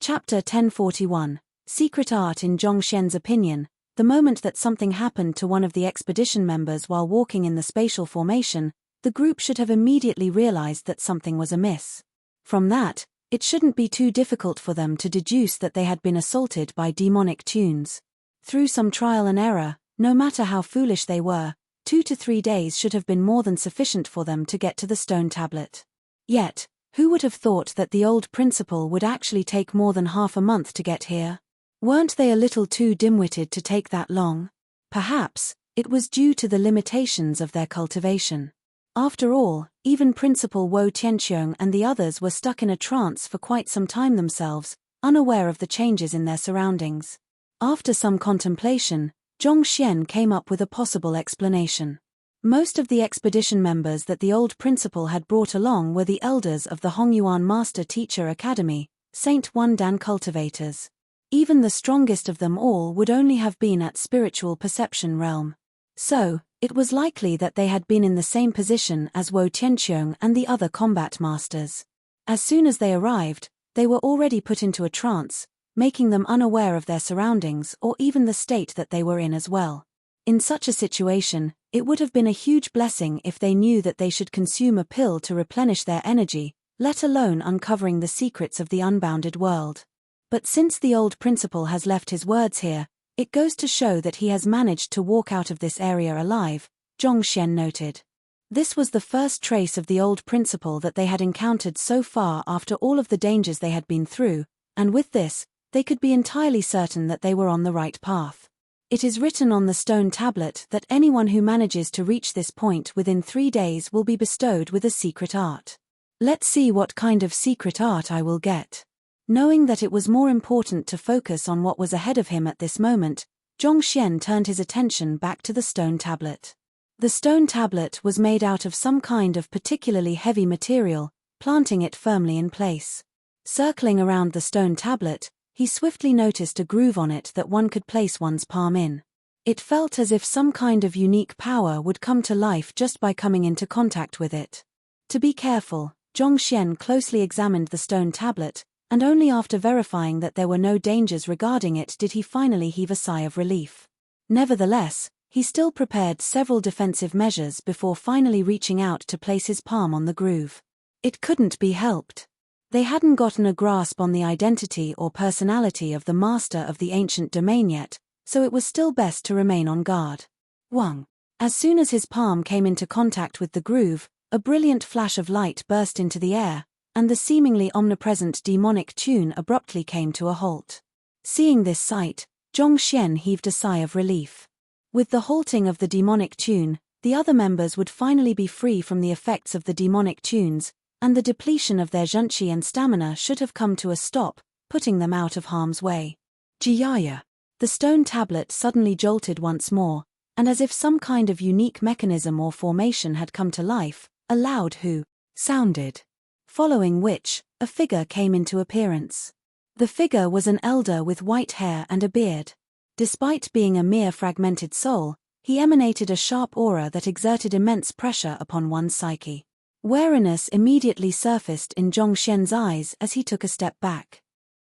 Chapter 1041. Secret Art. In Zhongxian's opinion, the moment that something happened to one of the expedition members while walking in the spatial formation, the group should have immediately realized that something was amiss. From that, it shouldn't be too difficult for them to deduce that they had been assaulted by demonic tunes. Through some trial and error, no matter how foolish they were, 2 to 3 days should have been more than sufficient for them to get to the stone tablet. Yet, who would have thought that the old principal would actually take more than half a month to get here? Weren't they a little too dim-witted to take that long? Perhaps, it was due to the limitations of their cultivation. After all, even Principal Wo Tianqiong and the others were stuck in a trance for quite some time themselves, unaware of the changes in their surroundings. After some contemplation, Zhongxian came up with a possible explanation. Most of the expedition members that the old principal had brought along were the elders of the Hongyuan Master Teacher Academy, Saint Wandan cultivators. Even the strongest of them all would only have been at spiritual perception realm. So, it was likely that they had been in the same position as Wo Tianqiong and the other combat masters. As soon as they arrived, they were already put into a trance, making them unaware of their surroundings or even the state that they were in as well. In such a situation, it would have been a huge blessing if they knew that they should consume a pill to replenish their energy, let alone uncovering the secrets of the unbounded world. But since the old principal has left his words here, it goes to show that he has managed to walk out of this area alive, Zhongxian noted. This was the first trace of the old principal that they had encountered so far after all of the dangers they had been through, and with this, they could be entirely certain that they were on the right path. It is written on the stone tablet that anyone who manages to reach this point within 3 days will be bestowed with a secret art. Let's see what kind of secret art I will get. Knowing that it was more important to focus on what was ahead of him at this moment, Zhongxian turned his attention back to the stone tablet. The stone tablet was made out of some kind of particularly heavy material, planting it firmly in place. Circling around the stone tablet, he swiftly noticed a groove on it that one could place one's palm in. It felt as if some kind of unique power would come to life just by coming into contact with it. To be careful, Zhongxian closely examined the stone tablet, and only after verifying that there were no dangers regarding it did he finally heave a sigh of relief. Nevertheless, he still prepared several defensive measures before finally reaching out to place his palm on the groove. It couldn't be helped. They hadn't gotten a grasp on the identity or personality of the master of the ancient domain yet, so it was still best to remain on guard. Wang. As soon as his palm came into contact with the groove, a brilliant flash of light burst into the air, and the seemingly omnipresent demonic tune abruptly came to a halt. Seeing this sight, Zhongxian heaved a sigh of relief. With the halting of the demonic tune, the other members would finally be free from the effects of the demonic tunes, and the depletion of their zhenqi and stamina should have come to a stop, putting them out of harm's way. Jiyaya. The stone tablet suddenly jolted once more, and as if some kind of unique mechanism or formation had come to life, a loud "hoo" sounded. Following which, a figure came into appearance. The figure was an elder with white hair and a beard. Despite being a mere fragmented soul, he emanated a sharp aura that exerted immense pressure upon one's psyche. Wariness immediately surfaced in Zhongxian's eyes as he took a step back.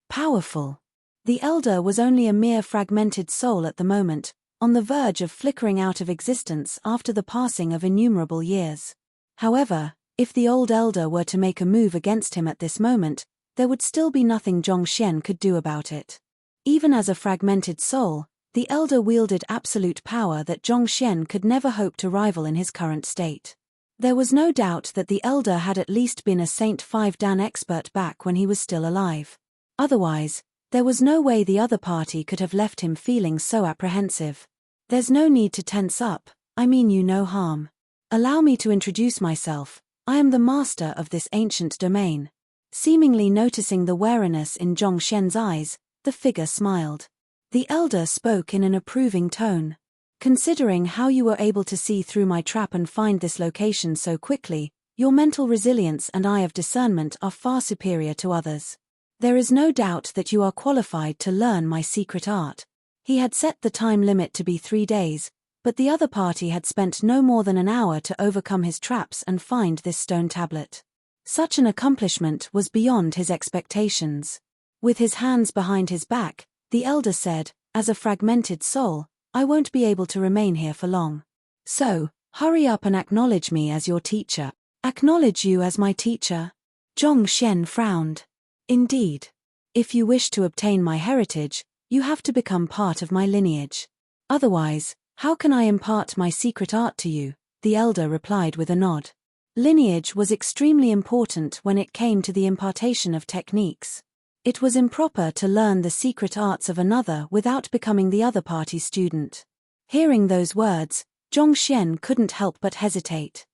Powerful. The elder was only a mere fragmented soul at the moment, on the verge of flickering out of existence after the passing of innumerable years. However, if the old elder were to make a move against him at this moment, there would still be nothing Zhongxian could do about it. Even as a fragmented soul, the elder wielded absolute power that Zhongxian could never hope to rival in his current state. There was no doubt that the elder had at least been a Saint 5 Dan expert back when he was still alive. Otherwise, there was no way the other party could have left him feeling so apprehensive. There's no need to tense up, I mean you no harm. Allow me to introduce myself. I am the master of this ancient domain. Seemingly noticing the wariness in Zhongxian's eyes, the figure smiled. The elder spoke in an approving tone. Considering how you were able to see through my trap and find this location so quickly, your mental resilience and eye of discernment are far superior to others. There is no doubt that you are qualified to learn my secret art. He had set the time limit to be 3 days, but the other party had spent no more than an hour to overcome his traps and find this stone tablet. Such an accomplishment was beyond his expectations. With his hands behind his back, the elder said, "As a fragmented soul, I won't be able to remain here for long. So, hurry up and acknowledge me as your teacher." "Acknowledge you as my teacher?" Zhongshen frowned. "Indeed. If you wish to obtain my heritage, you have to become part of my lineage. Otherwise, how can I impart my secret art to you?" the elder replied with a nod. Lineage was extremely important when it came to the impartation of techniques. It was improper to learn the secret arts of another without becoming the other party's student. Hearing those words, Zhongshen couldn't help but hesitate.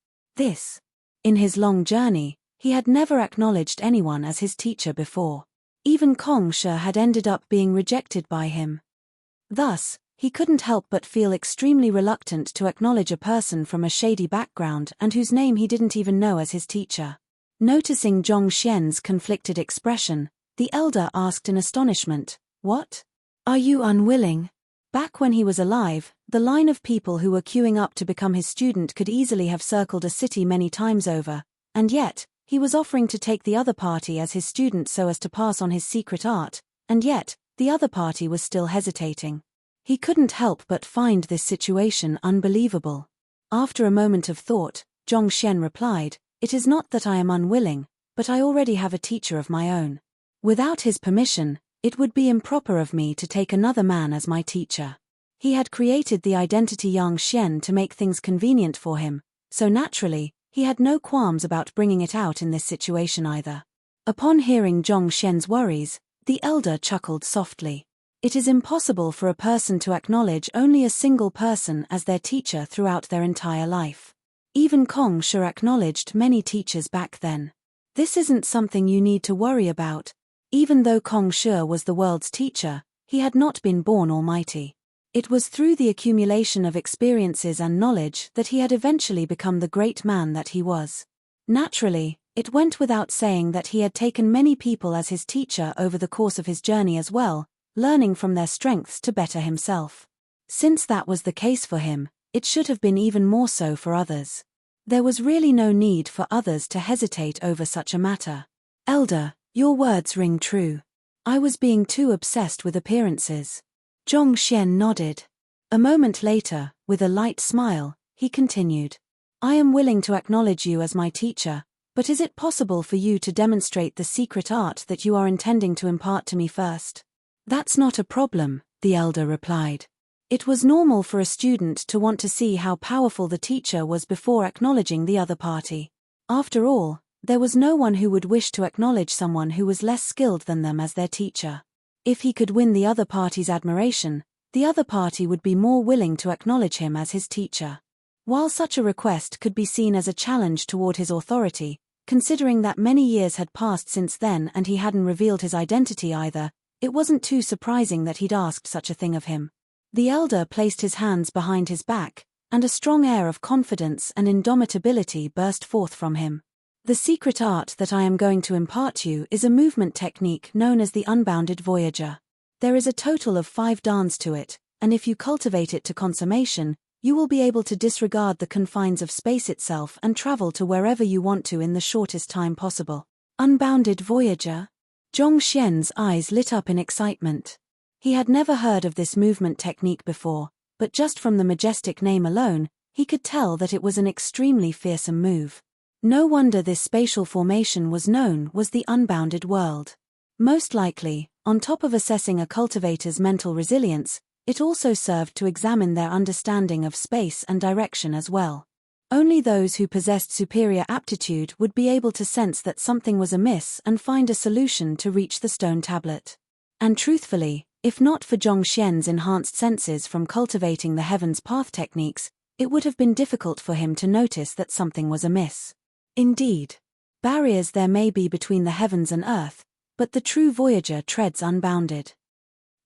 In his long journey, he had never acknowledged anyone as his teacher before. Even Kong Shi had ended up being rejected by him. Thus, he couldn't help but feel extremely reluctant to acknowledge a person from a shady background and whose name he didn't even know as his teacher. Noticing Zhongshen's conflicted expression, the elder asked in astonishment, "What? Are you unwilling?" Back when he was alive, the line of people who were queuing up to become his student could easily have circled a city many times over, and yet, he was offering to take the other party as his student so as to pass on his secret art, and yet, the other party was still hesitating. He couldn't help but find this situation unbelievable. After a moment of thought, Zhongshen replied, "It is not that I am unwilling, but I already have a teacher of my own. Without his permission, it would be improper of me to take another man as my teacher." He had created the identity Yang Xian to make things convenient for him, so naturally, he had no qualms about bringing it out in this situation either. Upon hearing Zhongshen's worries, the elder chuckled softly. It is impossible for a person to acknowledge only a single person as their teacher throughout their entire life. Even Kong Shi acknowledged many teachers back then. This isn't something you need to worry about. Even though Kong Shi was the world's teacher, he had not been born almighty. It was through the accumulation of experiences and knowledge that he had eventually become the great man that he was. Naturally, it went without saying that he had taken many people as his teacher over the course of his journey as well, learning from their strengths to better himself. Since that was the case for him, it should have been even more so for others. There was really no need for others to hesitate over such a matter. "Elder, your words ring true. I was being too obsessed with appearances." Zhongshen nodded. A moment later, with a light smile, he continued, "I am willing to acknowledge you as my teacher, but is it possible for you to demonstrate the secret art that you are intending to impart to me first?" "That's not a problem," the elder replied. It was normal for a student to want to see how powerful the teacher was before acknowledging the other party. After all, there was no one who would wish to acknowledge someone who was less skilled than them as their teacher. If he could win the other party's admiration, the other party would be more willing to acknowledge him as his teacher. While such a request could be seen as a challenge toward his authority, considering that many years had passed since then and he hadn't revealed his identity either, it wasn't too surprising that he'd asked such a thing of him. The elder placed his hands behind his back, and a strong air of confidence and indomitability burst forth from him. "The secret art that I am going to impart to you is a movement technique known as the unbounded voyager. There is a total of 5 dance to it, and if you cultivate it to consummation, you will be able to disregard the confines of space itself and travel to wherever you want to in the shortest time possible." Unbounded voyager? Zhongshen's eyes lit up in excitement. He had never heard of this movement technique before, but just from the majestic name alone, he could tell that it was an extremely fearsome move. No wonder this spatial formation was known as the unbounded world. Most likely, on top of assessing a cultivator's mental resilience, it also served to examine their understanding of space and direction as well. Only those who possessed superior aptitude would be able to sense that something was amiss and find a solution to reach the stone tablet. And truthfully, if not for Zhongshen's enhanced senses from cultivating the Heaven's Path techniques, it would have been difficult for him to notice that something was amiss. Indeed, barriers there may be between the heavens and earth, but the true voyager treads unbounded.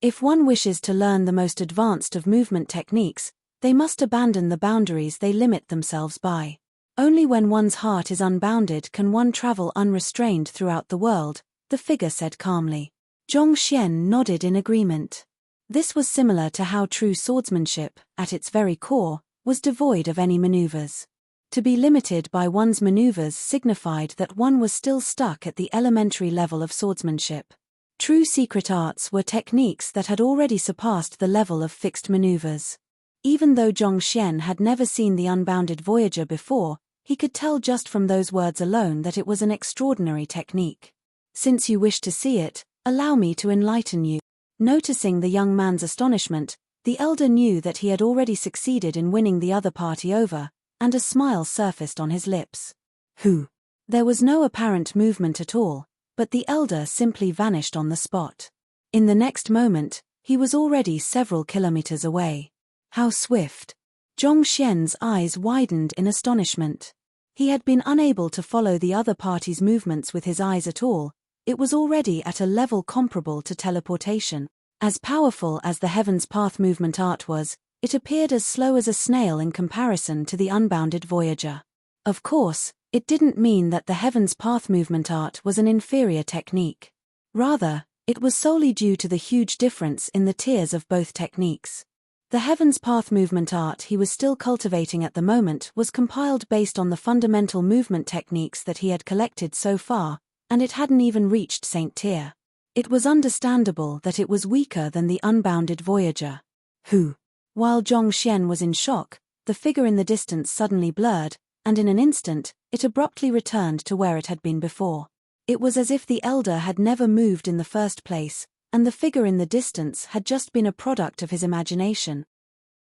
If one wishes to learn the most advanced of movement techniques, they must abandon the boundaries they limit themselves by. Only when one's heart is unbounded can one travel unrestrained throughout the world, the figure said calmly. Zhongshen nodded in agreement. This was similar to how true swordsmanship, at its very core, was devoid of any maneuvers. To be limited by one's maneuvers signified that one was still stuck at the elementary level of swordsmanship. True secret arts were techniques that had already surpassed the level of fixed maneuvers. Even though Zhongxian had never seen the unbounded voyager before, he could tell just from those words alone that it was an extraordinary technique. Since you wish to see it, allow me to enlighten you. Noticing the young man's astonishment, the elder knew that he had already succeeded in winning the other party over, and a smile surfaced on his lips. Who? There was no apparent movement at all, but the elder simply vanished on the spot. In the next moment, he was already several kilometers away. How swift! Zhongxian's eyes widened in astonishment. He had been unable to follow the other party's movements with his eyes at all. It was already at a level comparable to teleportation. As powerful as the Heaven's Path movement art was, it appeared as slow as a snail in comparison to the unbounded voyager. Of course, it didn't mean that the Heaven's Path movement art was an inferior technique. Rather, it was solely due to the huge difference in the tiers of both techniques. The Heaven's Path movement art he was still cultivating at the moment was compiled based on the fundamental movement techniques that he had collected so far, and it hadn't even reached Saint tier. It was understandable that it was weaker than the unbounded voyager. Who? While Zhongxian was in shock, the figure in the distance suddenly blurred, and in an instant, it abruptly returned to where it had been before. It was as if the elder had never moved in the first place, and the figure in the distance had just been a product of his imagination.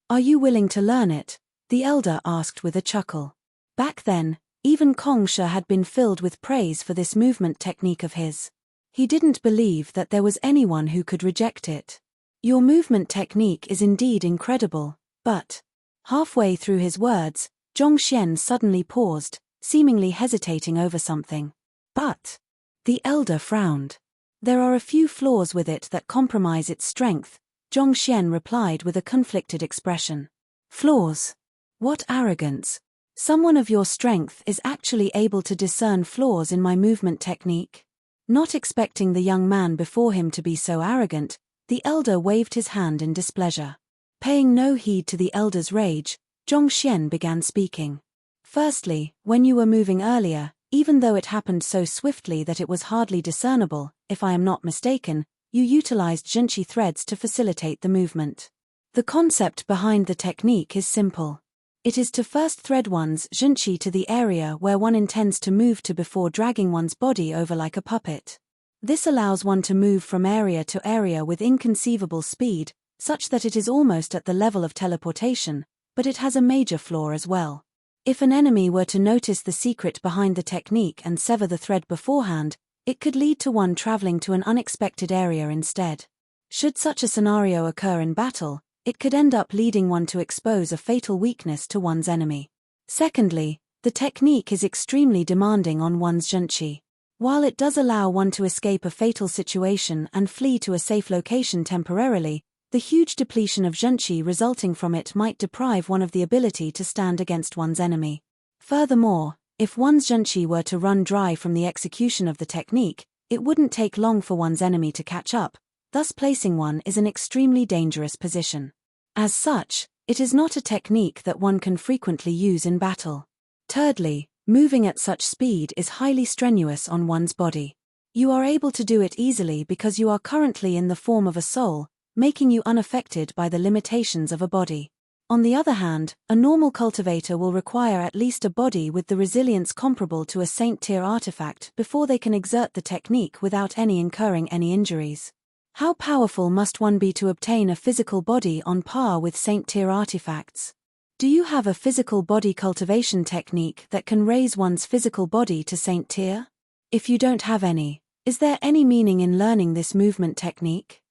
Are you willing to learn it? The elder asked with a chuckle. Back then, even Kongsha had been filled with praise for this movement technique of his. He didn't believe that there was anyone who could reject it. Your movement technique is indeed incredible, but... Halfway through his words, Zhongxian suddenly paused, seemingly hesitating over something. But... The elder frowned. There are a few flaws with it that compromise its strength, Zhongxian replied with a conflicted expression. Flaws? What arrogance! Someone of your strength is actually able to discern flaws in my movement technique? Not expecting the young man before him to be so arrogant, the elder waved his hand in displeasure. Paying no heed to the elder's rage, Zhongxian began speaking. Firstly, when you were moving earlier, even though it happened so swiftly that it was hardly discernible, if I am not mistaken, you utilized zhenqi threads to facilitate the movement. The concept behind the technique is simple. It is to first thread one's zhenqi to the area where one intends to move to before dragging one's body over like a puppet. This allows one to move from area to area with inconceivable speed, such that it is almost at the level of teleportation, but it has a major flaw as well. If an enemy were to notice the secret behind the technique and sever the thread beforehand, it could lead to one traveling to an unexpected area instead. Should such a scenario occur in battle, it could end up leading one to expose a fatal weakness to one's enemy. Secondly, the technique is extremely demanding on one's zhenqi. While it does allow one to escape a fatal situation and flee to a safe location temporarily, the huge depletion of zhenqi resulting from it might deprive one of the ability to stand against one's enemy. Furthermore, if one's zhenqi were to run dry from the execution of the technique, it wouldn't take long for one's enemy to catch up, thus placing one in an extremely dangerous position. As such, it is not a technique that one can frequently use in battle. Thirdly, moving at such speed is highly strenuous on one's body. You are able to do it easily because you are currently in the form of a soul, making you unaffected by the limitations of a body. On the other hand, a normal cultivator will require at least a body with the resilience comparable to a Saint-tier artifact before they can exert the technique without incurring any injuries. How powerful must one be to obtain a physical body on par with Saint-tier artifacts? Do you have a physical body cultivation technique that can raise one's physical body to Saint-tier? If you don't have any, is there any meaning in learning this movement technique?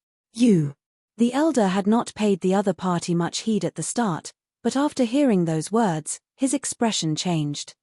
The elder had not paid the other party much heed at the start, but after hearing those words, his expression changed.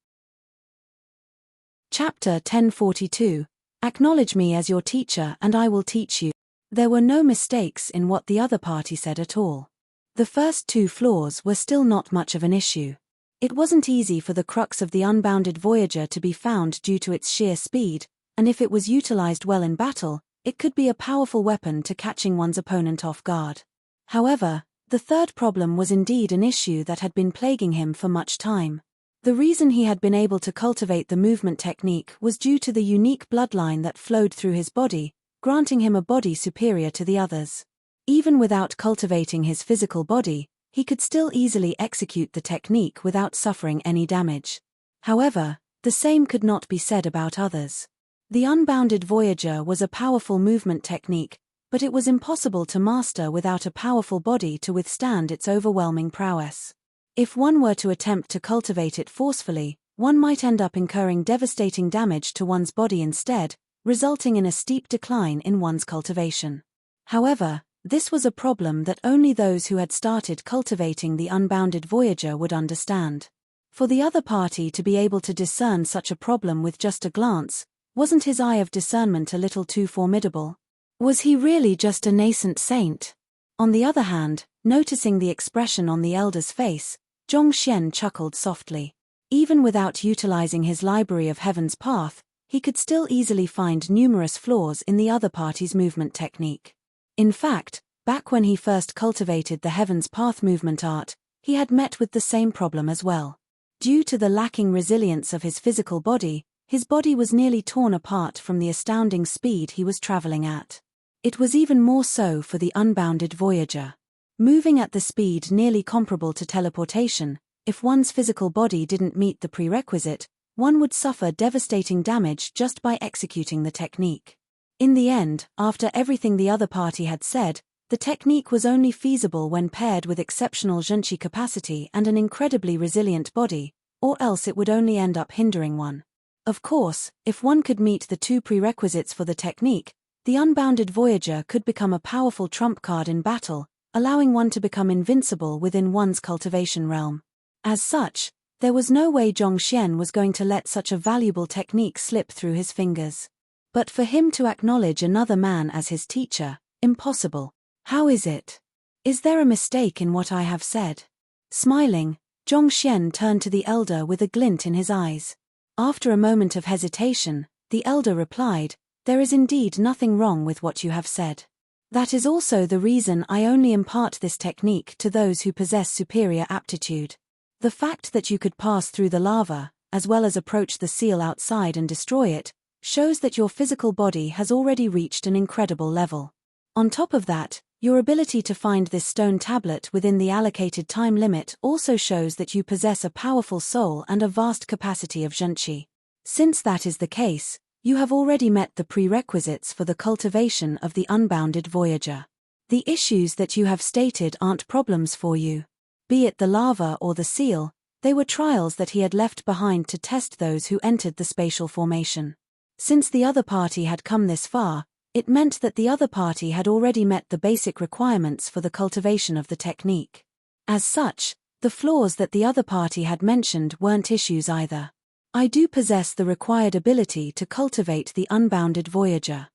Chapter 1042. Acknowledge me as your teacher and I will teach you. There were no mistakes in what the other party said at all. The first two flaws were still not much of an issue. It wasn't easy for the crux of the unbounded Voyager to be found due to its sheer speed, and if it was utilized well in battle, it could be a powerful weapon to catching one's opponent off guard. However, the third problem was indeed an issue that had been plaguing him for much time. The reason he had been able to cultivate the movement technique was due to the unique bloodline that flowed through his body, granting him a body superior to the others. Even without cultivating his physical body, he could still easily execute the technique without suffering any damage. However, the same could not be said about others. The unbounded voyager was a powerful movement technique, but it was impossible to master without a powerful body to withstand its overwhelming prowess. If one were to attempt to cultivate it forcefully, one might end up incurring devastating damage to one's body instead, resulting in a steep decline in one's cultivation. However, this was a problem that only those who had started cultivating the unbounded voyager would understand. For the other party to be able to discern such a problem with just a glance, wasn't his eye of discernment a little too formidable? Was he really just a nascent saint? On the other hand, noticing the expression on the elder's face, Zhongxian chuckled softly. Even without utilizing his library of Heaven's Path, he could still easily find numerous flaws in the other party's movement technique. In fact, back when he first cultivated the Heaven's Path movement art, he had met with the same problem as well. Due to the lacking resilience of his physical body, his body was nearly torn apart from the astounding speed he was traveling at. It was even more so for the unbounded voyager. Moving at the speed nearly comparable to teleportation, if one's physical body didn't meet the prerequisite, one would suffer devastating damage just by executing the technique. In the end, after everything the other party had said, the technique was only feasible when paired with exceptional zhenqi capacity and an incredibly resilient body, or else it would only end up hindering one. Of course, if one could meet the two prerequisites for the technique, the unbounded voyager could become a powerful trump card in battle, allowing one to become invincible within one's cultivation realm. As such, there was no way Zhongxian was going to let such a valuable technique slip through his fingers. But for him to acknowledge another man as his teacher, impossible. How is it? Is there a mistake in what I have said? Smiling, Zhongxian turned to the elder with a glint in his eyes. After a moment of hesitation, the elder replied, "There is indeed nothing wrong with what you have said. That is also the reason I only impart this technique to those who possess superior aptitude. The fact that you could pass through the lava, as well as approach the seal outside and destroy it, shows that your physical body has already reached an incredible level. On top of that, your ability to find this stone tablet within the allocated time limit also shows that you possess a powerful soul and a vast capacity of zhenqi. Since that is the case, you have already met the prerequisites for the cultivation of the unbounded voyager. The issues that you have stated aren't problems for you. Be it the lava or the seal, they were trials that he had left behind to test those who entered the spatial formation. Since the other party had come this far, it meant that the other party had already met the basic requirements for the cultivation of the technique. As such, the flaws that the other party had mentioned weren't issues either. I do possess the required ability to cultivate the unbounded voyager.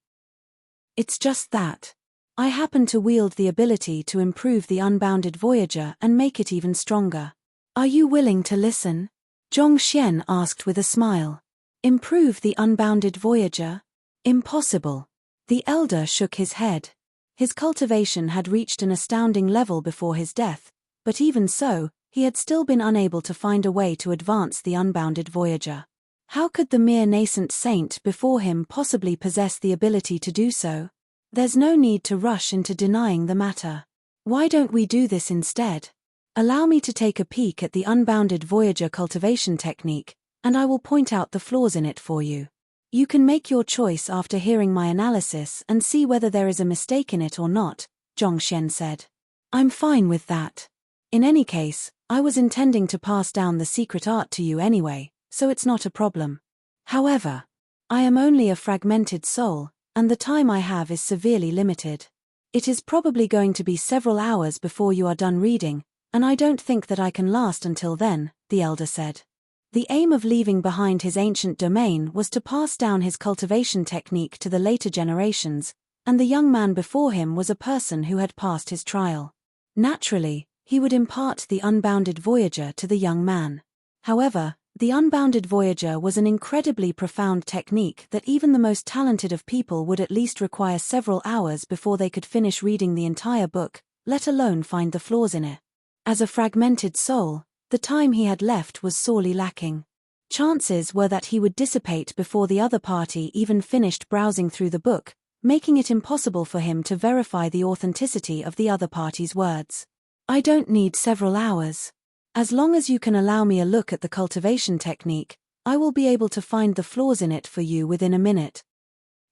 It's just that. I happen to wield the ability to improve the unbounded voyager and make it even stronger. Are you willing to listen? Zhongxian asked with a smile. Improve the unbounded voyager? Impossible. The elder shook his head. His cultivation had reached an astounding level before his death, but even so, he had still been unable to find a way to advance the unbounded voyager. How could the mere nascent saint before him possibly possess the ability to do so? There's no need to rush into denying the matter. Why don't we do this instead? Allow me to take a peek at the unbounded voyager cultivation technique, and I will point out the flaws in it for you. You can make your choice after hearing my analysis and see whether there is a mistake in it or not, Zhongxian said. I'm fine with that. In any case, I was intending to pass down the secret art to you anyway, so it's not a problem. However, I am only a fragmented soul, and the time I have is severely limited. It is probably going to be several hours before you are done reading, and I don't think that I can last until then, the elder said. The aim of leaving behind his ancient domain was to pass down his cultivation technique to the later generations, and the young man before him was a person who had passed his trial. Naturally, he would impart the unbounded voyager to the young man. However, the unbounded voyager was an incredibly profound technique that even the most talented of people would at least require several hours before they could finish reading the entire book, let alone find the flaws in it. As a fragmented soul, the time he had left was sorely lacking. Chances were that he would dissipate before the other party even finished browsing through the book, making it impossible for him to verify the authenticity of the other party's words. I don't need several hours. As long as you can allow me a look at the cultivation technique, I will be able to find the flaws in it for you within a minute.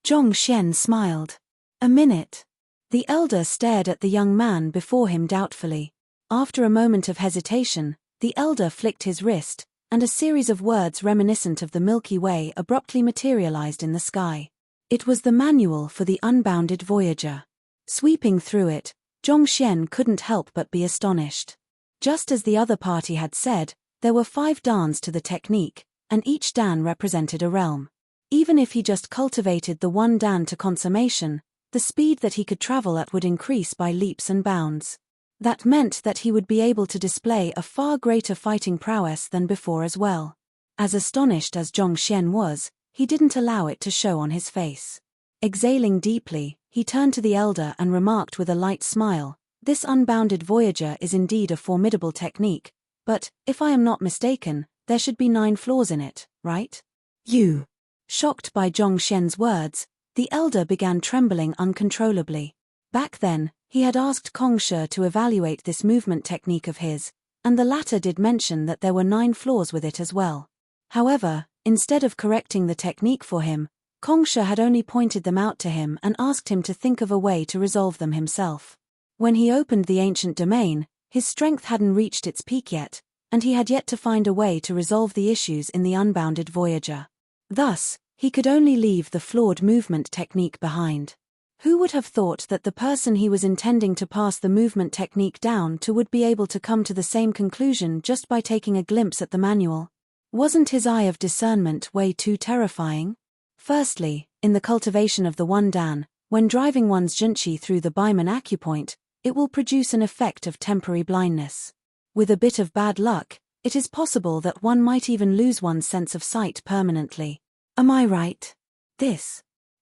Zhongxian smiled. A minute? The elder stared at the young man before him doubtfully. After a moment of hesitation, the elder flicked his wrist, and a series of words reminiscent of the Milky Way abruptly materialized in the sky. It was the manual for the unbounded voyager. Sweeping through it, Zhongxian couldn't help but be astonished. Just as the other party had said, there were 5 dans to the technique, and each dan represented a realm. Even if he just cultivated the one dan to consummation, the speed that he could travel at would increase by leaps and bounds. That meant that he would be able to display a far greater fighting prowess than before as well. As astonished as Zhongxian was, he didn't allow it to show on his face. Exhaling deeply, he turned to the elder and remarked with a light smile, "This unbounded voyager is indeed a formidable technique, but, if I am not mistaken, there should be 9 flaws in it, right?" You. Shocked by Zhongxian's words, the elder began trembling uncontrollably. Back then, he had asked Kongshe to evaluate this movement technique of his, and the latter did mention that there were 9 flaws with it as well. However, instead of correcting the technique for him, Kongshe had only pointed them out to him and asked him to think of a way to resolve them himself. When he opened the ancient domain, his strength hadn't reached its peak yet, and he had yet to find a way to resolve the issues in the unbounded voyager. Thus, he could only leave the flawed movement technique behind. Who would have thought that the person he was intending to pass the movement technique down to would be able to come to the same conclusion just by taking a glimpse at the manual? Wasn't his eye of discernment way too terrifying? Firstly, in the cultivation of the one dan, when driving one's junshi through the Baiman acupoint, it will produce an effect of temporary blindness. With a bit of bad luck, it is possible that one might even lose one's sense of sight permanently. Am I right?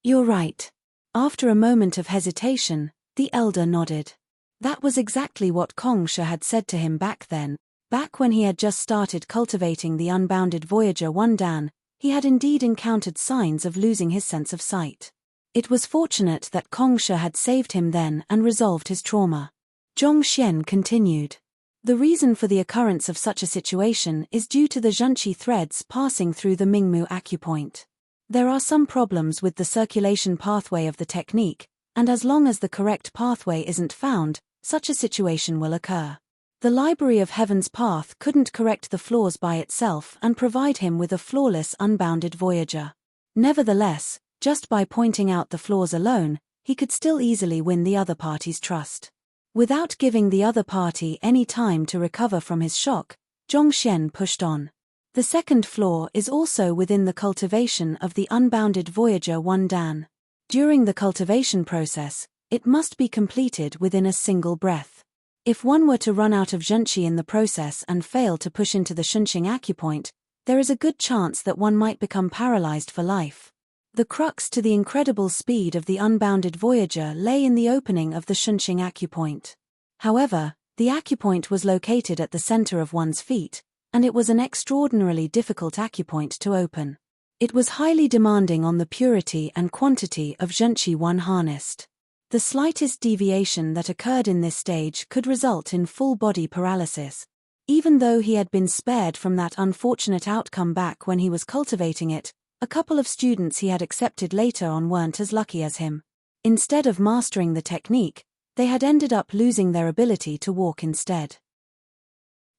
You're right. After a moment of hesitation, the elder nodded. That was exactly what Kongshe had said to him back then. Back when he had just started cultivating the unbounded voyager one dan, he had indeed encountered signs of losing his sense of sight. It was fortunate that Kongshe had saved him then and resolved his trauma. Zhongxian continued. The reason for the occurrence of such a situation is due to the junshi threads passing through the Mingmu acupoint. There are some problems with the circulation pathway of the technique, and as long as the correct pathway isn't found, such a situation will occur. The Library of Heaven's Path couldn't correct the flaws by itself and provide him with a flawless unbounded voyager. Nevertheless, just by pointing out the flaws alone, he could still easily win the other party's trust. Without giving the other party any time to recover from his shock, Zhongxian pushed on. The second flaw is also within the cultivation of the unbounded voyager one dan. During the cultivation process, it must be completed within a single breath. If one were to run out of junshi in the process and fail to push into the shunshing acupoint, there is a good chance that one might become paralyzed for life. The crux to the incredible speed of the unbounded voyager lay in the opening of the shunshing acupoint. However, the acupoint was located at the center of one's feet, and it was an extraordinarily difficult acupoint to open. It was highly demanding on the purity and quantity of junshi one harnessed. The slightest deviation that occurred in this stage could result in full body paralysis. Even though he had been spared from that unfortunate outcome back when he was cultivating it, a couple of students he had accepted later on weren't as lucky as him. Instead of mastering the technique, they had ended up losing their ability to walk instead.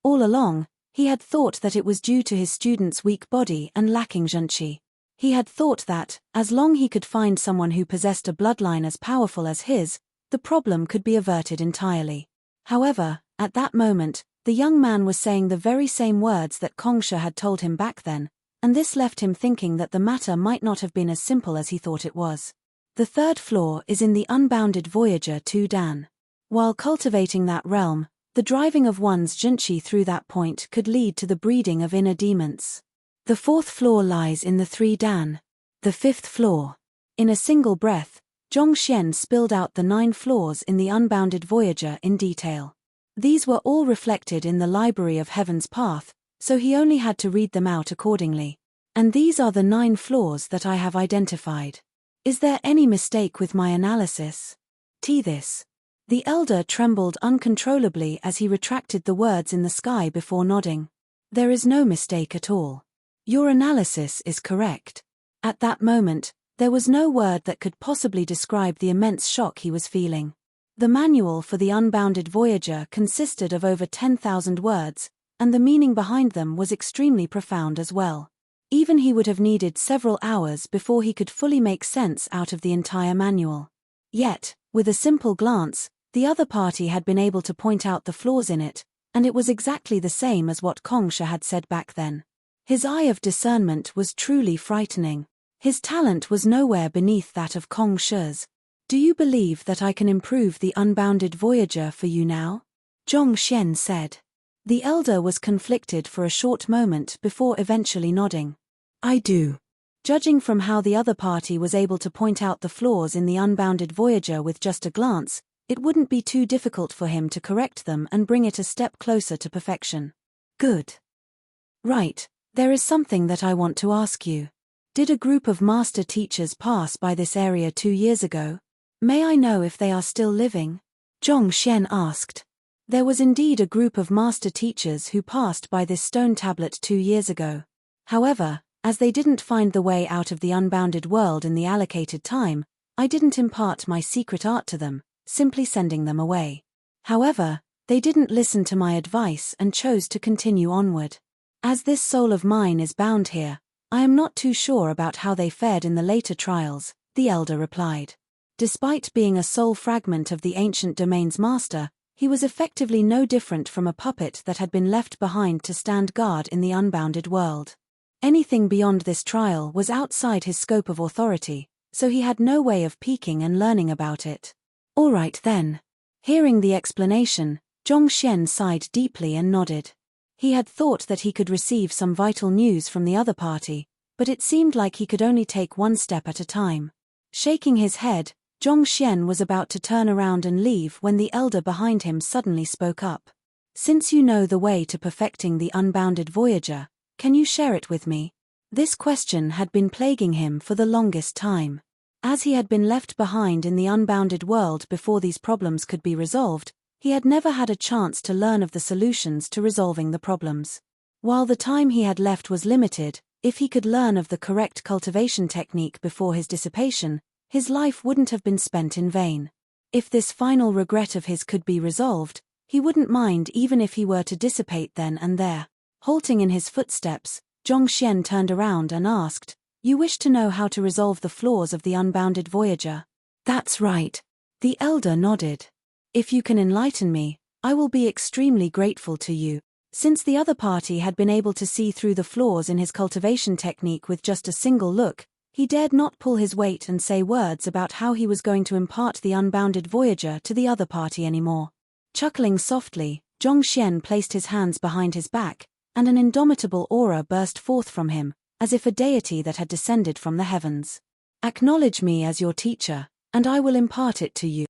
All along, he had thought that it was due to his student's weak body and lacking junshi. He had thought that, as long as he could find someone who possessed a bloodline as powerful as his, the problem could be averted entirely. However, at that moment, the young man was saying the very same words that Kongshe had told him back then, and this left him thinking that the matter might not have been as simple as he thought it was. The third flaw is in the unbounded voyager 2 dan. While cultivating that realm, the driving of one's junshi through that point could lead to the breeding of inner demons. The fourth flaw lies in the 3 dan. The fifth flaw. In a single breath, Zhongxian spilled out the 9 flaws in the unbounded voyager in detail. These were all reflected in the Library of Heaven's Path, so he only had to read them out accordingly. And these are the 9 flaws that I have identified. Is there any mistake with my analysis? This. The elder trembled uncontrollably as he retracted the words in the sky before nodding. There is no mistake at all. Your analysis is correct. At that moment, there was no word that could possibly describe the immense shock he was feeling. The manual for the unbounded voyager consisted of over 10,000 words, and the meaning behind them was extremely profound as well. Even he would have needed several hours before he could fully make sense out of the entire manual. Yet, with a simple glance, the other party had been able to point out the flaws in it, and it was exactly the same as what Kongsha had said back then. His eye of discernment was truly frightening. His talent was nowhere beneath that of Kongsha's. Do you believe that I can improve the unbounded voyager for you now? Zhongxian said. The elder was conflicted for a short moment before eventually nodding. I do. Judging from how the other party was able to point out the flaws in the unbounded voyager with just a glance, it wouldn't be too difficult for him to correct them and bring it a step closer to perfection. Good. Right, there is something that I want to ask you. Did a group of master teachers pass by this area 2 years ago? May I know if they are still living? Zhongxian asked. There was indeed a group of master teachers who passed by this stone tablet 2 years ago. However, as they didn't find the way out of the unbounded world in the allocated time, I didn't impart my secret art to them, simply sending them away. However, they didn't listen to my advice and chose to continue onward. As this soul of mine is bound here, I am not too sure about how they fared in the later trials, the elder replied. Despite being a soul fragment of the ancient domain's master, he was effectively no different from a puppet that had been left behind to stand guard in the unbounded world. Anything beyond this trial was outside his scope of authority, so he had no way of peeking and learning about it. All right then. Hearing the explanation, Zhongxian sighed deeply and nodded. He had thought that he could receive some vital news from the other party, but it seemed like he could only take one step at a time. Shaking his head, Zhongxian was about to turn around and leave when the elder behind him suddenly spoke up. Since you know the way to perfecting the unbounded voyager, can you share it with me? This question had been plaguing him for the longest time. As he had been left behind in the unbounded world before these problems could be resolved, he had never had a chance to learn of the solutions to resolving the problems. While the time he had left was limited, if he could learn of the correct cultivation technique before his dissipation, his life wouldn't have been spent in vain. If this final regret of his could be resolved, he wouldn't mind even if he were to dissipate then and there. Halting in his footsteps, Zhongxian turned around and asked, You wish to know how to resolve the flaws of the unbounded voyager? That's right. The elder nodded. If you can enlighten me, I will be extremely grateful to you. Since the other party had been able to see through the flaws in his cultivation technique with just a single look, he dared not pull his weight and say words about how he was going to impart the unbounded voyager to the other party anymore. Chuckling softly, Zhongxian placed his hands behind his back, and an indomitable aura burst forth from him, as if a deity that had descended from the heavens. Acknowledge me as your teacher, and I will impart it to you.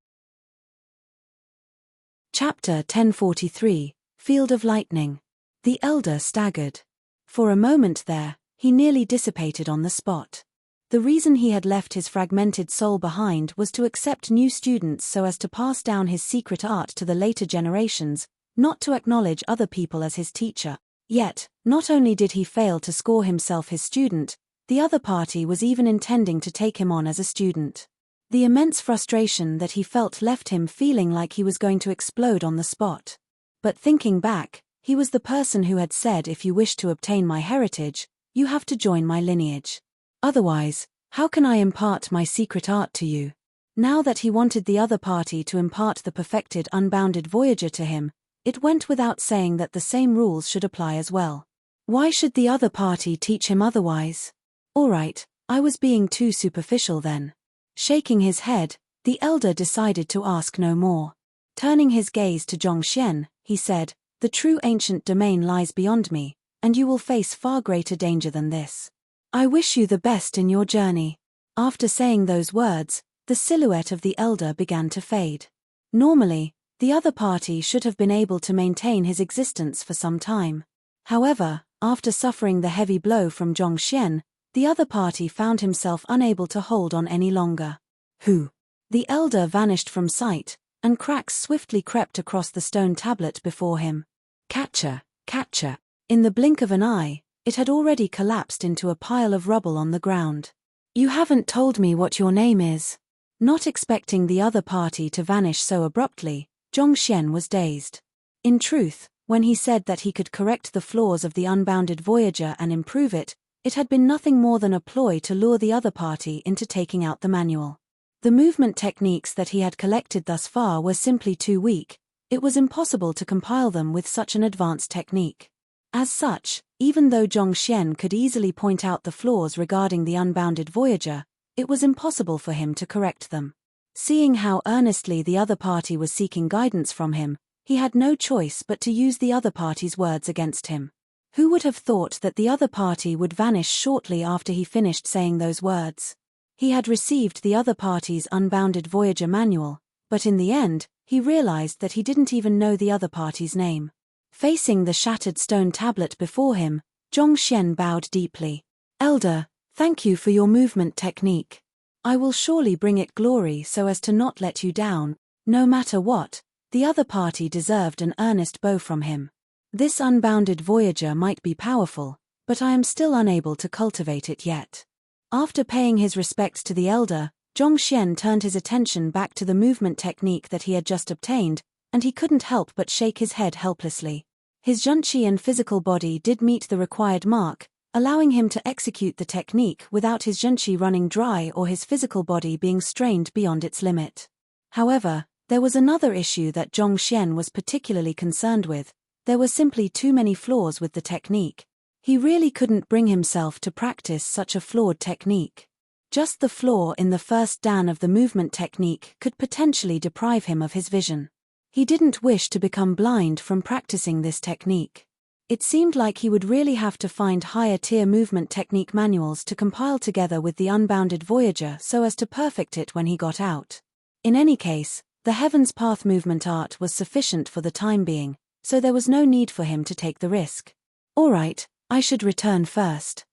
Chapter 1043, Field of Lightning. The elder staggered. For a moment there, he nearly dissipated on the spot. The reason he had left his fragmented soul behind was to accept new students so as to pass down his secret art to the later generations, not to acknowledge other people as his teacher. Yet, not only did he fail to score himself his student, the other party was even intending to take him on as a student. The immense frustration that he felt left him feeling like he was going to explode on the spot. But thinking back, he was the person who had said, if you wish to obtain my heritage, you have to join my lineage. Otherwise, how can I impart my secret art to you? Now that he wanted the other party to impart the perfected unbounded voyager to him, it went without saying that the same rules should apply as well. Why should the other party teach him otherwise? All right, I was being too superficial then. Shaking his head, the elder decided to ask no more. Turning his gaze to Zhongxian, he said, The true ancient domain lies beyond me, and you will face far greater danger than this. I wish you the best in your journey. After saying those words, the silhouette of the elder began to fade. Normally, the other party should have been able to maintain his existence for some time. However, after suffering the heavy blow from Zhongxian, the other party found himself unable to hold on any longer. Who? The elder vanished from sight, and cracks swiftly crept across the stone tablet before him. Catcher, catcher. In the blink of an eye, it had already collapsed into a pile of rubble on the ground. You haven't told me what your name is. Not expecting the other party to vanish so abruptly, Zhongxian was dazed. In truth, when he said that he could correct the flaws of the unbounded Voyager and improve it, it had been nothing more than a ploy to lure the other party into taking out the manual. The movement techniques that he had collected thus far were simply too weak. It was impossible to compile them with such an advanced technique. As such, even though Zhongxian could easily point out the flaws regarding the unbounded Voyager, it was impossible for him to correct them. Seeing how earnestly the other party was seeking guidance from him, he had no choice but to use the other party's words against him. Who would have thought that the other party would vanish shortly after he finished saying those words? He had received the other party's unbounded Voyager manual, but in the end, he realized that he didn't even know the other party's name. Facing the shattered stone tablet before him, Zhongxian bowed deeply. Elder, thank you for your movement technique. I will surely bring it glory so as to not let you down. No matter what, the other party deserved an earnest bow from him. This unbounded Voyager might be powerful, but I am still unable to cultivate it yet. After paying his respects to the elder, Zhongxian turned his attention back to the movement technique that he had just obtained, and he couldn't help but shake his head helplessly. His Zhenqi and physical body did meet the required mark, allowing him to execute the technique without his Zhenqi running dry or his physical body being strained beyond its limit. However, there was another issue that Zhongxian was particularly concerned with. There were simply too many flaws with the technique. He really couldn't bring himself to practice such a flawed technique. Just the flaw in the first dan of the movement technique could potentially deprive him of his vision. He didn't wish to become blind from practicing this technique. It seemed like he would really have to find higher-tier movement technique manuals to compile together with the unbounded Voyager so as to perfect it when he got out. In any case, the Heaven's Path movement art was sufficient for the time being, so there was no need for him to take the risk. All right, I should return first.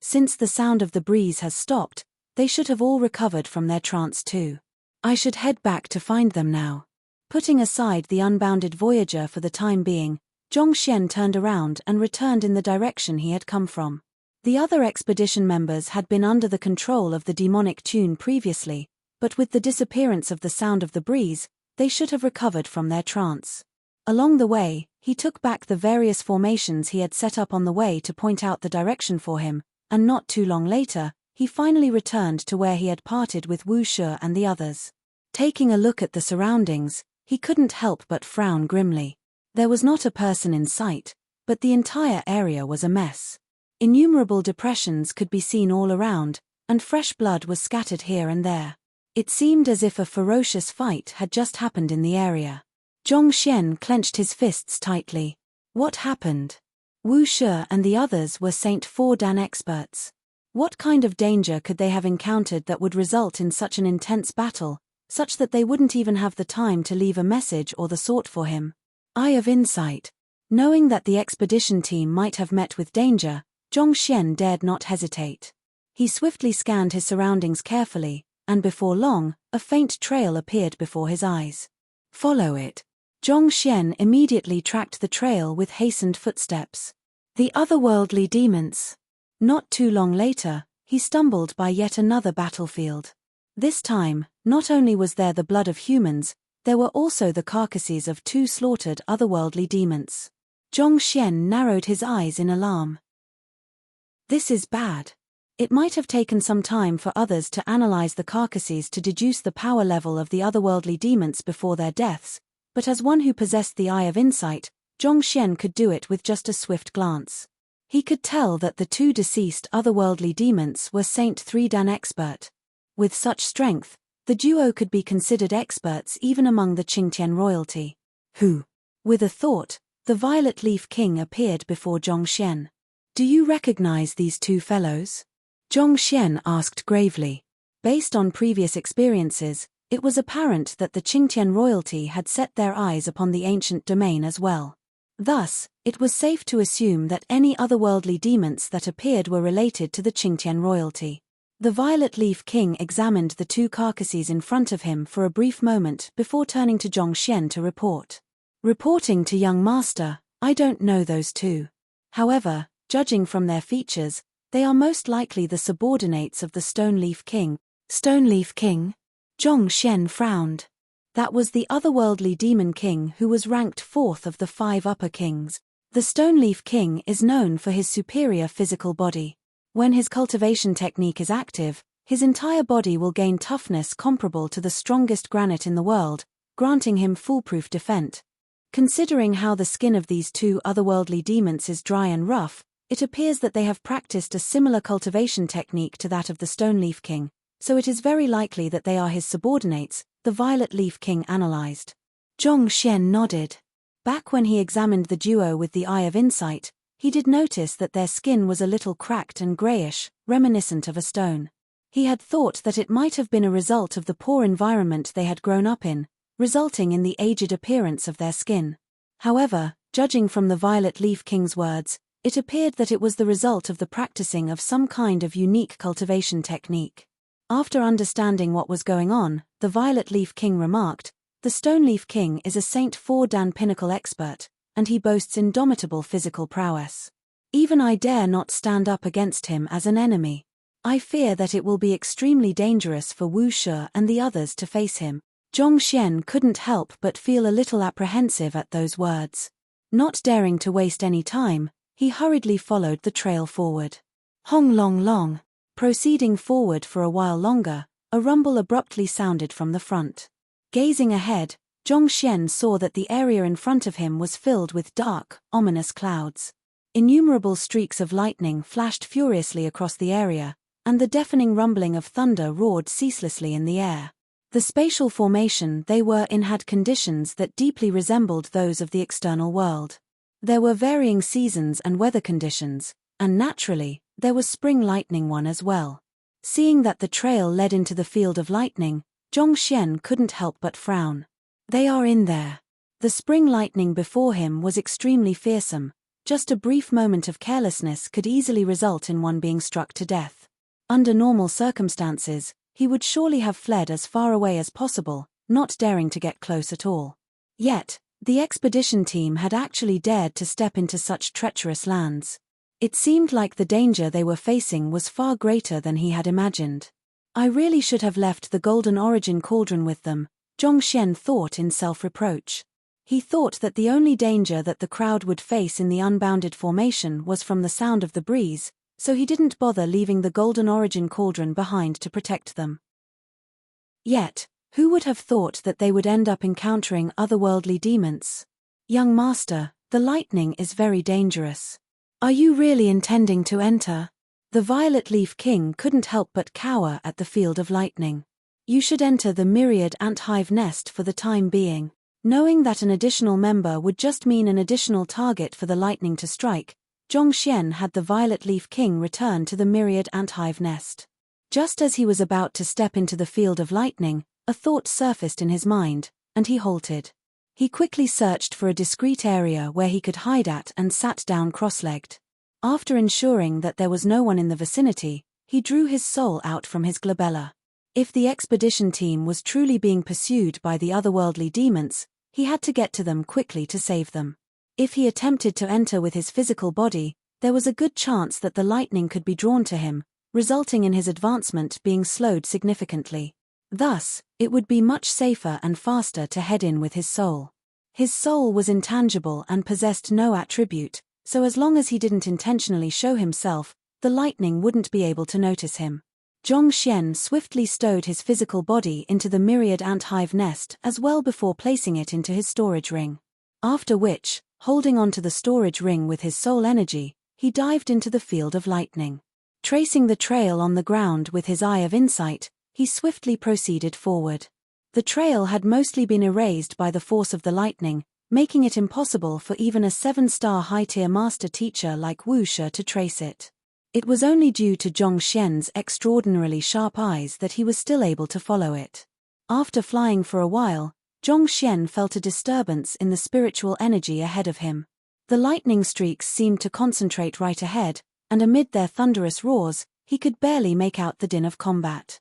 Since the sound of the breeze has stopped, they should have all recovered from their trance too. I should head back to find them now. Putting aside the unbounded Voyager for the time being, Zhongxian turned around and returned in the direction he had come from. The other expedition members had been under the control of the demonic tune previously, but with the disappearance of the sound of the breeze, they should have recovered from their trance. Along the way, he took back the various formations he had set up on the way to point out the direction for him, and not too long later, he finally returned to where he had parted with Wu Shi and the others. Taking a look at the surroundings, he couldn't help but frown grimly. There was not a person in sight, but the entire area was a mess. Innumerable depressions could be seen all around, and fresh blood was scattered here and there. It seemed as if a ferocious fight had just happened in the area. Zhongxian clenched his fists tightly. What happened? Wu Shi and the others were Saint 4 Dan experts. What kind of danger could they have encountered that would result in such an intense battle, such that they wouldn't even have the time to leave a message or the sort for him? Eye of insight. Knowing that the expedition team might have met with danger, Zhongxian dared not hesitate. He swiftly scanned his surroundings carefully, and before long, a faint trail appeared before his eyes. Follow it. Zhongxian immediately tracked the trail with hastened footsteps. The otherworldly demons. Not too long later, he stumbled by yet another battlefield. This time, not only was there the blood of humans, there were also the carcasses of 2 slaughtered otherworldly demons. Zhongxian narrowed his eyes in alarm. This is bad. It might have taken some time for others to analyze the carcasses to deduce the power level of the otherworldly demons before their deaths, but as one who possessed the Eye of Insight, Zhongxian could do it with just a swift glance. He could tell that the 2 deceased otherworldly demons were Saint 3 Dan expert. With such strength, the duo could be considered experts even among the Qingtian royalty. Who? With a thought, the Violet Leaf King appeared before Zhongxian. Do you recognize these 2 fellows? Zhongxian asked gravely. Based on previous experiences, it was apparent that the Qingtian royalty had set their eyes upon the ancient domain as well. Thus, it was safe to assume that any otherworldly demons that appeared were related to the Qingtian royalty. The Violet Leaf King examined the two carcasses in front of him for a brief moment before turning to Zhongxian to report. Reporting to young master, I don't know those two. However, judging from their features, they are most likely the subordinates of the Stone Leaf King. Stone Leaf King? Zhongxian frowned. That was the otherworldly demon king who was ranked fourth of the 5 upper kings. The Stone Leaf King is known for his superior physical body. When his cultivation technique is active, his entire body will gain toughness comparable to the strongest granite in the world, granting him foolproof defense. Considering how the skin of these two otherworldly demons is dry and rough, it appears that they have practiced a similar cultivation technique to that of the Stone Leaf King, so it is very likely that they are his subordinates, the Violet Leaf King analyzed. Zhongxian nodded. Back when he examined the duo with the Eye of Insight, he did notice that their skin was a little cracked and grayish, reminiscent of a stone. He had thought that it might have been a result of the poor environment they had grown up in, resulting in the aged appearance of their skin. However, judging from the Violet Leaf King's words, it appeared that it was the result of the practicing of some kind of unique cultivation technique. After understanding what was going on, the Violet Leaf King remarked, "The Stone Leaf King is a Saint 4 Dan pinnacle expert, and he boasts indomitable physical prowess. Even I dare not stand up against him as an enemy. I fear that it will be extremely dangerous for Wu Shi and the others to face him." Zhongxian couldn't help but feel a little apprehensive at those words. Not daring to waste any time, he hurriedly followed the trail forward. Hong long long. Proceeding forward for a while longer, a rumble abruptly sounded from the front. Gazing ahead, Zhongxian saw that the area in front of him was filled with dark, ominous clouds. Innumerable streaks of lightning flashed furiously across the area, and the deafening rumbling of thunder roared ceaselessly in the air. The spatial formation they were in had conditions that deeply resembled those of the external world. There were varying seasons and weather conditions, and naturally, there was spring lightning one as well. Seeing that the trail led into the field of lightning, Zhongxian couldn't help but frown. They are in there. The spring lightning before him was extremely fearsome. Just a brief moment of carelessness could easily result in one being struck to death. Under normal circumstances, he would surely have fled as far away as possible, not daring to get close at all. Yet, the expedition team had actually dared to step into such treacherous lands. It seemed like the danger they were facing was far greater than he had imagined. I really should have left the Golden Origin Cauldron with them, Zhongxian thought in self-reproach. He thought that the only danger that the crowd would face in the unbounded formation was from the sound of the breeze, so he didn't bother leaving the Golden Origin Cauldron behind to protect them. Yet, who would have thought that they would end up encountering otherworldly demons? Young master, the lightning is very dangerous. Are you really intending to enter? The Violet Leaf King couldn't help but cower at the field of lightning. You should enter the myriad ant hive nest for the time being. Knowing that an additional member would just mean an additional target for the lightning to strike, Zhongxian had the Violet Leaf King return to the myriad ant hive nest. Just as he was about to step into the field of lightning, a thought surfaced in his mind, and he halted. He quickly searched for a discreet area where he could hide at and sat down cross-legged. After ensuring that there was no one in the vicinity, he drew his soul out from his glabella. If the expedition team was truly being pursued by the otherworldly demons, he had to get to them quickly to save them. If he attempted to enter with his physical body, there was a good chance that the lightning could be drawn to him, resulting in his advancement being slowed significantly. Thus, it would be much safer and faster to head in with his soul. His soul was intangible and possessed no attribute, so as long as he didn't intentionally show himself, the lightning wouldn't be able to notice him. Zhongxian swiftly stowed his physical body into the myriad ant hive nest as well before placing it into his storage ring. After which, holding onto the storage ring with his soul energy, he dived into the field of lightning. Tracing the trail on the ground with his eye of insight, he swiftly proceeded forward. The trail had mostly been erased by the force of the lightning, making it impossible for even a 7-star high-tier master teacher like Wu Shi to trace it. It was only due to Zhongxian's extraordinarily sharp eyes that he was still able to follow it. After flying for a while, Zhongxian felt a disturbance in the spiritual energy ahead of him. The lightning streaks seemed to concentrate right ahead, and amid their thunderous roars, he could barely make out the din of combat.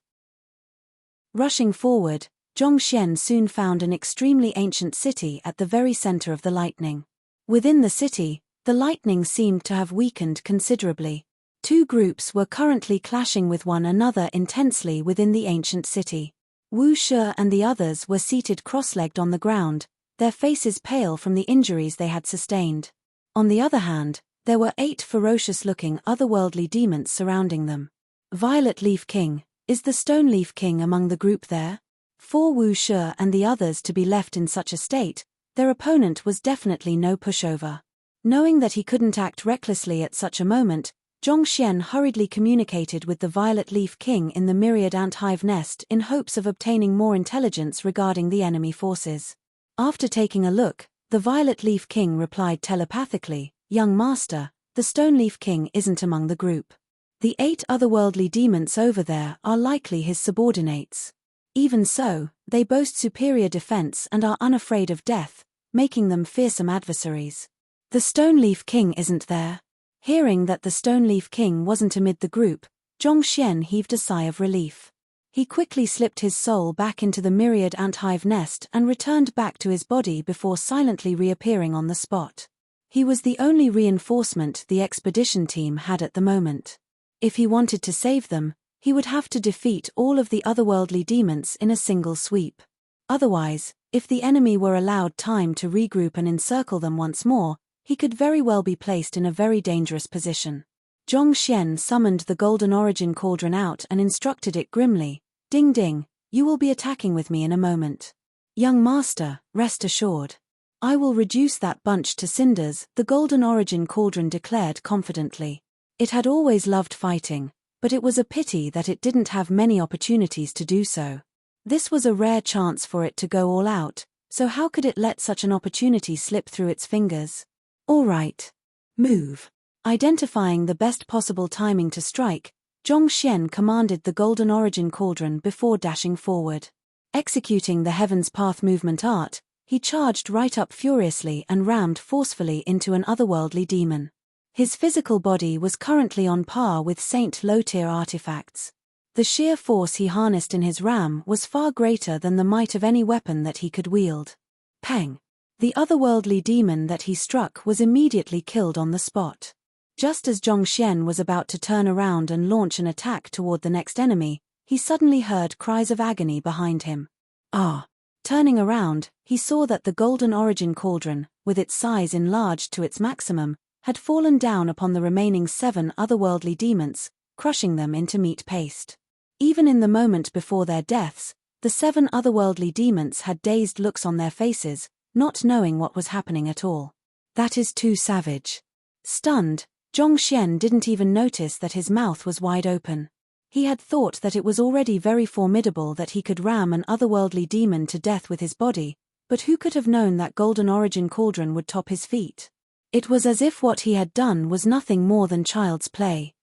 Rushing forward, Zhongxian soon found an extremely ancient city at the very center of the lightning. Within the city, the lightning seemed to have weakened considerably. Two groups were currently clashing with one another intensely within the ancient city. Wu Shi and the others were seated cross-legged on the ground, their faces pale from the injuries they had sustained. On the other hand, there were 8 ferocious-looking otherworldly demons surrounding them. Violet Leaf King, is the Stone Leaf King among the group there? For Wu Shi and the others to be left in such a state, their opponent was definitely no pushover. Knowing that he couldn't act recklessly at such a moment, Zhongxian hurriedly communicated with the Violet Leaf King in the myriad ant hive nest in hopes of obtaining more intelligence regarding the enemy forces. After taking a look, the Violet Leaf King replied telepathically, "Young master, the Stone Leaf King isn't among the group. The 8 otherworldly demons over there are likely his subordinates. Even so, they boast superior defense and are unafraid of death, making them fearsome adversaries. The Stone Leaf King isn't there." Hearing that the Stone Leaf King wasn't amid the group, Zhongxian heaved a sigh of relief. He quickly slipped his soul back into the myriad ant hive nest and returned back to his body before silently reappearing on the spot. He was the only reinforcement the expedition team had at the moment. If he wanted to save them, he would have to defeat all of the otherworldly demons in a single sweep. Otherwise, if the enemy were allowed time to regroup and encircle them once more, he could very well be placed in a very dangerous position. Zhongxian summoned the Golden Origin Cauldron out and instructed it grimly, "Ding ding, you will be attacking with me in a moment. Young master, rest assured. I will reduce that bunch to cinders," the Golden Origin Cauldron declared confidently. It had always loved fighting, but it was a pity that it didn't have many opportunities to do so. This was a rare chance for it to go all out, so how could it let such an opportunity slip through its fingers? "All right. Move." Identifying the best possible timing to strike, Zhongxian commanded the Golden Origin Cauldron before dashing forward. Executing the Heaven's Path movement art, he charged right up furiously and rammed forcefully into an otherworldly demon. His physical body was currently on par with Saint low-tier artifacts. The sheer force he harnessed in his ram was far greater than the might of any weapon that he could wield. Peng! The otherworldly demon that he struck was immediately killed on the spot. Just as Zhongxian was about to turn around and launch an attack toward the next enemy, he suddenly heard cries of agony behind him. Ah! Turning around, he saw that the Golden Origin Cauldron, with its size enlarged to its maximum, had fallen down upon the remaining 7 otherworldly demons, crushing them into meat paste. Even in the moment before their deaths, the 7 otherworldly demons had dazed looks on their faces, not knowing what was happening at all. That is too savage. Stunned, Zhongxian didn't even notice that his mouth was wide open. He had thought that it was already very formidable that he could ram an otherworldly demon to death with his body, but who could have known that Golden Origin Cauldron would top his feet? It was as if what he had done was nothing more than child's play.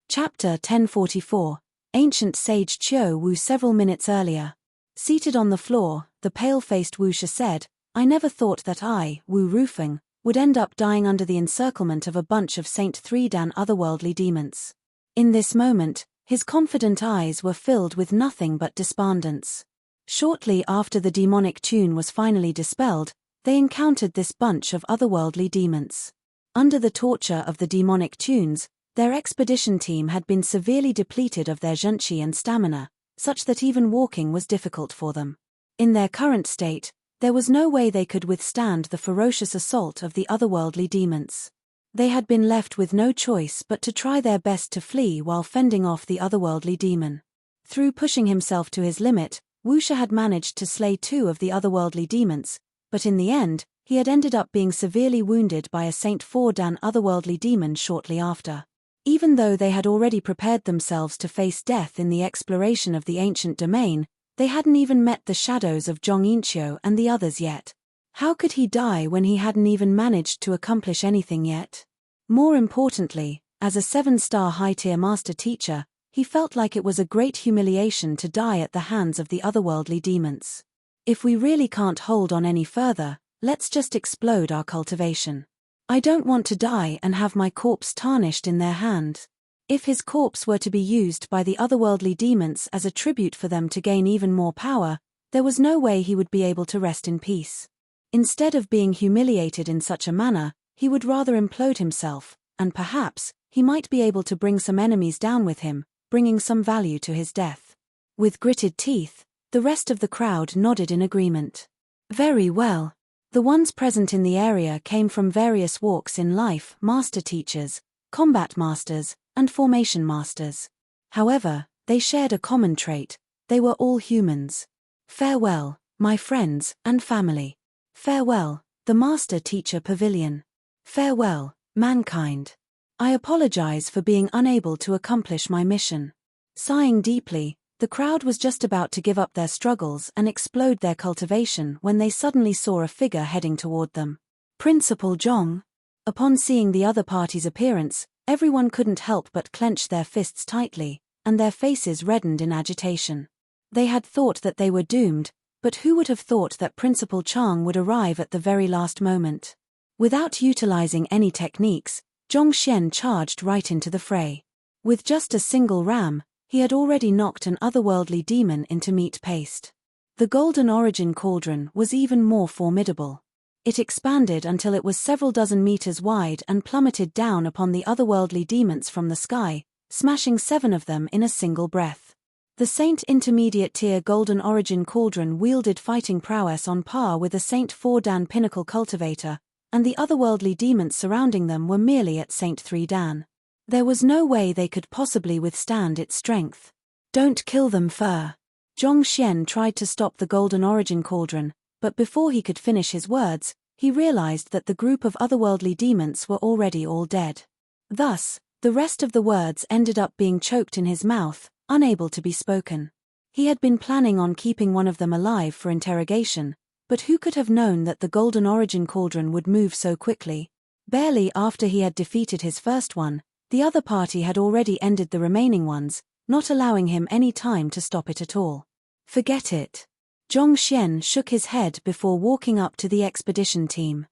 Chapter 1044. Ancient Sage Qiu Wu. Several minutes earlier. Seated on the floor, the pale-faced Wu Shi said, "I never thought that I, Wu Rufeng, would end up dying under the encirclement of a bunch of Saint 3 Dan otherworldly demons." In this moment, his confident eyes were filled with nothing but despondence. Shortly after the demonic tune was finally dispelled, they encountered this bunch of otherworldly demons. Under the torture of the demonic tunes, their expedition team had been severely depleted of their zhenqi and stamina, such that even walking was difficult for them. In their current state, there was no way they could withstand the ferocious assault of the otherworldly demons. They had been left with no choice but to try their best to flee while fending off the otherworldly demon. Through pushing himself to his limit, Wu Shi had managed to slay 2 of the otherworldly demons, but in the end, he had ended up being severely wounded by a Saint 4 Dan otherworldly demon shortly after. Even though they had already prepared themselves to face death in the exploration of the ancient domain, they hadn't even met the shadows of Zhong Yinqiu and the others yet. How could he die when he hadn't even managed to accomplish anything yet? More importantly, as a 7-star high-tier master teacher, he felt like it was a great humiliation to die at the hands of the otherworldly demons. If we really can't hold on any further, Let's just explode our cultivation. I don't want to die and have my corpse tarnished in their hands. If his corpse were to be used by the otherworldly demons as a tribute for them to gain even more power, there was no way he would be able to rest in peace. Instead of being humiliated in such a manner, he would rather implode himself, and perhaps, he might be able to bring some enemies down with him, bringing some value to his death. With gritted teeth, the rest of the crowd nodded in agreement. Very well. The ones present in the area came from various walks in life: master teachers, combat masters, and formation masters. However, they shared a common trait: they were all humans. Farewell, my friends and family. Farewell, the Master-Teacher Pavilion. Farewell, mankind. I apologize for being unable to accomplish my mission. Sighing deeply, the crowd was just about to give up their struggles and explode their cultivation when they suddenly saw a figure heading toward them. Principal Zhong. Upon seeing the other party's appearance, everyone couldn't help but clench their fists tightly, and their faces reddened in agitation. They had thought that they were doomed, but who would have thought that Principal Chang would arrive at the very last moment? Without utilizing any techniques, Zhongxian charged right into the fray. With just a single ram, he had already knocked an otherworldly demon into meat paste. The golden origin cauldron was even more formidable. It expanded until it was several dozen meters wide and plummeted down upon the otherworldly demons from the sky, smashing 7 of them in a single breath. The Saint Intermediate Tier Golden Origin Cauldron wielded fighting prowess on par with the Saint 4 Dan Pinnacle Cultivator, and the otherworldly demons surrounding them were merely at Saint 3 Dan. There was no way they could possibly withstand its strength. Don't kill them, Fur. Zhongxian tried to stop the Golden Origin Cauldron, but before he could finish his words, he realized that the group of otherworldly demons were already all dead. Thus, the rest of the words ended up being choked in his mouth, unable to be spoken. He had been planning on keeping one of them alive for interrogation, but who could have known that the Golden Origin Cauldron would move so quickly? Barely after he had defeated his first one, the other party had already ended the remaining ones, not allowing him any time to stop it at all. Forget it. Zhongxian shook his head before walking up to the expedition team.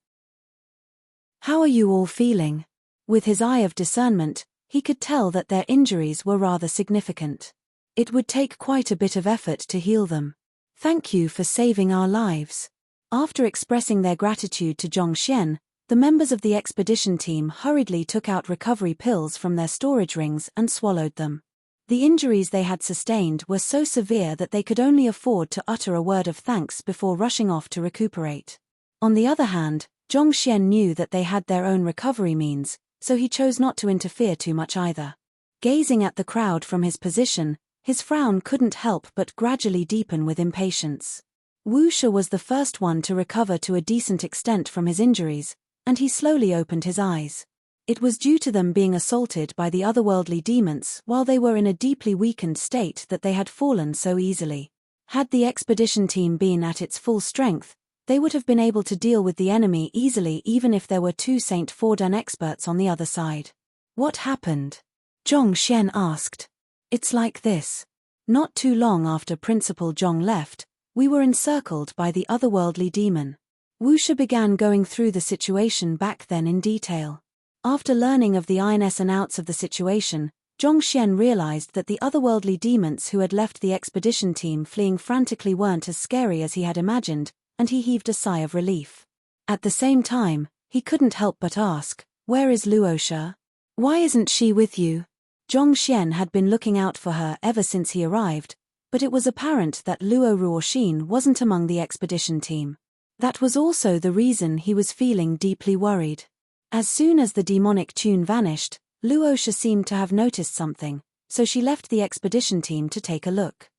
How are you all feeling? With his eye of discernment, he could tell that their injuries were rather significant. It would take quite a bit of effort to heal them. Thank you for saving our lives. After expressing their gratitude to Zhongxian, the members of the expedition team hurriedly took out recovery pills from their storage rings and swallowed them. The injuries they had sustained were so severe that they could only afford to utter a word of thanks before rushing off to recuperate. On the other hand, Zhongxian knew that they had their own recovery means, so he chose not to interfere too much either. Gazing at the crowd from his position, his frown couldn't help but gradually deepen with impatience. Wu Shi was the first one to recover to a decent extent from his injuries, and he slowly opened his eyes. It was due to them being assaulted by the otherworldly demons while they were in a deeply weakened state that they had fallen so easily. Had the expedition team been at its full strength, they would have been able to deal with the enemy easily even if there were 2 Saint 4 Dan experts on the other side. What happened? Zhongxian asked. It's like this. Not too long after Principal Zhong left, we were encircled by the otherworldly demon. Wu Shi began going through the situation back then in detail. After learning of the ins and outs of the situation, Zhongxian realized that the otherworldly demons who had left the expedition team fleeing frantically weren't as scary as he had imagined, and he heaved a sigh of relief. At the same time, he couldn't help but ask, where is Luosha? Why isn't she with you? Zhongxian had been looking out for her ever since he arrived, but it was apparent that Luo Ruoxin wasn't among the expedition team. That was also the reason he was feeling deeply worried. As soon as the demonic tune vanished, Luosha seemed to have noticed something, so she left the expedition team to take a look.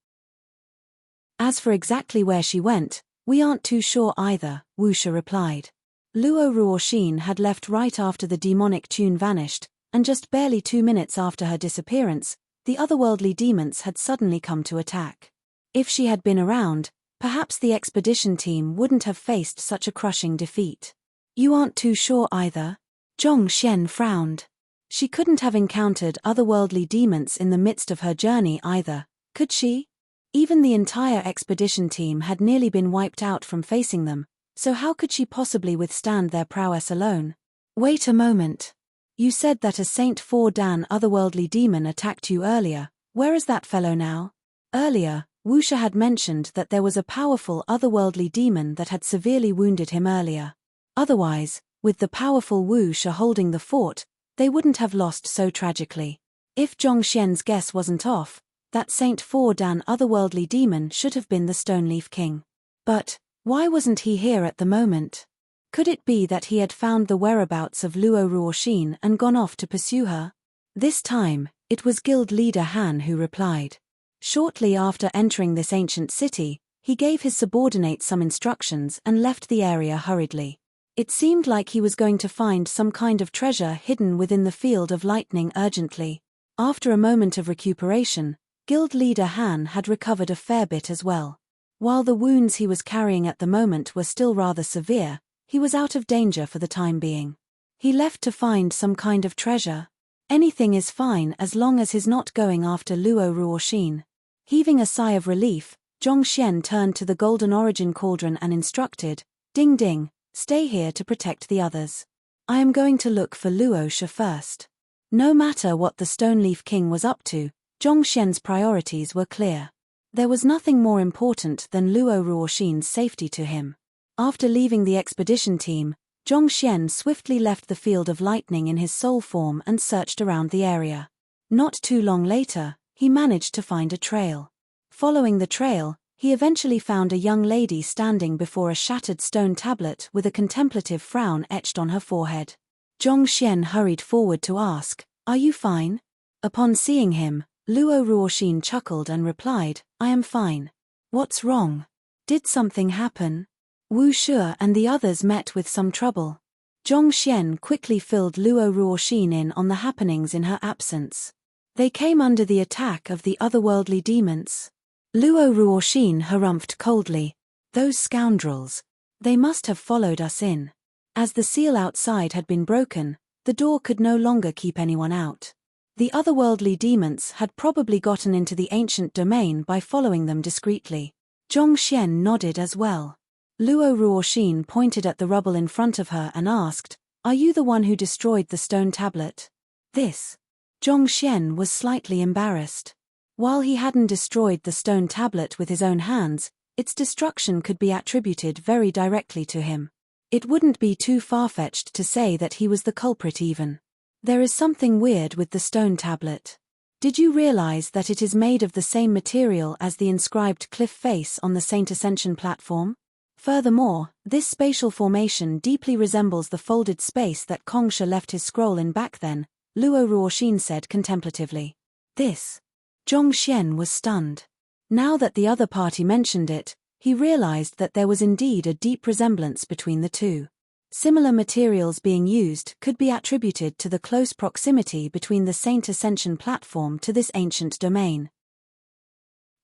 As for exactly where she went, we aren't too sure either, Wu Shi replied. Luo Ruoxin had left right after the demonic tune vanished, and just barely 2 minutes after her disappearance, the otherworldly demons had suddenly come to attack. If she had been around, perhaps the expedition team wouldn't have faced such a crushing defeat. You aren't too sure either? Zhongxian frowned. She couldn't have encountered otherworldly demons in the midst of her journey either, could she? Even the entire expedition team had nearly been wiped out from facing them, so how could she possibly withstand their prowess alone? Wait a moment. You said that a Saint 4 Dan otherworldly demon attacked you earlier. Where is that fellow now? Earlier, Wuxia had mentioned that there was a powerful otherworldly demon that had severely wounded him earlier. Otherwise, with the powerful Wuxia holding the fort, they wouldn't have lost so tragically. If Zhongxian's guess wasn't off, that Saint 4 Dan otherworldly demon should have been the Stoneleaf King. But why wasn't he here at the moment? Could it be that he had found the whereabouts of Luo Ruoxin and gone off to pursue her? This time, it was guild leader Han who replied. Shortly after entering this ancient city, he gave his subordinates some instructions and left the area hurriedly. It seemed like he was going to find some kind of treasure hidden within the field of lightning urgently. After a moment of recuperation, guild leader Han had recovered a fair bit as well. While the wounds he was carrying at the moment were still rather severe, he was out of danger for the time being. He left to find some kind of treasure. Anything is fine as long as he's not going after Luo Ruoxin. Heaving a sigh of relief, Zhongxian turned to the Golden Origin Cauldron and instructed, "Ding ding, stay here to protect the others. I am going to look for Luo Shi first." No matter what the Stoneleaf King was up to, Zhongxian's priorities were clear. There was nothing more important than Luo Ruoxin's safety to him. After leaving the expedition team, Zhongxian swiftly left the field of lightning in his soul form and searched around the area. Not too long later, he managed to find a trail. Following the trail, he eventually found a young lady standing before a shattered stone tablet with a contemplative frown etched on her forehead. Zhongxian hurried forward to ask, "Are you fine?" Upon seeing him, Luo Ruoxin chuckled and replied, "I am fine. What's wrong? Did something happen?" Wu Shi and the others met with some trouble. Zhongxian quickly filled Luo Ruoxin in on the happenings in her absence. They came under the attack of the otherworldly demons. Luo Ruoxin harumphed coldly. "Those scoundrels. They must have followed us in." As the seal outside had been broken, the door could no longer keep anyone out. The otherworldly demons had probably gotten into the ancient domain by following them discreetly. Zhongxian nodded as well. Luo Ruoxin pointed at the rubble in front of her and asked, "Are you the one who destroyed the stone tablet?" This. Zhongxian was slightly embarrassed. While he hadn't destroyed the stone tablet with his own hands, its destruction could be attributed very directly to him. It wouldn't be too far-fetched to say that he was the culprit even. There is something weird with the stone tablet. Did you realize that it is made of the same material as the inscribed cliff face on the Saint Ascension platform? Furthermore, this spatial formation deeply resembles the folded space that Kongsha left his scroll in back then, Luo Ruoxin said contemplatively. This. Zhongxian was stunned. Now that the other party mentioned it, he realized that there was indeed a deep resemblance between the two. Similar materials being used could be attributed to the close proximity between the Saint Ascension platform to this ancient domain.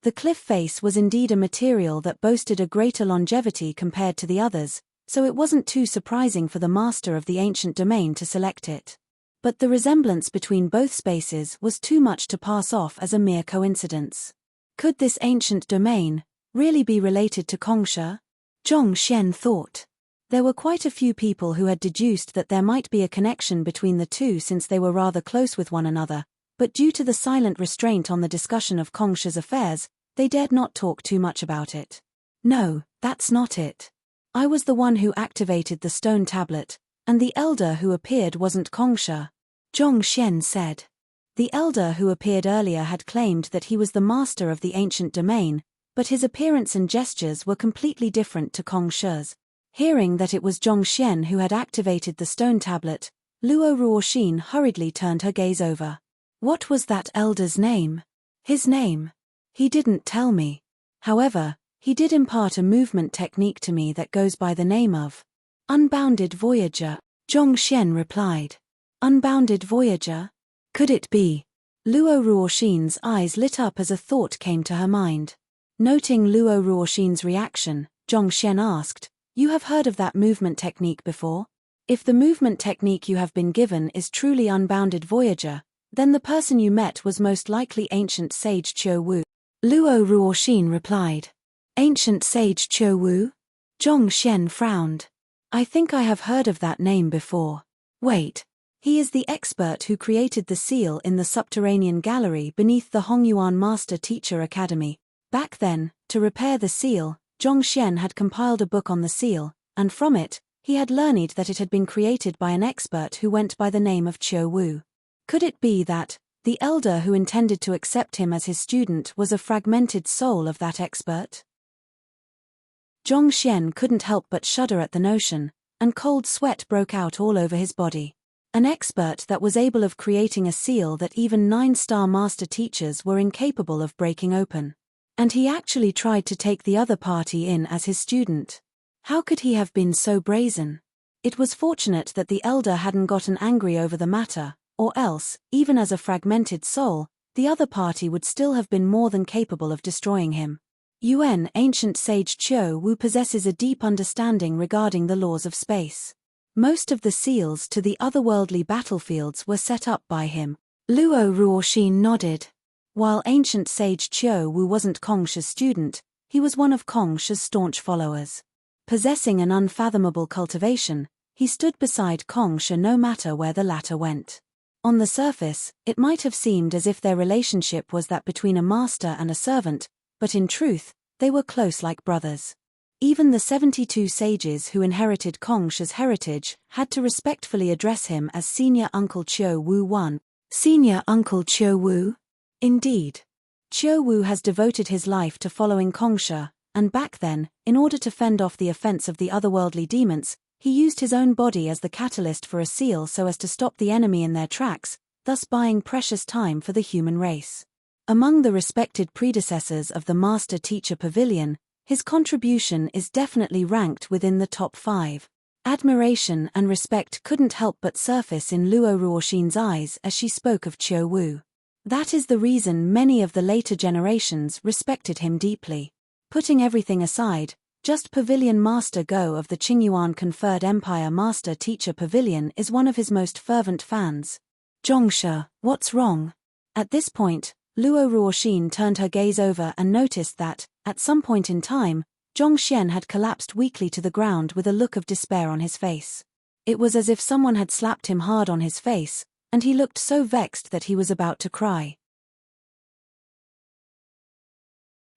The cliff face was indeed a material that boasted a greater longevity compared to the others, so it wasn't too surprising for the master of the ancient domain to select it. But the resemblance between both spaces was too much to pass off as a mere coincidence. Could this ancient domain really be related to Kongsha? Zhongxian thought. There were quite a few people who had deduced that there might be a connection between the two since they were rather close with one another, but due to the silent restraint on the discussion of Kongsha's affairs, they dared not talk too much about it. "No, that's not it. I was the one who activated the stone tablet, and the elder who appeared wasn't Kongsha," Zhongxian said. The elder who appeared earlier had claimed that he was the master of the ancient domain, but his appearance and gestures were completely different to Kongsha's. Hearing that it was Zhongxian who had activated the stone tablet, Luo Ruoxin hurriedly turned her gaze over. What was that elder's name? His name? He didn't tell me. However, he did impart a movement technique to me that goes by the name of Unbounded Voyager, Zhongxian replied. Unbounded Voyager? Could it be? Luo Ruoxin's eyes lit up as a thought came to her mind. Noting Luo Ruoxin's reaction, Zhongxian asked, "You have heard of that movement technique before? If the movement technique you have been given is truly Unbounded Voyager, then the person you met was most likely ancient sage Qiu Wu." Luo Ruoxin replied. Ancient sage Qiu Wu? Zhong Xian frowned. I think I have heard of that name before. Wait. He is the expert who created the seal in the subterranean gallery beneath the Hongyuan Master Teacher Academy. Back then, to repair the seal, Zhong Xian had compiled a book on the seal, and from it, he had learned that it had been created by an expert who went by the name of Qiu Wu. Could it be that the elder who intended to accept him as his student was a fragmented soul of that expert? Zhong Xian couldn't help but shudder at the notion, and cold sweat broke out all over his body. An expert that was able of creating a seal that even 9-star master teachers were incapable of breaking open. And he actually tried to take the other party in as his student. How could he have been so brazen? It was fortunate that the elder hadn't gotten angry over the matter, or else, even as a fragmented soul, the other party would still have been more than capable of destroying him. Yuan, ancient sage Qiu Wu, possesses a deep understanding regarding the laws of space. Most of the seals to the otherworldly battlefields were set up by him. Luo Ruoxin nodded. While ancient sage Qiu Wu wasn't Kong Shi's student, he was one of Kong Shi's staunch followers. Possessing an unfathomable cultivation, he stood beside Kong Shi no matter where the latter went. On the surface, it might have seemed as if their relationship was that between a master and a servant, but in truth, they were close like brothers. Even the 72 sages who inherited Kong Shi's heritage had to respectfully address him as Senior Uncle Qiu Wu 1. Senior Uncle Qiu Wu? Indeed. Qiu Wu has devoted his life to following Kong Shi, and back then, in order to fend off the offense of the otherworldly demons, he used his own body as the catalyst for a seal so as to stop the enemy in their tracks, thus buying precious time for the human race. Among the respected predecessors of the Master Teacher Pavilion, his contribution is definitely ranked within the top 5. Admiration and respect couldn't help but surface in Luo Ruoxin's eyes as she spoke of Qiu Wu. That is the reason many of the later generations respected him deeply. Putting everything aside, just Pavilion Master Go of the Qingyuan conferred Empire Master Teacher Pavilion is one of his most fervent fans. Zhongshe, what's wrong? At this point, Luo Ruoxin turned her gaze over and noticed that, at some point in time, Zhong Xian had collapsed weakly to the ground with a look of despair on his face. It was as if someone had slapped him hard on his face, and he looked so vexed that he was about to cry.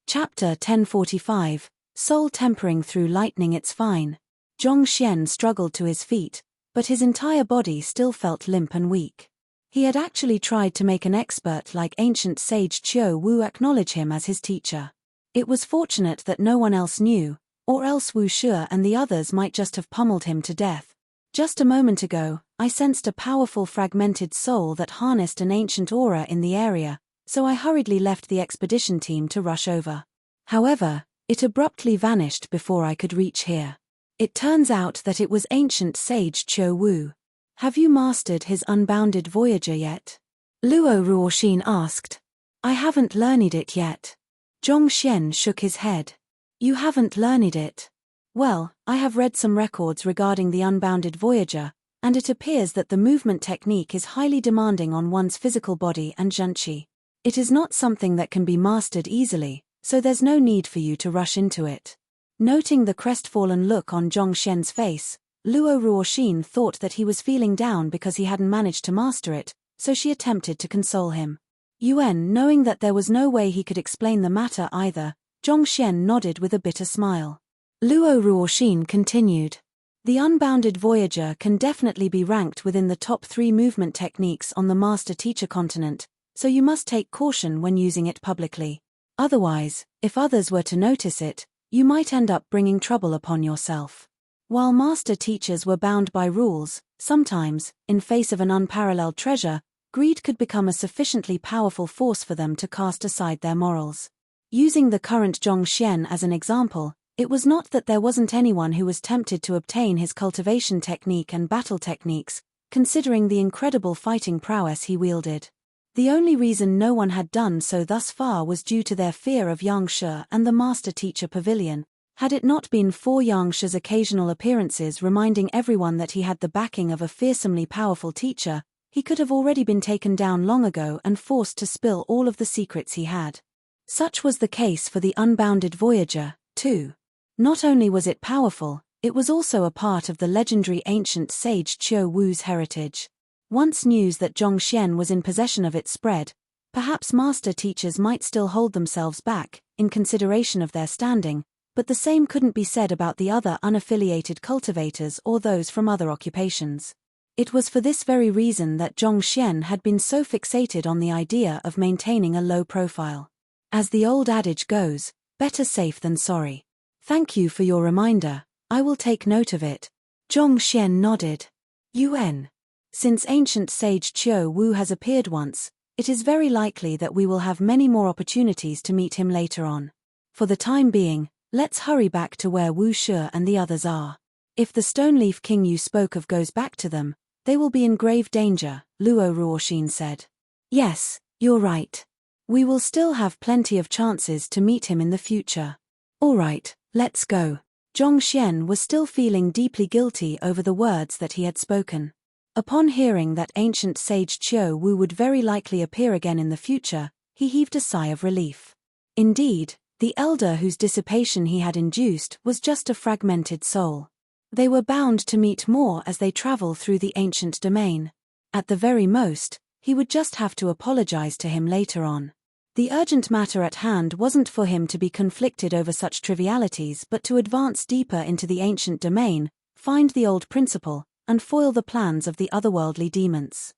Chapter 1045, Soul Tempering Through Lightning. It's fine. Zhong Xian struggled to his feet, but his entire body still felt limp and weak. He had actually tried to make an expert like ancient sage Qiu Wu acknowledge him as his teacher. It was fortunate that no one else knew, or else Wu Shi and the others might just have pummeled him to death. Just a moment ago, I sensed a powerful fragmented soul that harnessed an ancient aura in the area, so I hurriedly left the expedition team to rush over. However, it abruptly vanished before I could reach here. It turns out that it was ancient sage Qiu Wu. Have you mastered his unbounded Voyager yet? Luo Ruoxin asked. I haven't learned it yet. Zhong Xian shook his head. You haven't learned it? Well, I have read some records regarding the unbounded Voyager, and it appears that the movement technique is highly demanding on one's physical body and zhenqi. It is not something that can be mastered easily, so there's no need for you to rush into it. Noting the crestfallen look on Zhong Xian's face, Luo Ruoxin thought that he was feeling down because he hadn't managed to master it, so she attempted to console him. Yuan, knowing that there was no way he could explain the matter either, Zhong Xian nodded with a bitter smile. Luo Ruoxin continued. The unbounded Voyager can definitely be ranked within the top 3 movement techniques on the Master Teacher continent, so you must take caution when using it publicly. Otherwise, if others were to notice it, you might end up bringing trouble upon yourself. While master teachers were bound by rules, sometimes, in face of an unparalleled treasure, greed could become a sufficiently powerful force for them to cast aside their morals. Using the current Zhong Xian as an example, it was not that there wasn't anyone who was tempted to obtain his cultivation technique and battle techniques, considering the incredible fighting prowess he wielded. The only reason no one had done so thus far was due to their fear of Yang Shi and the Master Teacher Pavilion. Had it not been for Yang Shi's occasional appearances reminding everyone that he had the backing of a fearsomely powerful teacher, he could have already been taken down long ago and forced to spill all of the secrets he had. Such was the case for the unbounded Voyager, too. Not only was it powerful, it was also a part of the legendary ancient sage Qiu Wu's heritage. Once news that Zhongxian was in possession of it spread, perhaps master teachers might still hold themselves back, in consideration of their standing, but the same couldn't be said about the other unaffiliated cultivators or those from other occupations. It was for this very reason that Zhongxian had been so fixated on the idea of maintaining a low profile. As the old adage goes, better safe than sorry. Thank you for your reminder, I will take note of it. Zhongxian nodded. Yuan. Since ancient sage Qiu Wu has appeared once, it is very likely that we will have many more opportunities to meet him later on. For the time being, let's hurry back to where Wu Shi and the others are. If the Stoneleaf King you spoke of goes back to them, they will be in grave danger, Luo Ruoxin said. Yes, you're right. We will still have plenty of chances to meet him in the future. All right, let's go. Zhongxian was still feeling deeply guilty over the words that he had spoken. Upon hearing that ancient sage Qiu Wu would very likely appear again in the future, he heaved a sigh of relief. Indeed, the elder whose dissipation he had induced was just a fragmented soul. They were bound to meet more as they travel through the ancient domain. At the very most, he would just have to apologize to him later on. The urgent matter at hand wasn't for him to be conflicted over such trivialities but to advance deeper into the ancient domain, find the old principle, and foil the plans of the otherworldly demons.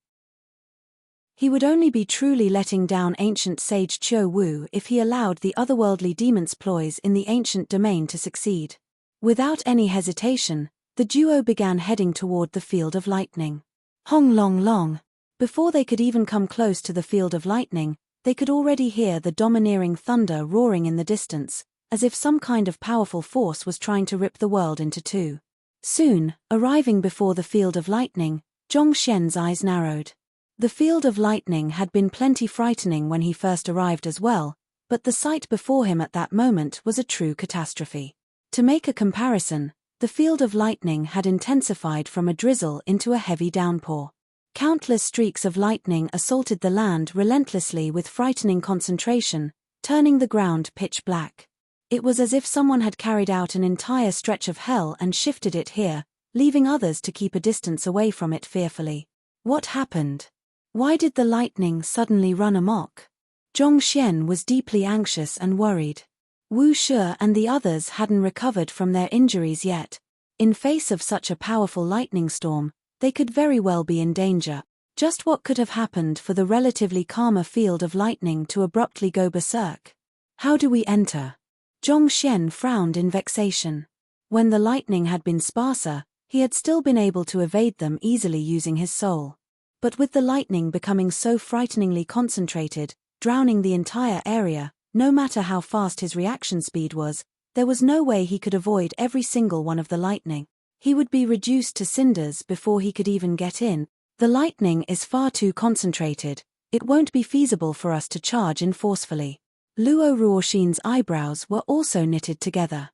He would only be truly letting down ancient sage Qiu Wu if he allowed the otherworldly demons' ploys in the ancient domain to succeed. Without any hesitation, the duo began heading toward the field of lightning. Hong long long. Before they could even come close to the field of lightning, they could already hear the domineering thunder roaring in the distance, as if some kind of powerful force was trying to rip the world into two. Soon, arriving before the field of lightning, Zhongxian's eyes narrowed. The field of lightning had been plenty frightening when he first arrived as well, but the sight before him at that moment was a true catastrophe. To make a comparison, the field of lightning had intensified from a drizzle into a heavy downpour. Countless streaks of lightning assaulted the land relentlessly with frightening concentration, turning the ground pitch black. It was as if someone had carried out an entire stretch of hell and shifted it here, leaving others to keep a distance away from it fearfully. What happened? Why did the lightning suddenly run amok? Zhongxian was deeply anxious and worried. Wu Shi and the others hadn't recovered from their injuries yet. In face of such a powerful lightning storm, they could very well be in danger. Just what could have happened for the relatively calmer field of lightning to abruptly go berserk? How do we enter? Zhongxian frowned in vexation. When the lightning had been sparser, he had still been able to evade them easily using his soul. But with the lightning becoming so frighteningly concentrated, drowning the entire area, no matter how fast his reaction speed was, there was no way he could avoid every single one of the lightning. He would be reduced to cinders before he could even get in. The lightning is far too concentrated, it won't be feasible for us to charge in forcefully. Luo Ruoxin's eyebrows were also knitted together.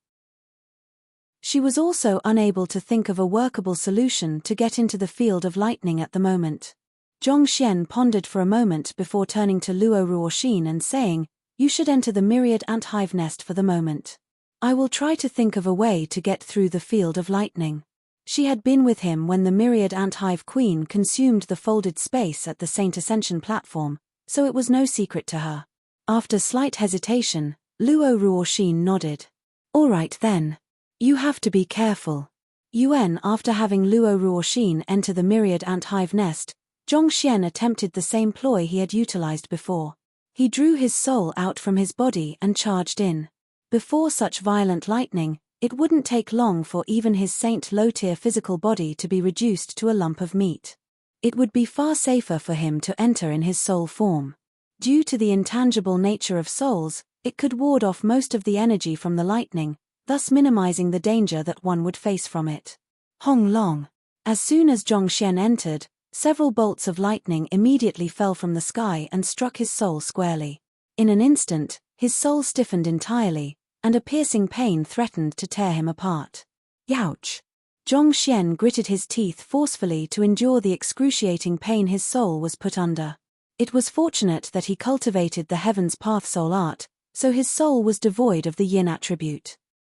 She was also unable to think of a workable solution to get into the field of lightning at the moment. Zhongxian pondered for a moment before turning to Luo Ruoxin and saying, "You should enter the myriad ant hive nest for the moment. I will try to think of a way to get through the field of lightning." She had been with him when the myriad ant hive queen consumed the folded space at the Saint Ascension platform, so it was no secret to her. After slight hesitation, Luo Ruoxin nodded. "All right then. You have to be careful." Yuan. After having Luo Ruoxin enter the myriad ant hive nest, Zhongxian attempted the same ploy he had utilized before. He drew his soul out from his body and charged in. Before such violent lightning, it wouldn't take long for even his saint low-tier physical body to be reduced to a lump of meat. It would be far safer for him to enter in his soul form. Due to the intangible nature of souls, it could ward off most of the energy from the lightning, thus minimizing the danger that one would face from it. Hong long. As soon as Zhongxian entered, several bolts of lightning immediately fell from the sky and struck his soul squarely. In an instant, his soul stiffened entirely, and a piercing pain threatened to tear him apart. Youch! Zhongxian gritted his teeth forcefully to endure the excruciating pain his soul was put under. It was fortunate that he cultivated the Heaven's Path soul art, so his soul was devoid of the yin attribute.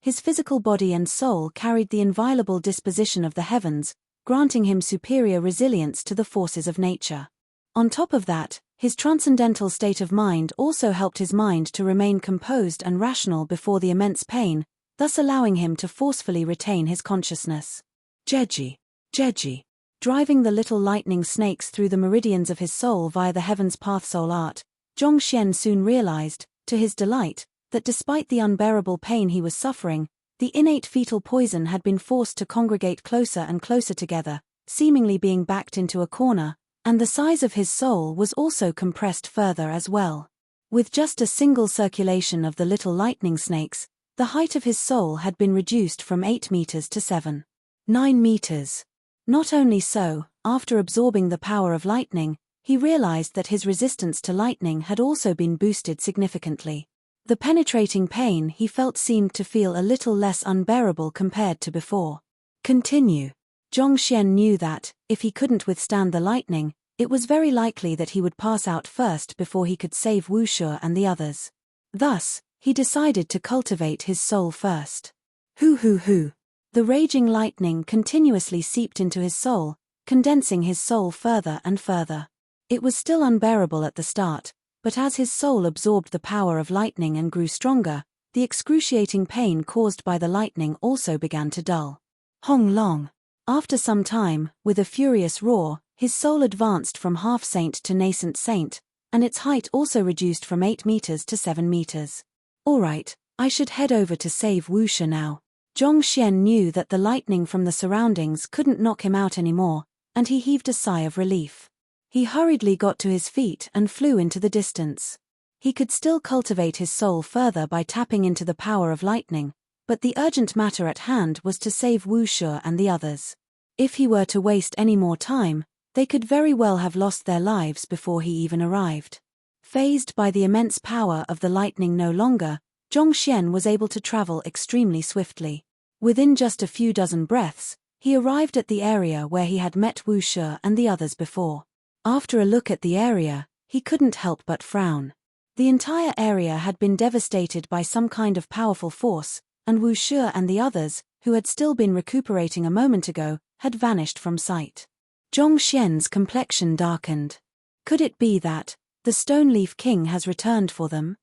his physical body and soul carried the inviolable disposition of the heavens, granting him superior resilience to the forces of nature. On top of that, his transcendental state of mind also helped his mind to remain composed and rational before the immense pain, thus allowing him to forcefully retain his consciousness. Jeji, Jeji. Driving the little lightning snakes through the meridians of his soul via the heaven's path soul art, Zhongxian soon realized, to his delight, that despite the unbearable pain he was suffering, the innate fetal poison had been forced to congregate closer and closer together, seemingly being backed into a corner, and the size of his soul was also compressed further as well. With just a single circulation of the little lightning snakes, the height of his soul had been reduced from 8 meters to 7.9 meters. Not only so, after absorbing the power of lightning, he realized that his resistance to lightning had also been boosted significantly. The penetrating pain he felt seemed to feel a little less unbearable compared to before. Continue. Zhongxian knew that, if he couldn't withstand the lightning, it was very likely that he would pass out first before he could save Wu Shu and the others. Thus, he decided to cultivate his soul first. Hoo. The raging lightning continuously seeped into his soul, condensing his soul further and further. It was still unbearable at the start, but as his soul absorbed the power of lightning and grew stronger, the excruciating pain caused by the lightning also began to dull. Hong Long. After some time, with a furious roar, his soul advanced from half-saint to nascent saint, and its height also reduced from 8 meters to 7 meters. Alright, I should head over to save Wu Shu now. Zhongxian knew that the lightning from the surroundings couldn't knock him out anymore, and he heaved a sigh of relief. He hurriedly got to his feet and flew into the distance. He could still cultivate his soul further by tapping into the power of lightning, but the urgent matter at hand was to save Wu Shu and the others. If he were to waste any more time, they could very well have lost their lives before he even arrived. Fazed by the immense power of the lightning no longer, Zhongxian was able to travel extremely swiftly. Within just a few dozen breaths, he arrived at the area where he had met Wu Shu and the others before. After a look at the area, he couldn't help but frown. The entire area had been devastated by some kind of powerful force, and Wu Shu and the others, who had still been recuperating a moment ago, had vanished from sight. Zhongxian's complexion darkened. Could it be that the Stone Leaf King has returned for them?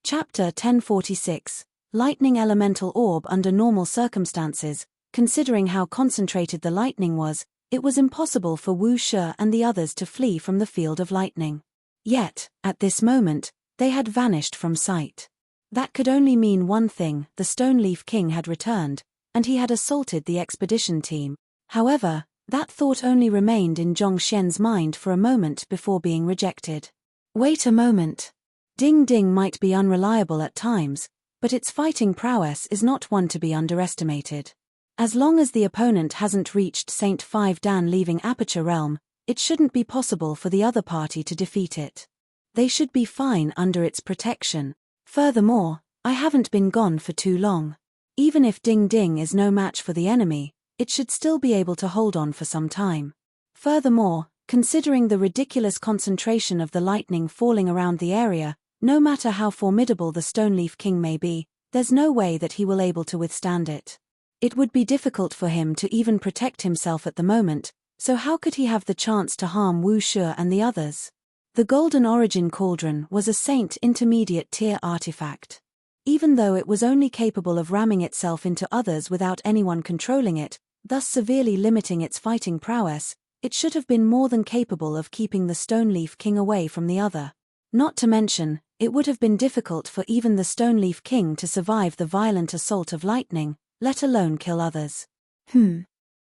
Chapter 1046. Lightning Elemental Orb. Under normal circumstances, considering how concentrated the lightning was, it was impossible for Wu Shu and the others to flee from the field of lightning. Yet, at this moment, they had vanished from sight. That could only mean one thing: the Stone Leaf King had returned, and he had assaulted the expedition team. However, that thought only remained in Zhongxian's mind for a moment before being rejected. Wait a moment. Ding Ding might be unreliable at times, but its fighting prowess is not one to be underestimated. As long as the opponent hasn't reached Saint 5 Dan leaving Aperture Realm, it shouldn't be possible for the other party to defeat it. They should be fine under its protection. Furthermore, I haven't been gone for too long. Even if Ding Ding is no match for the enemy, it should still be able to hold on for some time. Furthermore, considering the ridiculous concentration of the lightning falling around the area, no matter how formidable the Stone Leaf King may be, there's no way that he will be able to withstand it. It would be difficult for him to even protect himself at the moment, so how could he have the chance to harm Wu Shu and the others? The Golden Origin Cauldron was a Saint Intermediate tier artifact. Even though it was only capable of ramming itself into others without anyone controlling it, thus severely limiting its fighting prowess, it should have been more than capable of keeping the Stone Leaf King away from the other. Not to mention, it would have been difficult for even the Stone Leaf King to survive the violent assault of lightning, let alone kill others.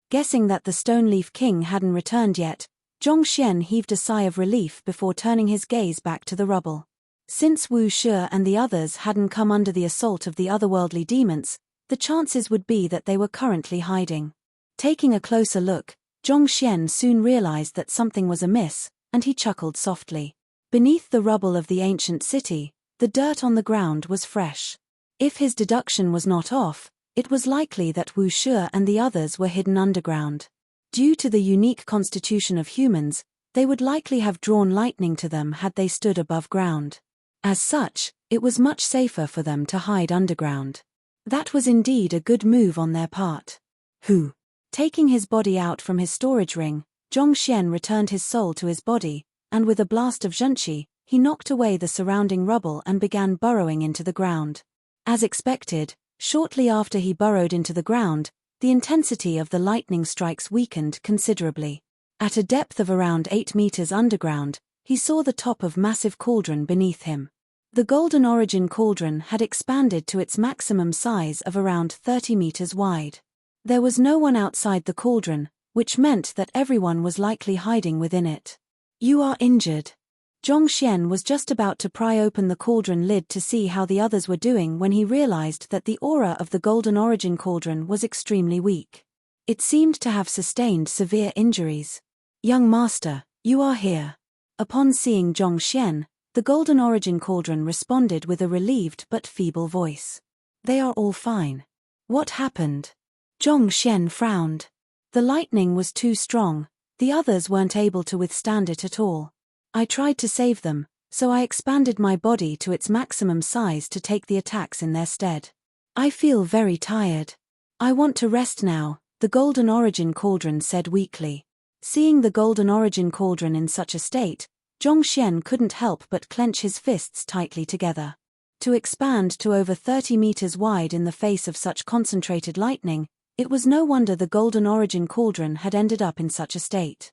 Guessing that the Stone Leaf King hadn't returned yet, Zhongxian heaved a sigh of relief before turning his gaze back to the rubble. Since Wu Shu and the others hadn't come under the assault of the otherworldly demons, the chances would be that they were currently hiding. Taking a closer look, Zhongxian soon realized that something was amiss, and he chuckled softly. Beneath the rubble of the ancient city, the dirt on the ground was fresh. If his deduction was not off, it was likely that Wu Shu and the others were hidden underground. Due to the unique constitution of humans, they would likely have drawn lightning to them had they stood above ground. As such, It was much safer for them to hide underground. That was indeed a good move on their part. Who? Taking his body out from his storage ring, Zhongxian returned his soul to his body, and with a blast of zhenqi, he knocked away the surrounding rubble and began burrowing into the ground. As expected, shortly after he burrowed into the ground, the intensity of the lightning strikes weakened considerably. At a depth of around 8 meters underground, he saw the top of massive cauldron beneath him. The golden origin cauldron had expanded to its maximum size of around 30 meters wide. There was no one outside the cauldron, which meant that everyone was likely hiding within it. You are injured. Zhongxian was just about to pry open the cauldron lid to see how the others were doing when he realized that the aura of the golden origin cauldron was extremely weak. It seemed to have sustained severe injuries. Young master, you are here. Upon seeing Zhongxian, the golden origin cauldron responded with a relieved but feeble voice. They are all fine. What happened? Zhongxian frowned. The lightning was too strong, the others weren't able to withstand it at all. I tried to save them, so I expanded my body to its maximum size to take the attacks in their stead. I feel very tired. I want to rest now, the golden origin cauldron said weakly. Seeing the golden origin cauldron in such a state, Zhongxian couldn't help but clench his fists tightly together. To expand to over 30 meters wide in the face of such concentrated lightning, it was no wonder the golden origin cauldron had ended up in such a state.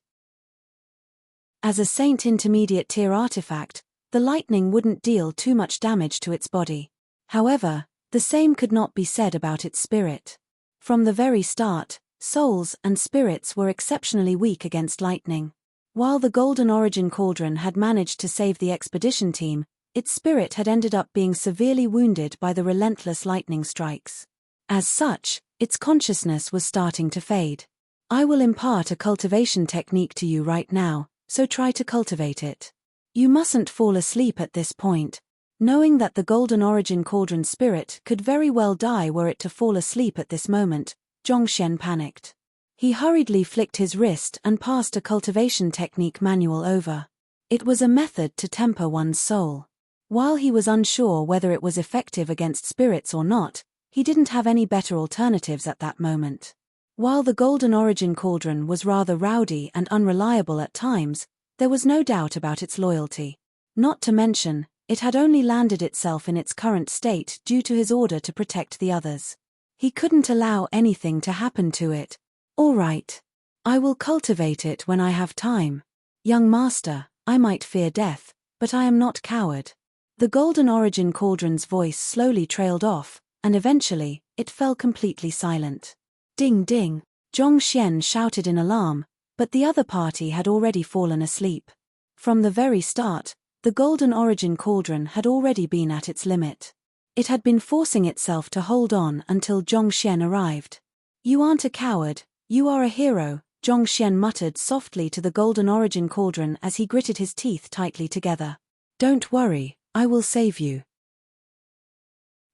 As a Saint intermediate tier artifact, the lightning wouldn't deal too much damage to its body. However, the same could not be said about its spirit. From the very start, souls and spirits were exceptionally weak against lightning. While the golden origin cauldron had managed to save the expedition team, its spirit had ended up being severely wounded by the relentless lightning strikes. As such, its consciousness was starting to fade. I will impart a cultivation technique to you right now, so try to cultivate it. You mustn't fall asleep at this point. Knowing that the golden origin cauldron spirit could very well die were it to fall asleep at this moment, Zhongxian panicked. He hurriedly flicked his wrist and passed a cultivation technique manual over. It was a method to temper one's soul. While he was unsure whether it was effective against spirits or not, he didn't have any better alternatives at that moment. While the golden origin cauldron was rather rowdy and unreliable at times, there was no doubt about its loyalty. Not to mention, it had only landed itself in its current state due to his order to protect the others. He couldn't allow anything to happen to it. All right. I will cultivate it when I have time. Young master, I might fear death, but I am not coward. The golden origin cauldron's voice slowly trailed off, and eventually, it fell completely silent. Ding ding, Zhongxian shouted in alarm, but the other party had already fallen asleep. From the very start, the golden origin cauldron had already been at its limit. It had been forcing itself to hold on until Zhongxian arrived. You aren't a coward, you are a hero, Zhongxian muttered softly to the golden origin cauldron as he gritted his teeth tightly together. Don't worry, I will save you.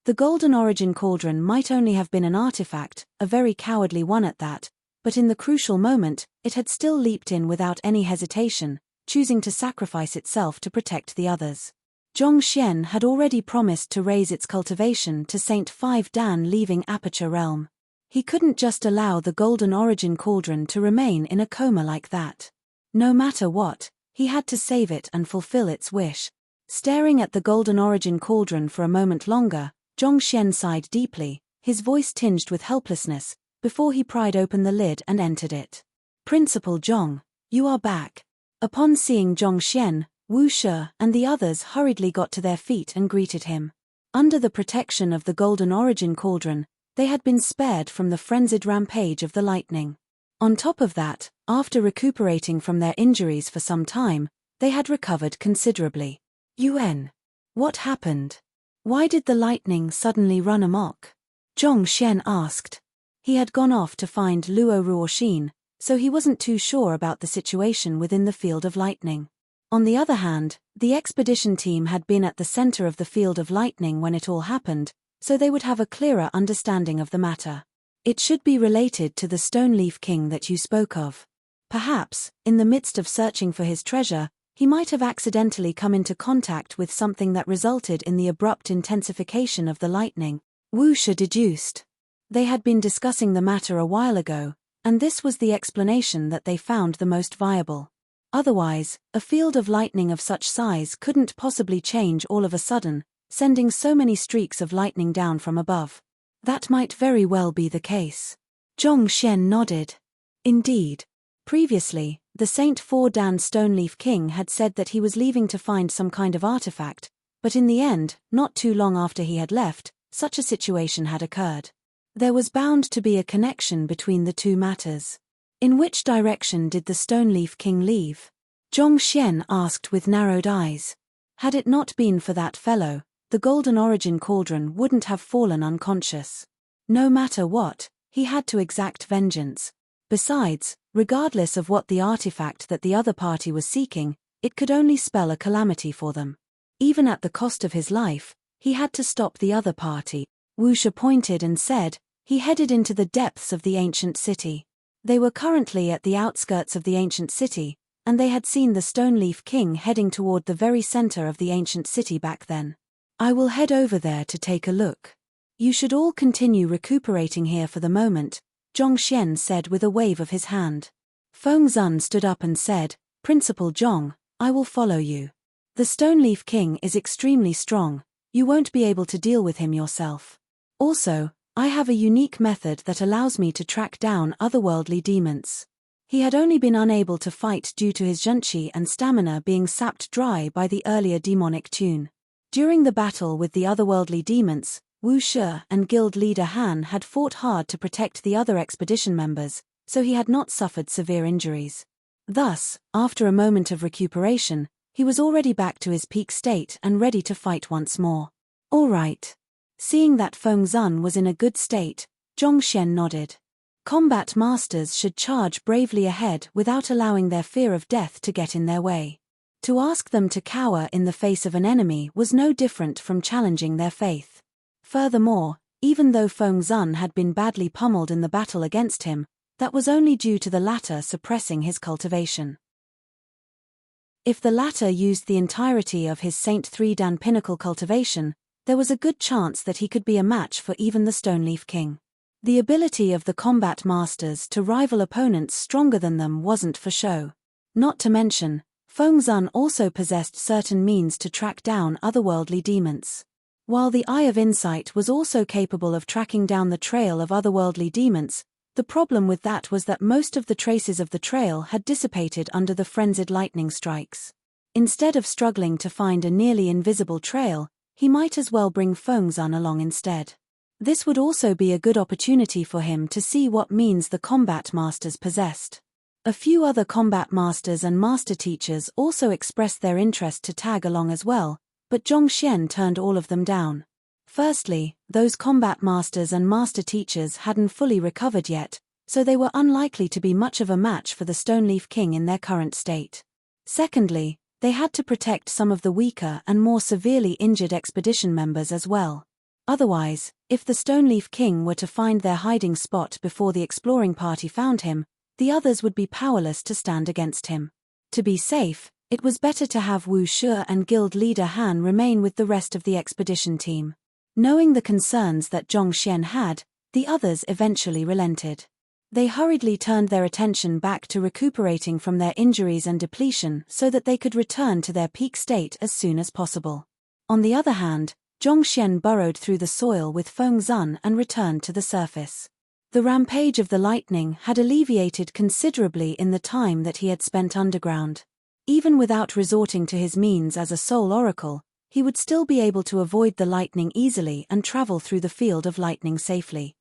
The golden origin cauldron might only have been an artifact, a very cowardly one at that, but in the crucial moment, it had still leaped in without any hesitation, choosing to sacrifice itself to protect the others. Zhongxian had already promised to raise its cultivation to Saint 5 Dan leaving Aperture Realm. He couldn't just allow the golden origin cauldron to remain in a coma like that. No matter what, he had to save it and fulfill its wish. Staring at the golden origin cauldron for a moment longer, Zhongxian sighed deeply, his voice tinged with helplessness, before he pried open the lid and entered it. Principal Zhong, you are back. Upon seeing Zhongxian, Wu Shi and the others hurriedly got to their feet and greeted him. Under the protection of the golden origin cauldron, they had been spared from the frenzied rampage of the lightning. On top of that, after recuperating from their injuries for some time, they had recovered considerably. Yuan. What happened? Why did the lightning suddenly run amok? Zhongxian asked. He had gone off to find Luo Ruoxin, so he wasn't too sure about the situation within the field of lightning. On the other hand, the expedition team had been at the center of the field of lightning when it all happened, so they would have a clearer understanding of the matter. It should be related to the Stone Leaf King that you spoke of. Perhaps, in the midst of searching for his treasure, He might have accidentally come into contact with something that resulted in the abrupt intensification of the lightning, Wu Shi deduced. They had been discussing the matter a while ago, and this was the explanation that they found the most viable. Otherwise, a field of lightning of such size couldn't possibly change all of a sudden, sending so many streaks of lightning down from above. That might very well be the case. Zhong Xian nodded. Indeed. Previously, the Saint Four Dan Stoneleaf King had said that he was leaving to find some kind of artifact, but in the end, not too long after he had left, such a situation had occurred. There was bound to be a connection between the two matters. In which direction did the Stoneleaf King leave? Zhong Xian asked with narrowed eyes. Had it not been for that fellow, the Golden Origin Cauldron wouldn't have fallen unconscious. No matter what, he had to exact vengeance. Besides, regardless of what the artifact that the other party was seeking, it could only spell a calamity for them. Even at the cost of his life, he had to stop the other party. Wu Shi pointed and said, he headed into the depths of the ancient city. They were currently at the outskirts of the ancient city, and they had seen the Stoneleaf King heading toward the very center of the ancient city back then. I will head over there to take a look. You should all continue recuperating here for the moment, Zhong Xian said with a wave of his hand. Feng Zun stood up and said, Principal Zhong, I will follow you. The Stoneleaf King is extremely strong, you won't be able to deal with him yourself. Also, I have a unique method that allows me to track down otherworldly demons. He had only been unable to fight due to his zhenqi and stamina being sapped dry by the earlier demonic tune. During the battle with the otherworldly demons, Wu Shi and guild leader Han had fought hard to protect the other expedition members, so he had not suffered severe injuries. Thus, after a moment of recuperation, he was already back to his peak state and ready to fight once more. All right. Seeing that Feng Zun was in a good state, Zhong Xian nodded. Combat masters should charge bravely ahead without allowing their fear of death to get in their way. To ask them to cower in the face of an enemy was no different from challenging their faith. Furthermore, even though Feng Zun had been badly pummeled in the battle against him, that was only due to the latter suppressing his cultivation. If the latter used the entirety of his Saint 3 Dan pinnacle cultivation, there was a good chance that he could be a match for even the Stoneleaf King. The ability of the combat masters to rival opponents stronger than them wasn't for show. Not to mention, Feng Zun also possessed certain means to track down otherworldly demons. While the Eye of Insight was also capable of tracking down the trail of otherworldly demons, the problem with that was that most of the traces of the trail had dissipated under the frenzied lightning strikes. Instead of struggling to find a nearly invisible trail, he might as well bring Feng Zun along instead. This would also be a good opportunity for him to see what means the combat masters possessed. A few other combat masters and master teachers also expressed their interest to tag along as well, but Zhong Xian turned all of them down. Firstly, those combat masters and master teachers hadn't fully recovered yet, so they were unlikely to be much of a match for the Stoneleaf King in their current state. Secondly, they had to protect some of the weaker and more severely injured expedition members as well. Otherwise, if the Stoneleaf King were to find their hiding spot before the exploring party found him, the others would be powerless to stand against him. To be safe, it was better to have Wu Shi and guild leader Han remain with the rest of the expedition team. Knowing the concerns that Zhong Xian had, the others eventually relented. They hurriedly turned their attention back to recuperating from their injuries and depletion so that they could return to their peak state as soon as possible. On the other hand, Zhong Xian burrowed through the soil with Feng Zun and returned to the surface. The rampage of the lightning had alleviated considerably in the time that he had spent underground. Even without resorting to his means as a soul oracle, he would still be able to avoid the lightning easily and travel through the field of lightning safely.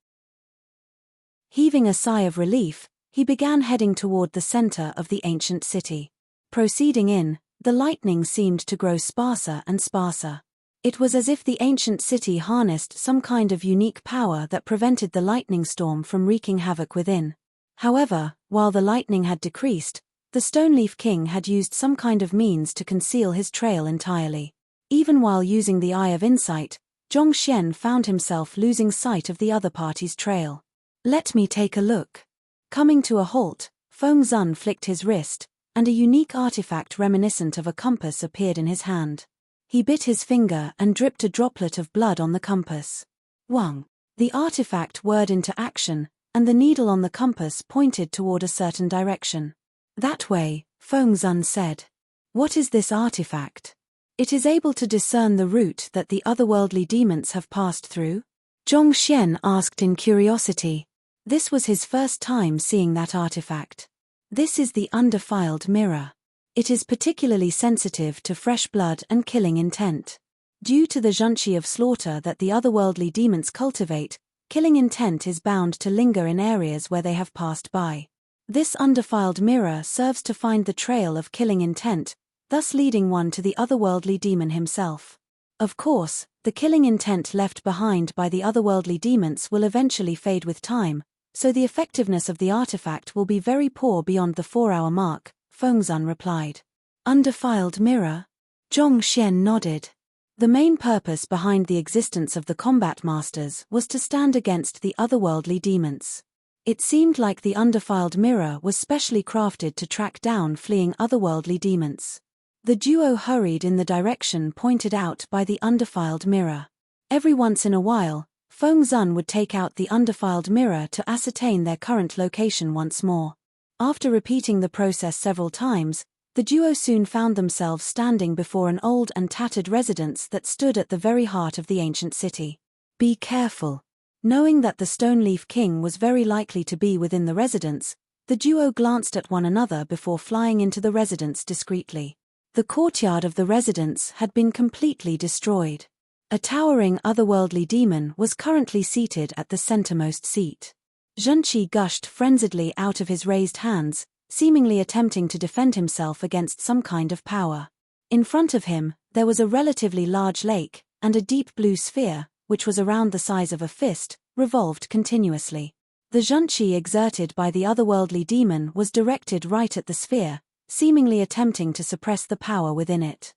Heaving a sigh of relief, he began heading toward the center of the ancient city. Proceeding in, the lightning seemed to grow sparser and sparser. It was as if the ancient city harnessed some kind of unique power that prevented the lightning storm from wreaking havoc within. However, while the lightning had decreased, the Stoneleaf King had used some kind of means to conceal his trail entirely. Even while using the Eye of Insight, Zhong Xian found himself losing sight of the other party's trail. Let me take a look. Coming to a halt, Feng Zun flicked his wrist, and a unique artifact reminiscent of a compass appeared in his hand. He bit his finger and dripped a droplet of blood on the compass. Wang. The artifact whirred into action, and the needle on the compass pointed toward a certain direction. That way, Fengzun said. What is this artifact? It is able to discern the route that the otherworldly demons have passed through? Zhongxian asked in curiosity. This was his first time seeing that artifact. This is the undefiled mirror. It is particularly sensitive to fresh blood and killing intent. Due to the zhunqi of slaughter that the otherworldly demons cultivate, killing intent is bound to linger in areas where they have passed by. This undefiled mirror serves to find the trail of killing intent, thus leading one to the otherworldly demon himself. Of course, the killing intent left behind by the otherworldly demons will eventually fade with time, so the effectiveness of the artifact will be very poor beyond the 4-hour mark, Fengzun replied. Undefiled mirror? Zhongxian nodded. The main purpose behind the existence of the combat masters was to stand against the otherworldly demons. It seemed like the undefiled mirror was specially crafted to track down fleeing otherworldly demons. The duo hurried in the direction pointed out by the undefiled mirror. Every once in a while, Fengzun would take out the undefiled mirror to ascertain their current location once more. After repeating the process several times, the duo soon found themselves standing before an old and tattered residence that stood at the very heart of the ancient city. Be careful. Knowing that the Stone-Leaf King was very likely to be within the residence, the duo glanced at one another before flying into the residence discreetly. The courtyard of the residence had been completely destroyed. A towering otherworldly demon was currently seated at the centermost seat. Zhunqi gushed frenziedly out of his raised hands, seemingly attempting to defend himself against some kind of power. In front of him, there was a relatively large lake, and a deep blue sphere, which was around the size of a fist, revolved continuously. The zhunqi exerted by the otherworldly demon was directed right at the sphere, seemingly attempting to suppress the power within it.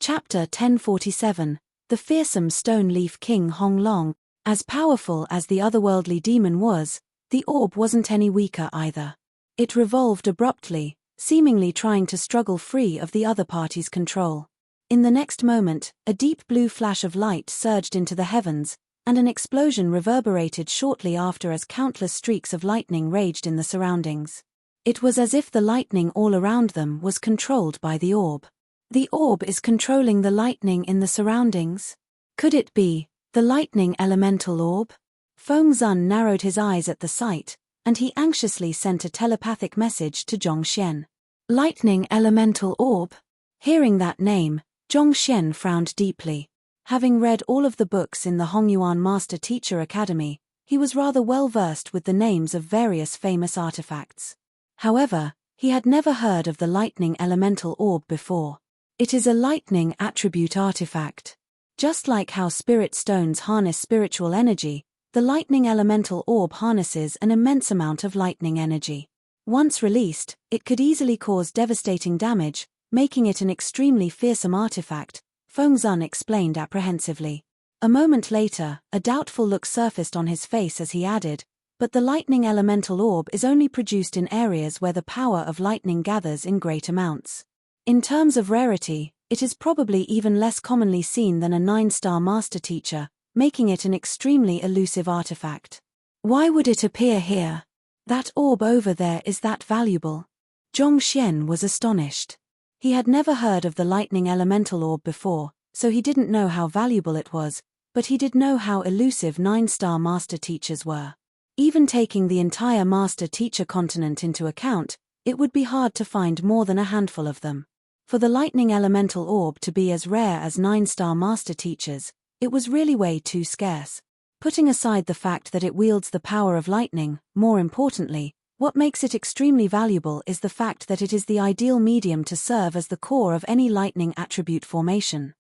Chapter 1047. The fearsome Stone-Leaf King Honglong. As powerful as the otherworldly demon was, the orb wasn't any weaker either. It revolved abruptly, seemingly trying to struggle free of the other party's control. In the next moment, a deep blue flash of light surged into the heavens, and an explosion reverberated shortly after as countless streaks of lightning raged in the surroundings. It was as if the lightning all around them was controlled by the orb. The orb is controlling the lightning in the surroundings? Could it be the lightning elemental orb? Fengzun narrowed his eyes at the sight, and he anxiously sent a telepathic message to Zhongxian. Lightning elemental orb? Hearing that name, Zhongxian frowned deeply. Having read all of the books in the Hongyuan Master Teacher Academy, he was rather well versed with the names of various famous artifacts. However, he had never heard of the lightning elemental orb before. It is a lightning attribute artifact. Just like how spirit stones harness spiritual energy, the lightning elemental orb harnesses an immense amount of lightning energy. Once released, it could easily cause devastating damage, making it an extremely fearsome artifact, Fengzun explained apprehensively. A moment later, a doubtful look surfaced on his face as he added, but the lightning elemental orb is only produced in areas where the power of lightning gathers in great amounts. In terms of rarity, it is probably even less commonly seen than a 9-star master teacher, making it an extremely elusive artifact. Why would it appear here? That orb over there is that valuable? Zhongxian was astonished. He had never heard of the lightning elemental orb before, so he didn't know how valuable it was, but he did know how elusive 9-star master teachers were. Even taking the entire master teacher continent into account, it would be hard to find more than a handful of them. For the lightning elemental orb to be as rare as 9-star master teachers, it was really way too scarce. Putting aside the fact that it wields the power of lightning, more importantly, what makes it extremely valuable is the fact that it is the ideal medium to serve as the core of any lightning attribute formation.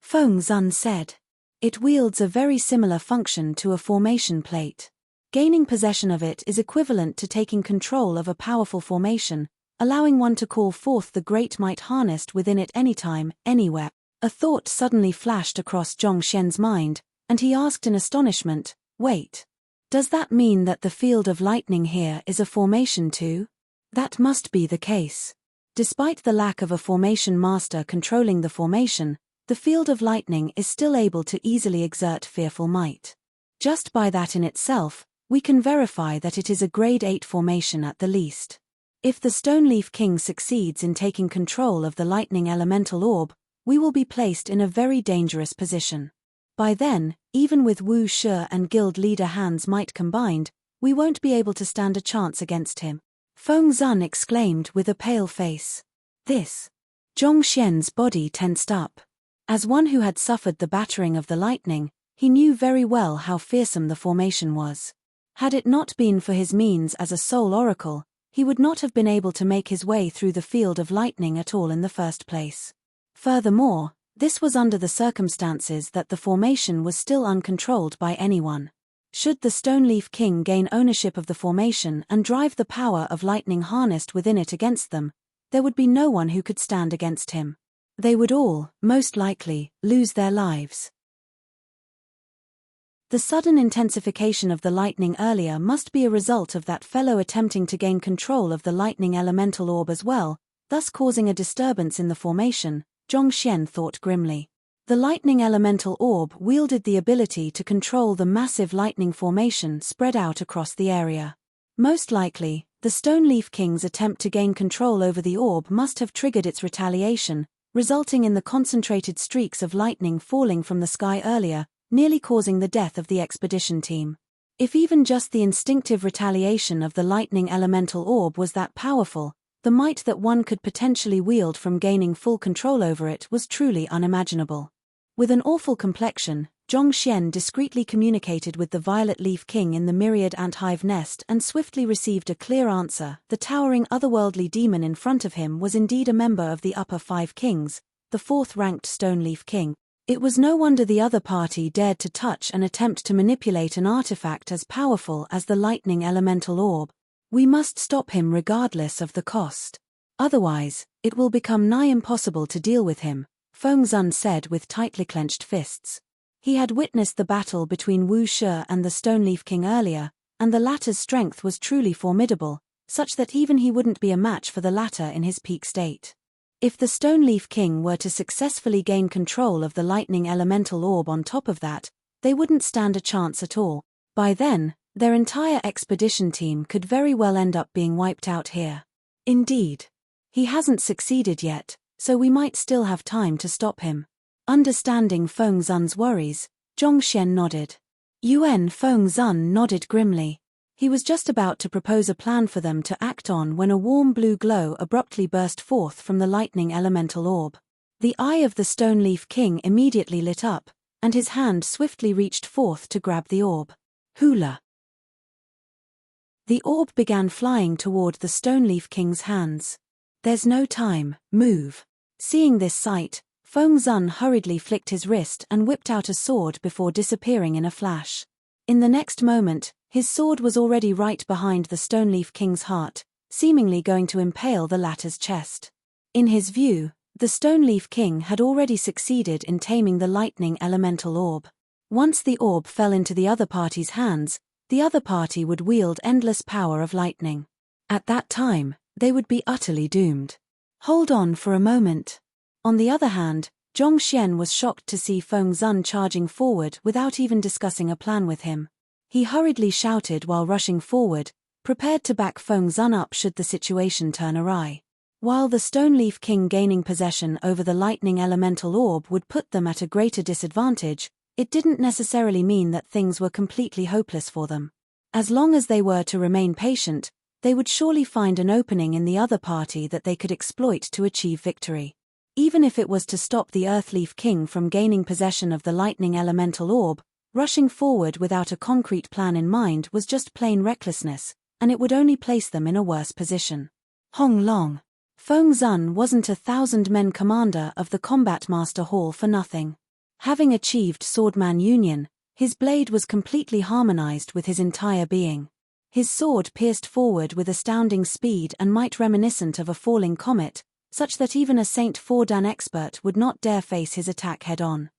Fengzun said. It wields a very similar function to a formation plate. Gaining possession of it is equivalent to taking control of a powerful formation, allowing one to call forth the great might harnessed within it anytime, anywhere. A thought suddenly flashed across Zhongxian's mind, and he asked in astonishment, wait. Does that mean that the field of lightning here is a formation too? That must be the case. Despite the lack of a formation master controlling the formation, the field of lightning is still able to easily exert fearful might. Just by that in itself, we can verify that it is a grade 8 formation at the least. If the Stoneleaf King succeeds in taking control of the lightning elemental orb, we will be placed in a very dangerous position. By then, even with Wu Shi and guild leader Han's might combined, we won't be able to stand a chance against him. Feng Zun exclaimed with a pale face. This. Zhong Xian's body tensed up. As one who had suffered the battering of the lightning, he knew very well how fearsome the formation was. Had it not been for his means as a soul oracle, he would not have been able to make his way through the field of lightning at all in the first place. Furthermore, this was under the circumstances that the formation was still uncontrolled by anyone. Should the Stoneleaf King gain ownership of the formation and drive the power of lightning harnessed within it against them, there would be no one who could stand against him. They would all, most likely, lose their lives. The sudden intensification of the lightning earlier must be a result of that fellow attempting to gain control of the lightning elemental orb as well, thus causing a disturbance in the formation, Zhong Xian thought grimly. The lightning elemental orb wielded the ability to control the massive lightning formation spread out across the area. Most likely, the Stoneleaf King's attempt to gain control over the orb must have triggered its retaliation, resulting in the concentrated streaks of lightning falling from the sky earlier, nearly causing the death of the expedition team. If even just the instinctive retaliation of the lightning elemental orb was that powerful, the might that one could potentially wield from gaining full control over it was truly unimaginable. With an awful complexion, Zhong Xian discreetly communicated with the Violet Leaf King in the myriad ant-hive nest and swiftly received a clear answer. The towering otherworldly demon in front of him was indeed a member of the Upper Five Kings, the fourth-ranked Stoneleaf King. It was no wonder the other party dared to touch and attempt to manipulate an artifact as powerful as the lightning elemental orb. We must stop him regardless of the cost. Otherwise, it will become nigh impossible to deal with him, Feng Zun said with tightly clenched fists. He had witnessed the battle between Wu Shi and the Stoneleaf King earlier, and the latter's strength was truly formidable, such that even he wouldn't be a match for the latter in his peak state. If the Stoneleaf King were to successfully gain control of the lightning elemental orb on top of that, they wouldn't stand a chance at all. By then, their entire expedition team could very well end up being wiped out here. Indeed. He hasn't succeeded yet, so we might still have time to stop him. Understanding Feng Zun's worries, Zhong Xian nodded. Feng Zun nodded grimly. He was just about to propose a plan for them to act on when a warm blue glow abruptly burst forth from the lightning elemental orb. The eye of the Stoneleaf King immediately lit up, and his hand swiftly reached forth to grab the orb. Hula! The orb began flying toward the Stoneleaf King's hands. There's no time, move. Seeing this sight, Feng Zun hurriedly flicked his wrist and whipped out a sword before disappearing in a flash. In the next moment, his sword was already right behind the Stoneleaf King's heart, seemingly going to impale the latter's chest. In his view, the Stoneleaf King had already succeeded in taming the lightning elemental orb. Once the orb fell into the other party's hands, the other party would wield endless power of lightning. At that time, they would be utterly doomed. Hold on for a moment. On the other hand, Zhong Xian was shocked to see Feng Zun charging forward without even discussing a plan with him. He hurriedly shouted while rushing forward, prepared to back Feng Zun up should the situation turn awry. While the Stoneleaf King gaining possession over the lightning elemental orb would put them at a greater disadvantage, it didn't necessarily mean that things were completely hopeless for them. As long as they were to remain patient, they would surely find an opening in the other party that they could exploit to achieve victory. Even if it was to stop the Earthleaf King from gaining possession of the lightning elemental orb, rushing forward without a concrete plan in mind was just plain recklessness, and it would only place them in a worse position. Hong Long. Feng Zun wasn't 1,000-men commander of the Combat Master Hall for nothing. Having achieved Swordman Union, his blade was completely harmonized with his entire being. His sword pierced forward with astounding speed and might reminiscent of a falling comet, such that even a Saint Fordan expert would not dare face his attack head-on.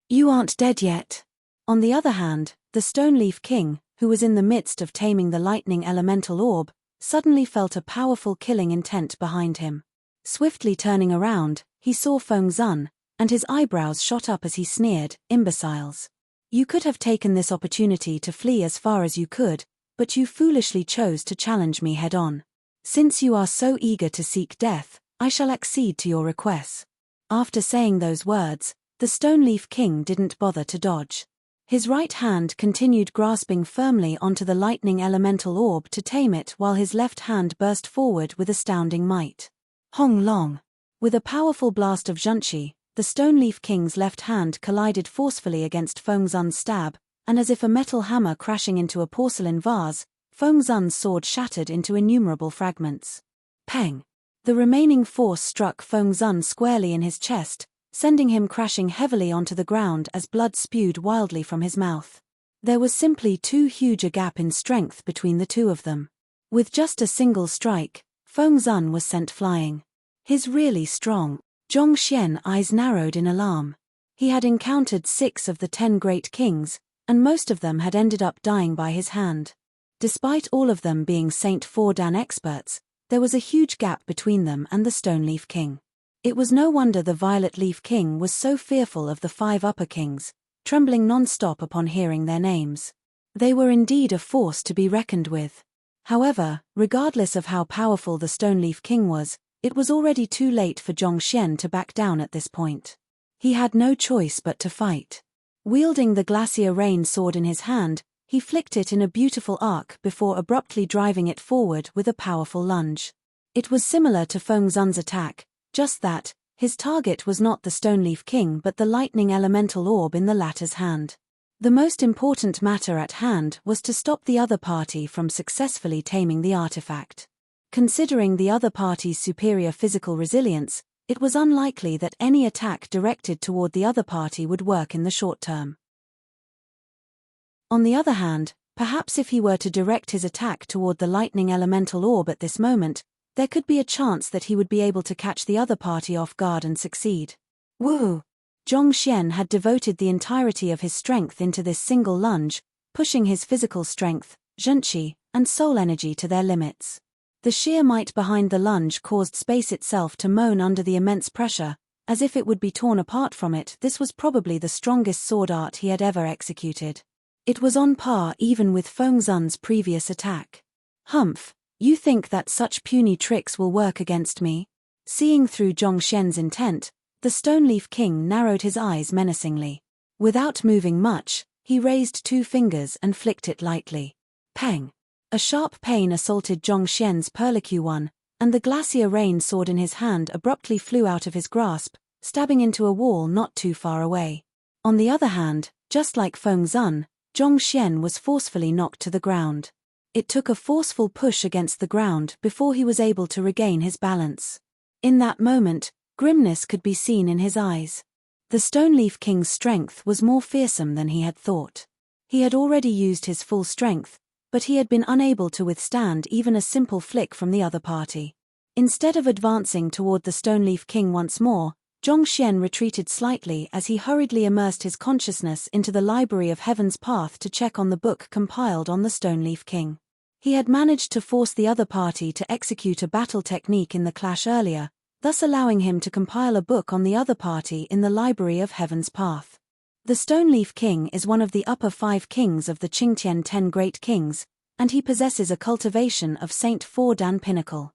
You aren't dead yet. On the other hand, The Stoneleaf King, who was in the midst of taming the lightning elemental orb, suddenly felt a powerful killing intent behind him. Swiftly turning around, he saw Feng Zun, and his eyebrows shot up as he sneered, "Imbeciles. You could have taken this opportunity to flee as far as you could, but you foolishly chose to challenge me head-on. Since you are so eager to seek death, I shall accede to your requests." After saying those words, the Stoneleaf King didn't bother to dodge. His right hand continued grasping firmly onto the lightning elemental orb to tame it while his left hand burst forward with astounding might. Hong Long! With a powerful blast of Zhenqi, the Stoneleaf King's left hand collided forcefully against Feng Zun's stab, and as if a metal hammer crashing into a porcelain vase, Feng Zun's sword shattered into innumerable fragments. Peng! The remaining force struck Feng Zun squarely in his chest, sending him crashing heavily onto the ground as blood spewed wildly from his mouth. There was simply too huge a gap in strength between the two of them. With just a single strike, Feng Zun was sent flying. His really strong Zhongxian eyes narrowed in alarm. He had encountered 6 of the 10 great kings, and most of them had ended up dying by his hand. Despite all of them being Saint Fordan experts, there was a huge gap between them and the Stoneleaf King. It was no wonder the Violet Leaf King was so fearful of the 5 upper kings, trembling non-stop upon hearing their names. They were indeed a force to be reckoned with. However, regardless of how powerful the Stoneleaf King was, it was already too late for Zhongxian to back down at this point. He had no choice but to fight. Wielding the Glacier Rain sword in his hand, he flicked it in a beautiful arc before abruptly driving it forward with a powerful lunge. It was similar to Feng Zun's attack, just that, his target was not the Stoneleaf King but the lightning elemental orb in the latter's hand. The most important matter at hand was to stop the other party from successfully taming the artifact. Considering the other party's superior physical resilience, it was unlikely that any attack directed toward the other party would work in the short term. On the other hand, perhaps if he were to direct his attack toward the lightning elemental orb at this moment, there could be a chance that he would be able to catch the other party off guard and succeed. Woo! Zhongxian had devoted the entirety of his strength into this single lunge, pushing his physical strength, Zhenqi, and soul energy to their limits. The sheer might behind the lunge caused space itself to moan under the immense pressure, as if it would be torn apart from it. This was probably the strongest sword art he had ever executed. It was on par even with Feng Zun's previous attack. Humph, you think that such puny tricks will work against me? Seeing through Zhongxian's intent, the Stoneleaf King narrowed his eyes menacingly. Without moving much, he raised 2 fingers and flicked it lightly. Peng! A sharp pain assaulted Zhongxian's Perlicu one, and the Glacier Rain sword in his hand abruptly flew out of his grasp, stabbing into a wall not too far away. On the other hand, just like Feng Zun, Zhongxian was forcefully knocked to the ground. It took a forceful push against the ground before he was able to regain his balance. In that moment, grimness could be seen in his eyes. The Stoneleaf King's strength was more fearsome than he had thought. He had already used his full strength, but he had been unable to withstand even a simple flick from the other party. Instead of advancing toward the Stoneleaf King once more, Zhongxian retreated slightly as he hurriedly immersed his consciousness into the Library of Heaven's Path to check on the book compiled on the Stoneleaf King. He had managed to force the other party to execute a battle technique in the clash earlier, thus allowing him to compile a book on the other party in the Library of Heaven's Path. The Stoneleaf King is one of the upper 5 kings of the Qingtian 10 Great Kings, and he possesses a cultivation of Saint Fordan Pinnacle.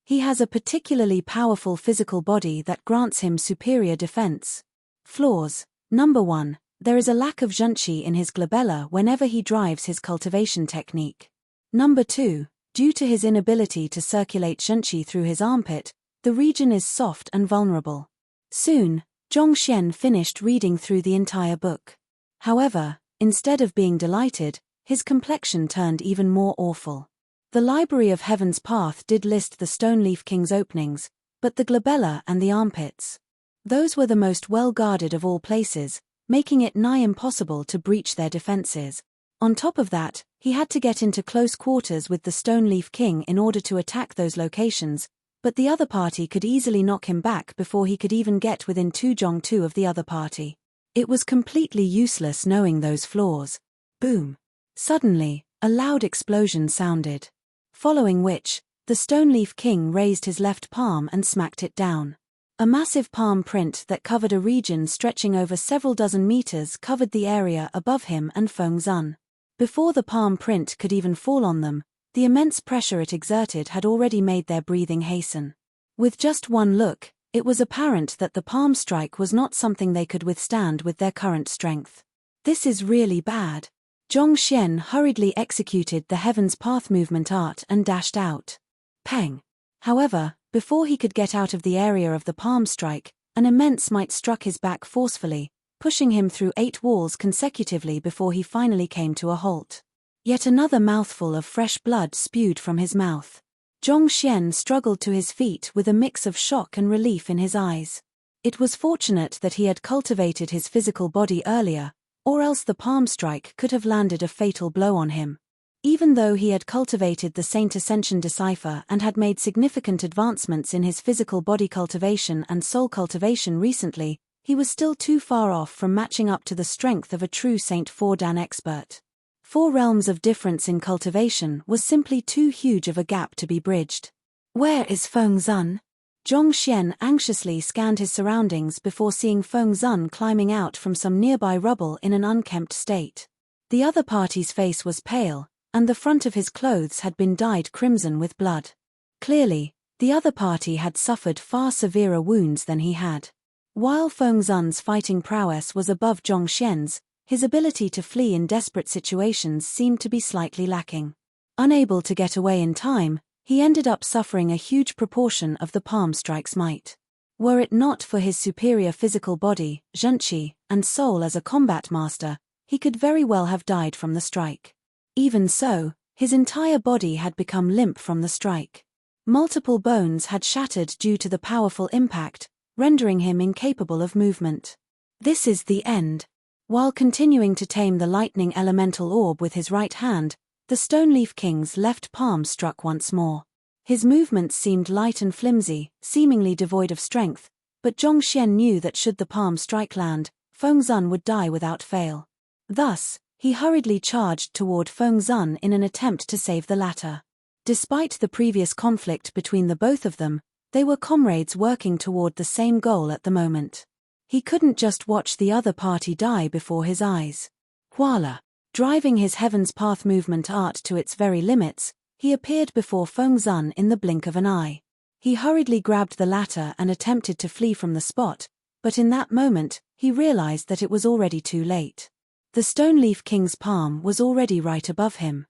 He has a particularly powerful physical body that grants him superior defense. Flaws. Number 1. There is a lack of Zhenqi in his glabella whenever he drives his cultivation technique. Number 2. Due to his inability to circulate Zhenqi through his armpit, the region is soft and vulnerable. Soon, Zhongxian finished reading through the entire book. However, instead of being delighted, his complexion turned even more awful. The Library of Heaven's Path did list the Stoneleaf King's openings, but the glabella and the armpits. Those were the most well-guarded of all places, making it nigh impossible to breach their defenses. On top of that, he had to get into close quarters with the Stoneleaf King in order to attack those locations, but the other party could easily knock him back before he could even get within 2 of the other party. It was completely useless knowing those flaws. Boom! Suddenly, a loud explosion sounded. Following which, the Stoneleaf King raised his left palm and smacked it down. A massive palm print that covered a region stretching over several dozen meters covered the area above him and Feng Zun. Before the palm print could even fall on them, the immense pressure it exerted had already made their breathing hasten. With just one look, it was apparent that the palm strike was not something they could withstand with their current strength. This is really bad. Zhongxian hurriedly executed the Heaven's Path movement art and dashed out. Peng! However, before he could get out of the area of the palm strike, an immense might struck his back forcefully, pushing him through 8 walls consecutively before he finally came to a halt. Yet another mouthful of fresh blood spewed from his mouth. Zhongxian struggled to his feet with a mix of shock and relief in his eyes. It was fortunate that he had cultivated his physical body earlier, or else the palm strike could have landed a fatal blow on him. Even though he had cultivated the Saint Ascension Decipher and had made significant advancements in his physical body cultivation and soul cultivation recently, he was still too far off from matching up to the strength of a true Saint Fordan expert. 4 realms of difference in cultivation was simply too huge of a gap to be bridged. Where is Feng Zun? Zhongxian anxiously scanned his surroundings before seeing Feng Zun climbing out from some nearby rubble in an unkempt state. The other party's face was pale, and the front of his clothes had been dyed crimson with blood. Clearly, the other party had suffered far severer wounds than he had. While Feng Zun's fighting prowess was above Zhongxian's, his ability to flee in desperate situations seemed to be slightly lacking. Unable to get away in time, he ended up suffering a huge proportion of the palm strike's might. Were it not for his superior physical body, zhenqi, and soul as a combat master, he could very well have died from the strike. Even so, his entire body had become limp from the strike. Multiple bones had shattered due to the powerful impact, rendering him incapable of movement. This is the end. While continuing to tame the lightning elemental orb with his right hand, the Stoneleaf King's left palm struck once more. His movements seemed light and flimsy, seemingly devoid of strength, but Zhongxian knew that should the palm strike land, Feng Zun would die without fail. Thus, he hurriedly charged toward Feng Zun in an attempt to save the latter. Despite the previous conflict between the both of them, they were comrades working toward the same goal at the moment. He couldn't just watch the other party die before his eyes. Voila! Driving his Heaven's Path movement art to its very limits, he appeared before Feng Zun in the blink of an eye. He hurriedly grabbed the latter and attempted to flee from the spot, but in that moment, he realized that it was already too late. The Stoneleaf King's palm was already right above him.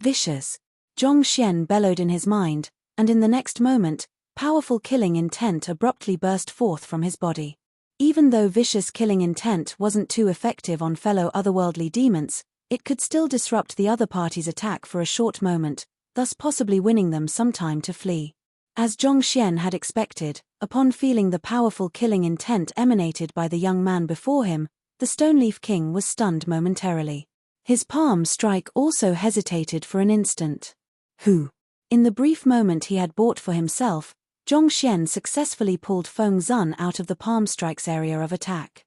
Vicious! Zhongxian bellowed in his mind, and in the next moment, powerful killing intent abruptly burst forth from his body. Even though vicious killing intent wasn't too effective on fellow otherworldly demons, it could still disrupt the other party's attack for a short moment, thus possibly winning them some time to flee. As Zhongxian had expected, upon feeling the powerful killing intent emanated by the young man before him, the Stoneleaf King was stunned momentarily. His palm strike also hesitated for an instant. Who? In the brief moment he had bought for himself, Zhongxian successfully pulled Feng Zun out of the palm strike's area of attack.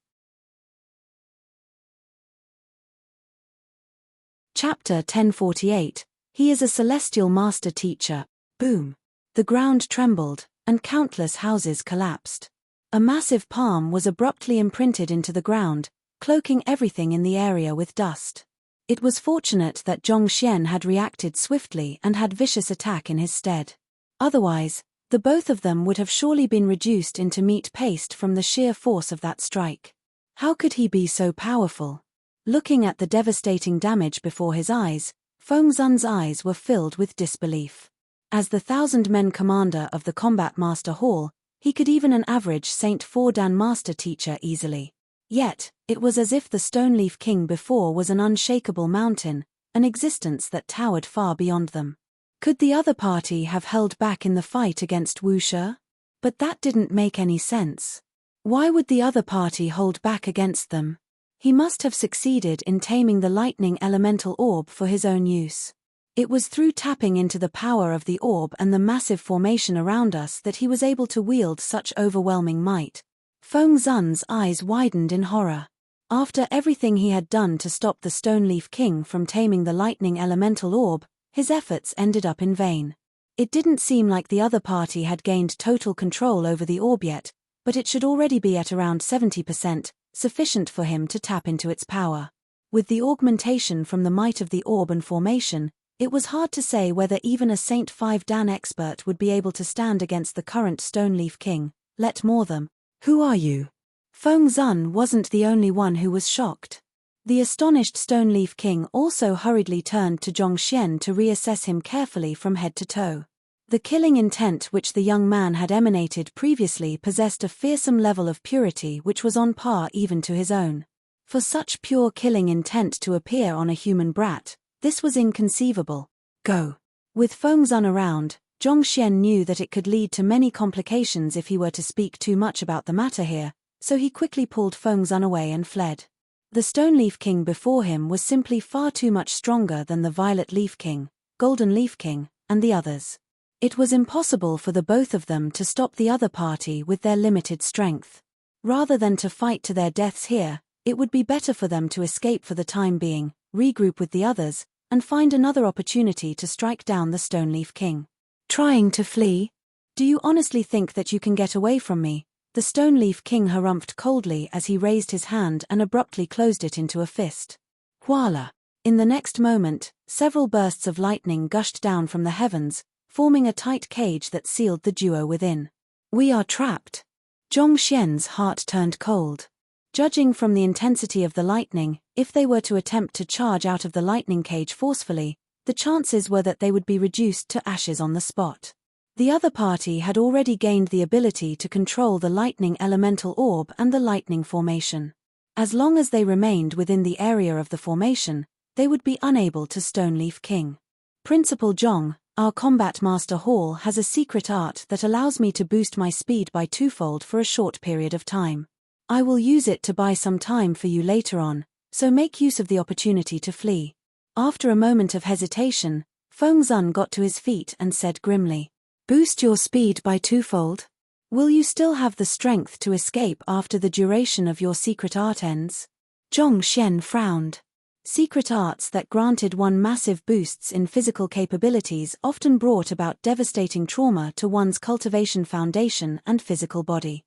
Chapter 1048. He is a celestial master teacher. Boom! The ground trembled, and countless houses collapsed. A massive palm was abruptly imprinted into the ground, cloaking everything in the area with dust. It was fortunate that Zhongxian had reacted swiftly and had vicious attack in his stead. Otherwise, the both of them would have surely been reduced into meat paste from the sheer force of that strike. How could he be so powerful? Looking at the devastating damage before his eyes, Feng Zun's eyes were filled with disbelief. As the 1,000-men commander of the Combat Master Hall, he could even an average Saint Fordan master teacher easily. Yet, it was as if the Stoneleaf King before was an unshakable mountain, an existence that towered far beyond them. Could the other party have held back in the fight against Wu Shi? But that didn't make any sense. Why would the other party hold back against them? He must have succeeded in taming the lightning elemental orb for his own use. It was through tapping into the power of the orb and the massive formation around us that he was able to wield such overwhelming might. Feng Zun's eyes widened in horror. After everything he had done to stop the Stoneleaf King from taming the lightning elemental orb, his efforts ended up in vain. It didn't seem like the other party had gained total control over the orb yet, but it should already be at around 70%, sufficient for him to tap into its power. With the augmentation from the might of the orb and formation, it was hard to say whether even a Saint 5 Dan expert would be able to stand against the current Stoneleaf King, let more them. Who are you? Feng Zun wasn't the only one who was shocked. The astonished Stoneleaf King also hurriedly turned to Zhongxian to reassess him carefully from head to toe. The killing intent which the young man had emanated previously possessed a fearsome level of purity which was on par even to his own. For such pure killing intent to appear on a human brat, this was inconceivable. Go. With Feng Zun around, Zhongxian knew that it could lead to many complications if he were to speak too much about the matter here, so he quickly pulled Feng Zun away and fled. The Stoneleaf King before him was simply far too much stronger than the Violet Leaf King, Golden Leaf King, and the others. It was impossible for the both of them to stop the other party with their limited strength. Rather than to fight to their deaths here, it would be better for them to escape for the time being, regroup with the others, and find another opportunity to strike down the Stoneleaf King. Trying to flee? Do you honestly think that you can get away from me? The Stoneleaf King harumphed coldly as he raised his hand and abruptly closed it into a fist. Voila! In the next moment, several bursts of lightning gushed down from the heavens, forming a tight cage that sealed the duo within. We are trapped. Zhongxian's heart turned cold. Judging from the intensity of the lightning, if they were to attempt to charge out of the lightning cage forcefully, the chances were that they would be reduced to ashes on the spot. The other party had already gained the ability to control the lightning elemental orb and the lightning formation. As long as they remained within the area of the formation, they would be unable to Stoneleaf King. Principal Zhong, our Combat Master Hall has a secret art that allows me to boost my speed by twofold for a short period of time. I will use it to buy some time for you later on, so make use of the opportunity to flee. After a moment of hesitation, Feng Zun got to his feet and said grimly, "Boost your speed by twofold? Will you still have the strength to escape after the duration of your secret art ends?" Zhongxian frowned. Secret arts that granted one massive boosts in physical capabilities often brought about devastating trauma to one's cultivation foundation and physical body.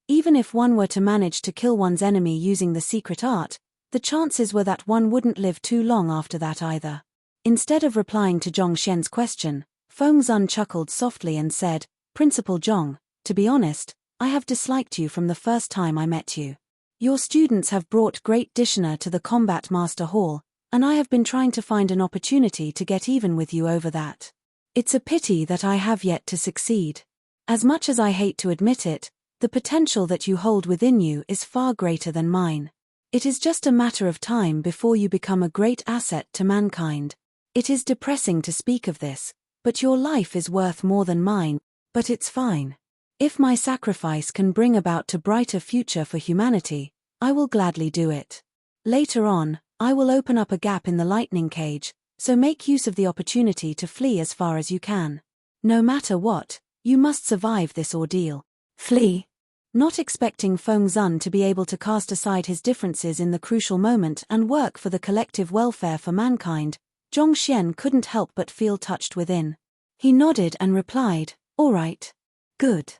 Even if one were to manage to kill one's enemy using the secret art, the chances were that one wouldn't live too long after that either. Instead of replying to Zhongxian's question, Feng Zun chuckled softly and said, "Principal Zhong, to be honest, I have disliked you from the first time I met you. Your students have brought great dishonor to the Combat Master Hall, and I have been trying to find an opportunity to get even with you over that. It's a pity that I have yet to succeed. As much as I hate to admit it, the potential that you hold within you is far greater than mine. It is just a matter of time before you become a great asset to mankind. It is depressing to speak of this, but your life is worth more than mine, but it's fine. If my sacrifice can bring about a brighter future for humanity, I will gladly do it. Later on, I will open up a gap in the lightning cage, so make use of the opportunity to flee as far as you can. No matter what, you must survive this ordeal. Flee." Not expecting Feng Zun to be able to cast aside his differences in the crucial moment and work for the collective welfare for mankind, Zhongxian couldn't help but feel touched within. He nodded and replied, "All right. Good.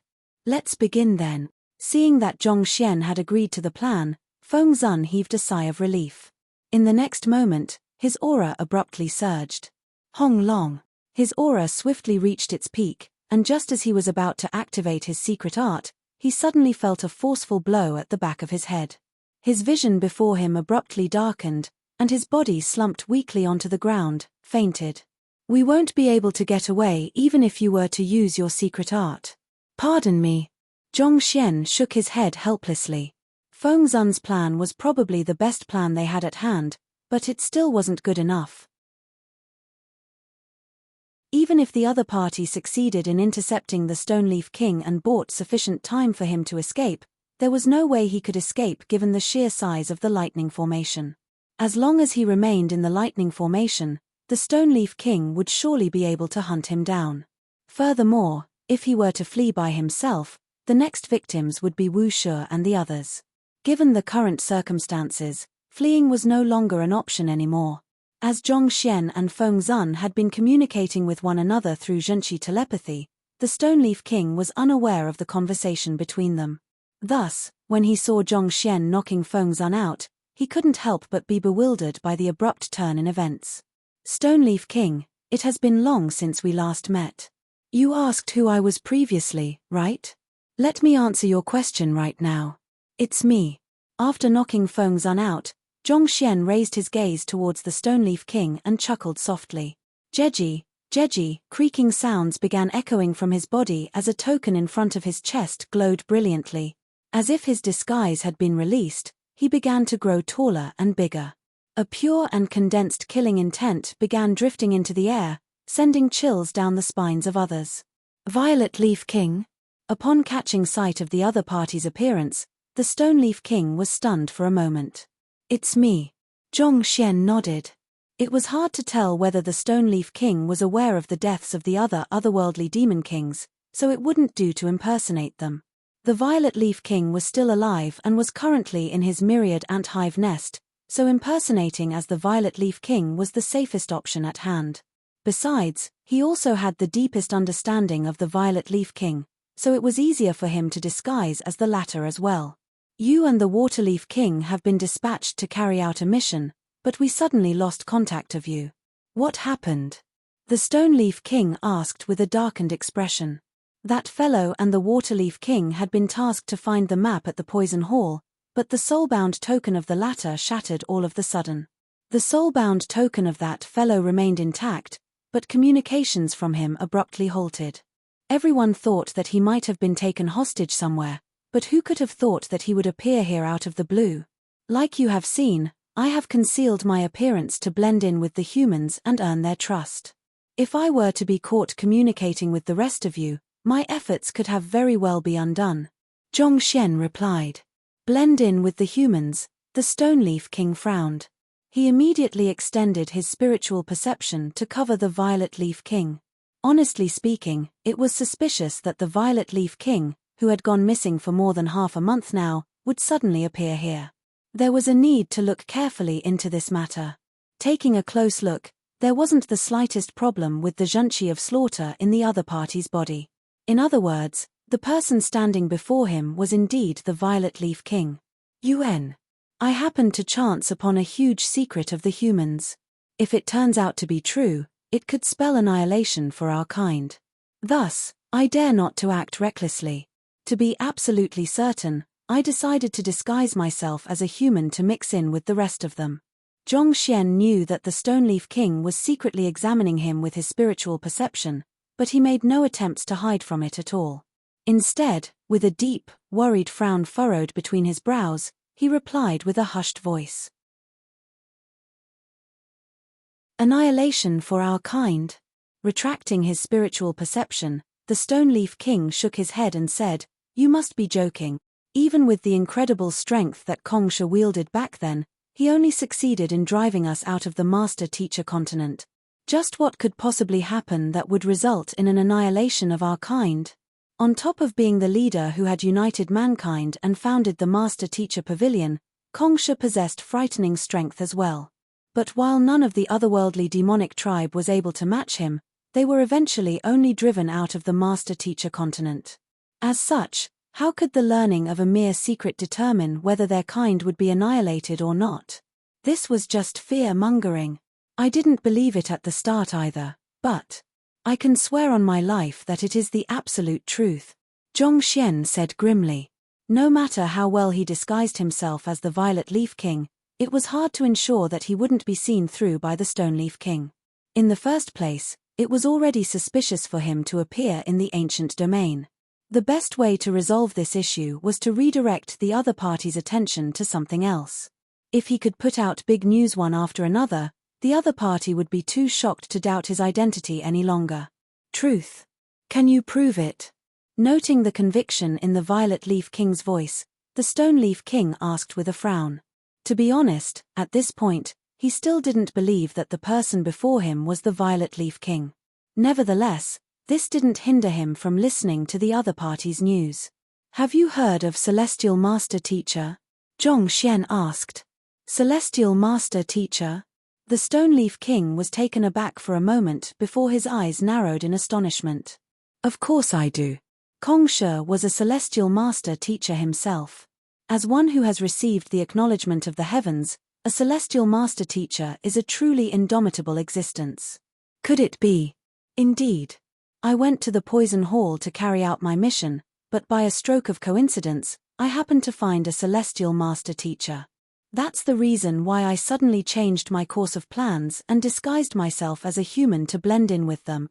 Let's begin then." Seeing that Zhongxian had agreed to the plan, Feng Zun heaved a sigh of relief. In the next moment, his aura abruptly surged. Hong Long. His aura swiftly reached its peak, and just as he was about to activate his secret art, he suddenly felt a forceful blow at the back of his head. His vision before him abruptly darkened, and his body slumped weakly onto the ground, fainted. "We won't be able to get away even if you were to use your secret art." "Pardon me." Zhongxian shook his head helplessly. Feng Zun's plan was probably the best plan they had at hand, but it still wasn't good enough. Even if the other party succeeded in intercepting the Stoneleaf King and bought sufficient time for him to escape, there was no way he could escape given the sheer size of the lightning formation. As long as he remained in the lightning formation, the Stoneleaf King would surely be able to hunt him down. Furthermore, if he were to flee by himself, The next victims would be Wu Shu and the others. Given the current circumstances, fleeing was no longer an option anymore. As Zhong Xian and Feng Zun had been communicating with one another through Zhenqi telepathy, the Stoneleaf King was unaware of the conversation between them. Thus, when he saw Zhong Xian knocking Feng Zun out, he couldn't help but be bewildered by the abrupt turn in events. Stoneleaf King, it has been long since we last met. You asked who I was previously, right? Let me answer your question right now. It's me. After knocking Feng Zun out, Zhong Xian raised his gaze towards the Stoneleaf King and chuckled softly. Jeji, Jeji, creaking sounds began echoing from his body as a token in front of his chest glowed brilliantly. As if his disguise had been released, he began to grow taller and bigger. A pure and condensed killing intent began drifting into the air, sending chills down the spines of others. Violet Leaf King? Upon catching sight of the other party's appearance, the Stoneleaf King was stunned for a moment. It's me. Zhong Xian nodded. It was hard to tell whether the Stoneleaf King was aware of the deaths of the other otherworldly demon kings, so it wouldn't do to impersonate them. The Violet Leaf King was still alive and was currently in his myriad ant hive nest, so impersonating as the Violet Leaf King was the safest option at hand. Besides, he also had the deepest understanding of the Violet Leaf King, so it was easier for him to disguise as the latter as well. You and the Waterleaf King have been dispatched to carry out a mission, but we suddenly lost contact of you. What happened? The Stoneleaf King asked with a darkened expression. That fellow and the Waterleaf King had been tasked to find the map at the Poison Hall, but the soulbound token of the latter shattered all of the sudden. The soulbound token of that fellow remained intact, but communications from him abruptly halted. Everyone thought that he might have been taken hostage somewhere, but who could have thought that he would appear here out of the blue? Like you have seen, I have concealed my appearance to blend in with the humans and earn their trust. If I were to be caught communicating with the rest of you, my efforts could have very well be undone. Zhong Xian replied. Blend in with the humans, the Stoneleaf King frowned. He immediately extended his spiritual perception to cover the Violet Leaf King. Honestly speaking, it was suspicious that the Violet Leaf King, who had gone missing for more than half a month now, would suddenly appear here. There was a need to look carefully into this matter. Taking a close look, there wasn't the slightest problem with the Zhenqi of slaughter in the other party's body. In other words, the person standing before him was indeed the Violet Leaf King. UN. I happened to chance upon a huge secret of the humans. If it turns out to be true, it could spell annihilation for our kind. Thus, I dare not to act recklessly. To be absolutely certain, I decided to disguise myself as a human to mix in with the rest of them. Zhong Xian knew that the Stoneleaf King was secretly examining him with his spiritual perception, but he made no attempts to hide from it at all. Instead, with a deep, worried frown furrowed between his brows, he replied with a hushed voice. Annihilation for our kind. Retracting his spiritual perception, the Stoneleaf King shook his head and said, You must be joking. Even with the incredible strength that Kongsha wielded back then, he only succeeded in driving us out of the Master-Teacher continent. Just what could possibly happen that would result in an annihilation of our kind? On top of being the leader who had united mankind and founded the Master-Teacher Pavilion, Kongsha possessed frightening strength as well. But while none of the otherworldly demonic tribe was able to match him, they were eventually only driven out of the Master-Teacher continent. As such, how could the learning of a mere secret determine whether their kind would be annihilated or not? This was just fear-mongering. I didn't believe it at the start either, but I can swear on my life that it is the absolute truth. Zhong Xian said grimly. No matter how well he disguised himself as the Violet Leaf King, it was hard to ensure that he wouldn't be seen through by the Stoneleaf King. In the first place, it was already suspicious for him to appear in the ancient domain. The best way to resolve this issue was to redirect the other party's attention to something else. If he could put out big news one after another, the other party would be too shocked to doubt his identity any longer. Truth. Can you prove it? Noting the conviction in the Violet Leaf King's voice, the Stoneleaf King asked with a frown. To be honest, at this point, he still didn't believe that the person before him was the Violet Leaf King. Nevertheless, this didn't hinder him from listening to the other party's news. Have you heard of Celestial Master Teacher? Zhong Xian asked. Celestial Master Teacher? The Stone-leaf King was taken aback for a moment before his eyes narrowed in astonishment. Of course I do. Kong Shi was a Celestial Master Teacher himself. As one who has received the acknowledgement of the heavens, a Celestial Master Teacher is a truly indomitable existence. Could it be? Indeed. I went to the Poison Hall to carry out my mission, but by a stroke of coincidence, I happened to find a Celestial Master Teacher. That's the reason why I suddenly changed my course of plans and disguised myself as a human to blend in with them.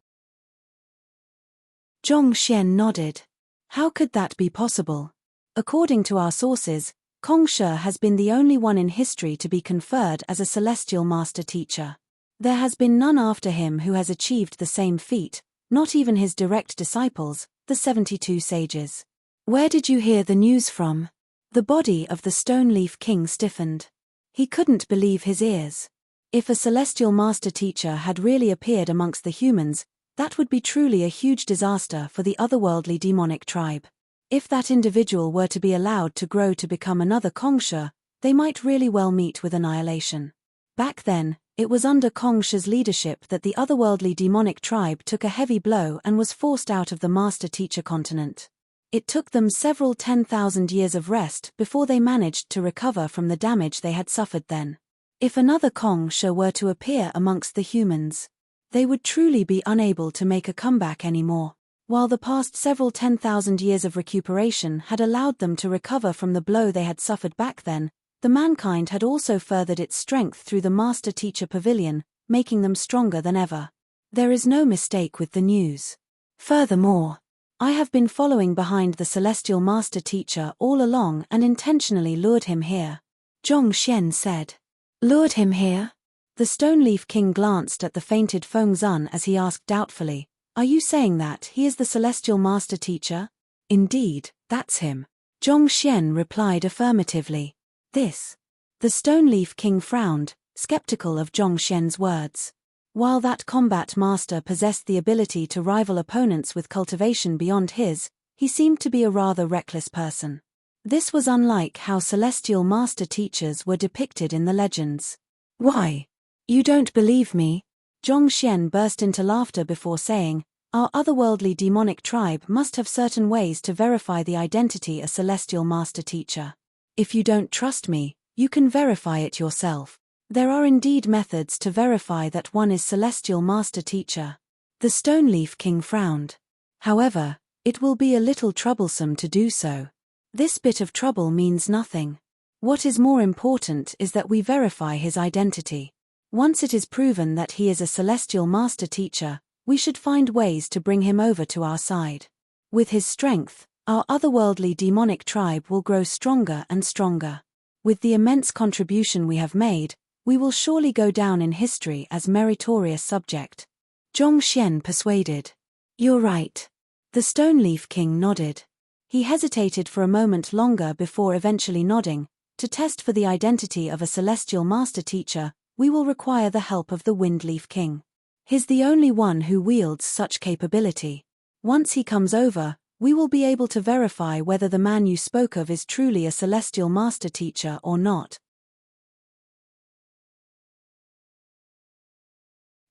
Zhong Xian nodded. How could that be possible? According to our sources, Kong Shi has been the only one in history to be conferred as a Celestial Master Teacher. There has been none after him who has achieved the same feat, not even his direct disciples, the 72 sages. Where did you hear the news from? The body of the Stone-leaf King stiffened. He couldn't believe his ears. If a Celestial Master Teacher had really appeared amongst the humans, that would be truly a huge disaster for the otherworldly demonic tribe. If that individual were to be allowed to grow to become another Kong Shi, they might really well meet with annihilation. Back then, it was under Kong Shi's leadership that the otherworldly demonic tribe took a heavy blow and was forced out of the Master Teacher continent. It took them several 10,000 years of rest before they managed to recover from the damage they had suffered then. If another Kong Shi were to appear amongst the humans, they would truly be unable to make a comeback anymore. While the past several 10,000 years of recuperation had allowed them to recover from the blow they had suffered back then, the mankind had also furthered its strength through the Master Teacher Pavilion, making them stronger than ever. There is no mistake with the news. Furthermore, I have been following behind the Celestial Master Teacher all along and intentionally lured him here. Zhong Xian said. Lured him here? The Stone-leaf King glanced at the fainted Feng Zun as he asked doubtfully, Are you saying that he is the Celestial Master Teacher? Indeed, that's him. Zhong Xian replied affirmatively. This. The Stone-leaf King frowned, skeptical of Zhong Xian's words. While that combat master possessed the ability to rival opponents with cultivation beyond his, he seemed to be a rather reckless person. This was unlike how Celestial Master Teachers were depicted in the legends. Why? You don't believe me? Zhong Xian burst into laughter before saying, Our otherworldly demonic tribe must have certain ways to verify the identity of a Celestial Master Teacher. If you don't trust me, you can verify it yourself. There are indeed methods to verify that one is Celestial Master Teacher. The Stone-leaf King frowned. However, it will be a little troublesome to do so. This bit of trouble means nothing. What is more important is that we verify his identity. Once it is proven that he is a Celestial Master Teacher, we should find ways to bring him over to our side. With his strength, our otherworldly demonic tribe will grow stronger and stronger. With the immense contribution we have made, we will surely go down in history as meritorious subject. Zhong Xian persuaded. You're right. The Stone-leaf King nodded. He hesitated for a moment longer before eventually nodding. To test for the identity of a Celestial Master Teacher, we will require the help of the Wind-leaf King. He's the only one who wields such capability. Once he comes over, we will be able to verify whether the man you spoke of is truly a Celestial Master Teacher or not.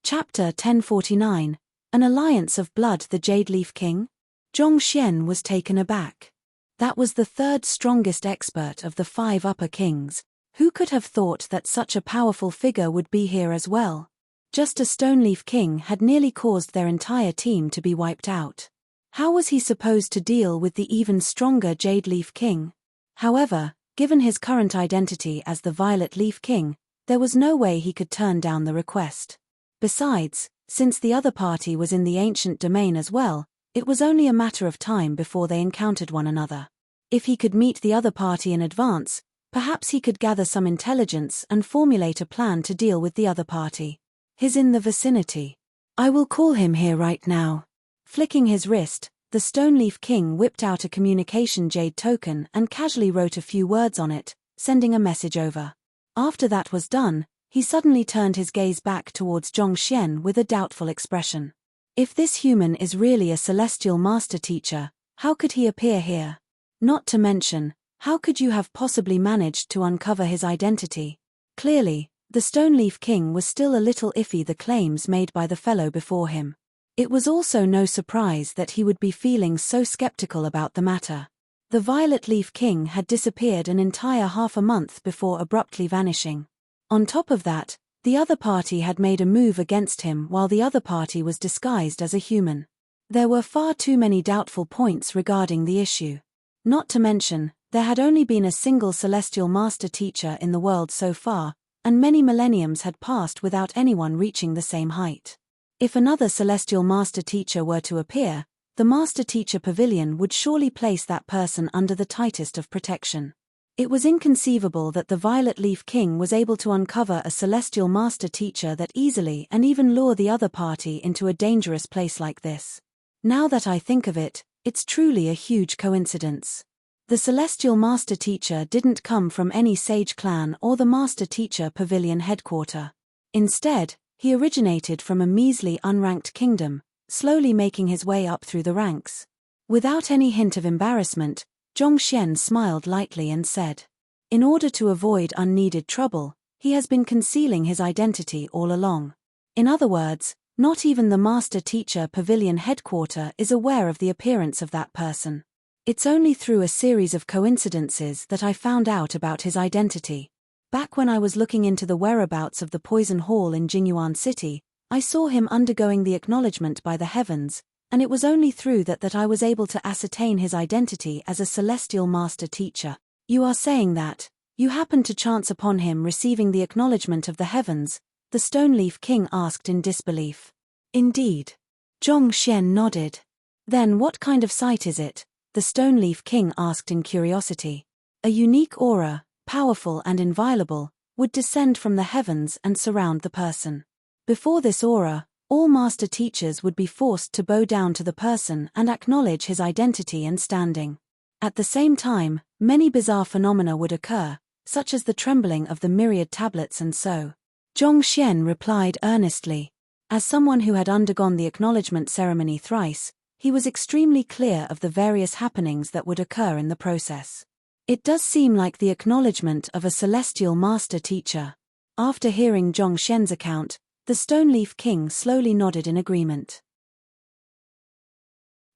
Chapter 1049, An Alliance of Blood. The Jade-leaf King? Zhong Xian was taken aback. That was the third strongest expert of the 5 upper kings. Who could have thought that such a powerful figure would be here as well? Just a Stone-leaf King had nearly caused their entire team to be wiped out. How was he supposed to deal with the even stronger Jade-leaf King? However, given his current identity as the Violet-leaf King, there was no way he could turn down the request. Besides, since the other party was in the ancient domain as well, it was only a matter of time before they encountered one another. If he could meet the other party in advance, perhaps he could gather some intelligence and formulate a plan to deal with the other party. He's in the vicinity. I will call him here right now. Flicking his wrist, the Stone-leaf King whipped out a communication jade token and casually wrote a few words on it, sending a message over. After that was done, he suddenly turned his gaze back towards Zhong Xian with a doubtful expression. If this human is really a Celestial Master Teacher, how could he appear here? Not to mention, how could you have possibly managed to uncover his identity? Clearly, the Stoneleaf King was still a little iffy the claims made by the fellow before him. It was also no surprise that he would be feeling so skeptical about the matter. The Violet Leaf King had disappeared an entire half a month before abruptly vanishing. On top of that, the other party had made a move against him while the other party was disguised as a human. There were far too many doubtful points regarding the issue. Not to mention, there had only been a single celestial master teacher in the world so far, and many millenniums had passed without anyone reaching the same height. If another celestial master teacher were to appear, the Master Teacher Pavilion would surely place that person under the tightest of protection. It was inconceivable that the Violet Leaf King was able to uncover a celestial master teacher that easily and even lure the other party into a dangerous place like this. Now that I think of it, it's truly a huge coincidence. The celestial master teacher didn't come from any sage clan or the Master Teacher Pavilion headquarters. Instead, he originated from a measly unranked kingdom, slowly making his way up through the ranks. Without any hint of embarrassment, Zhongxian smiled lightly and said, "In order to avoid unneeded trouble, he has been concealing his identity all along. In other words, not even the Master Teacher Pavilion headquarters is aware of the appearance of that person. It's only through a series of coincidences that I found out about his identity. Back when I was looking into the whereabouts of the Poison Hall in Jinyuan City, I saw him undergoing the acknowledgement by the heavens, and it was only through that I was able to ascertain his identity as a celestial master teacher." "You are saying that you happened to chance upon him receiving the acknowledgement of the heavens?" the Stoneleaf King asked in disbelief. "Indeed." Zhongxian nodded. "Then what kind of sight is it?" the Stoneleaf King asked in curiosity. "A unique aura, powerful and inviolable, would descend from the heavens and surround the person. Before this aura, all master teachers would be forced to bow down to the person and acknowledge his identity and standing. At the same time, many bizarre phenomena would occur, such as the trembling of the myriad tablets and so." Zhongxian replied earnestly. As someone who had undergone the acknowledgement ceremony thrice, he was extremely clear of the various happenings that would occur in the process. It does seem like the acknowledgement of a celestial master teacher. After hearing Zhongxian's account, the Stoneleaf King slowly nodded in agreement.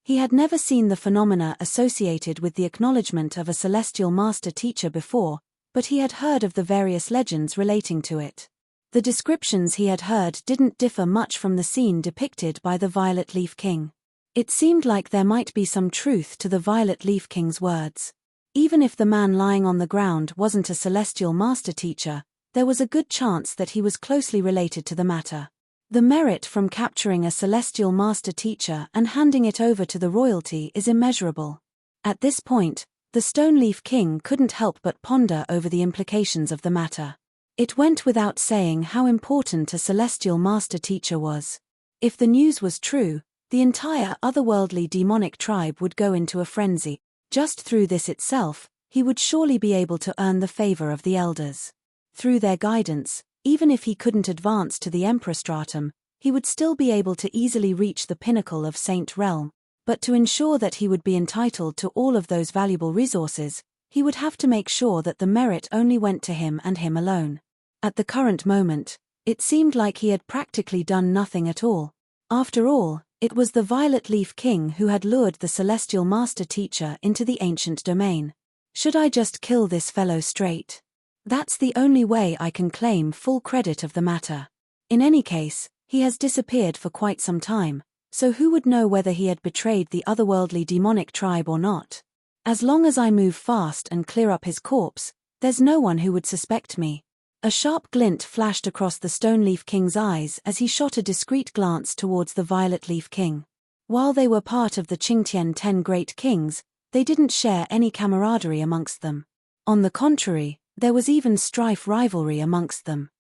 He had never seen the phenomena associated with the acknowledgement of a celestial master teacher before, but he had heard of the various legends relating to it. The descriptions he had heard didn't differ much from the scene depicted by the Violet Leaf King. It seemed like there might be some truth to the Violet Leaf King's words. Even if the man lying on the ground wasn't a celestial master teacher, there was a good chance that he was closely related to the matter. The merit from capturing a celestial master teacher and handing it over to the royalty is immeasurable. At this point, the Stoneleaf King couldn't help but ponder over the implications of the matter. It went without saying how important a celestial master teacher was. If the news was true, the entire otherworldly demonic tribe would go into a frenzy. Just through this itself, he would surely be able to earn the favor of the elders. Through their guidance, even if he couldn't advance to the Emperor Stratum, he would still be able to easily reach the pinnacle of Saint Realm. But to ensure that he would be entitled to all of those valuable resources, he would have to make sure that the merit only went to him and him alone. At the current moment, it seemed like he had practically done nothing at all. After all, it was the Violet Leaf King who had lured the celestial master teacher into the ancient domain. Should I just kill this fellow straight? That's the only way I can claim full credit of the matter. In any case, he has disappeared for quite some time, so who would know whether he had betrayed the otherworldly demonic tribe or not? As long as I move fast and clear up his corpse, there's no one who would suspect me. A sharp glint flashed across the Stoneleaf King's eyes as he shot a discreet glance towards the Violet Leaf King. While they were part of the Qingtian 10 Great Kings, they didn't share any camaraderie amongst them. On the contrary, there was even strife rivalry amongst them.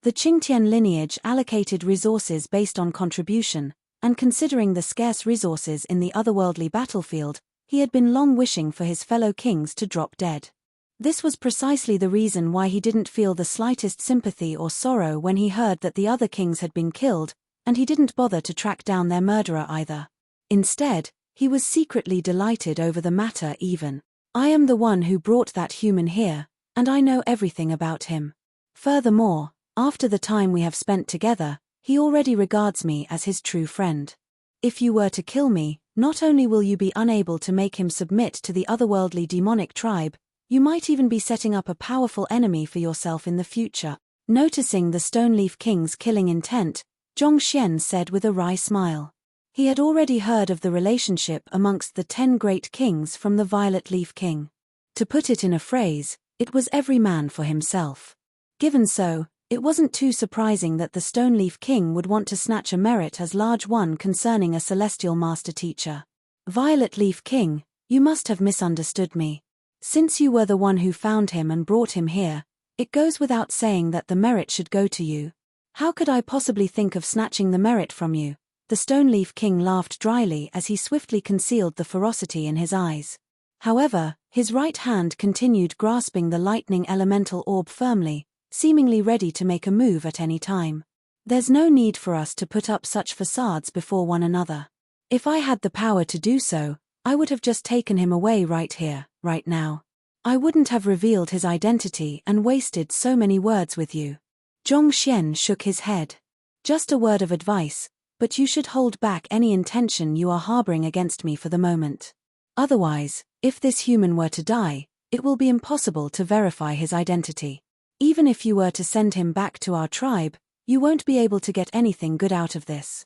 The Qingtian lineage allocated resources based on contribution, and considering the scarce resources in the otherworldly battlefield, he had been long wishing for his fellow kings to drop dead. This was precisely the reason why he didn't feel the slightest sympathy or sorrow when he heard that the other kings had been killed, and he didn't bother to track down their murderer either. Instead, He was secretly delighted over the matter even. I am the one who brought that human here, and I know everything about him. Furthermore, after the time we have spent together, he already regards me as his true friend. If you were to kill me, not only will you be unable to make him submit to the otherworldly demonic tribe, you might even be setting up a powerful enemy for yourself in the future. Noticing the Stoneleaf King's killing intent, Zhongxian said with a wry smile. He had already heard of the relationship amongst the 10 great kings from the Violet Leaf King. To put it in a phrase, it was every man for himself. Given so, it wasn't too surprising that the Stoneleaf King would want to snatch a merit as large one concerning a celestial master teacher. Violet Leaf King, you must have misunderstood me. Since you were the one who found him and brought him here, it goes without saying that the merit should go to you. How could I possibly think of snatching the merit from you? The Stoneleaf King laughed dryly as he swiftly concealed the ferocity in his eyes. However, his right hand continued grasping the lightning elemental orb firmly, seemingly ready to make a move at any time. There's no need for us to put up such facades before one another. If I had the power to do so, I would have just taken him away right here, right now. I wouldn't have revealed his identity and wasted so many words with you. Zhongxian shook his head. Just a word of advice, but you should hold back any intention you are harboring against me for the moment. Otherwise, if this human were to die, it will be impossible to verify his identity. Even if you were to send him back to our tribe, you won't be able to get anything good out of this.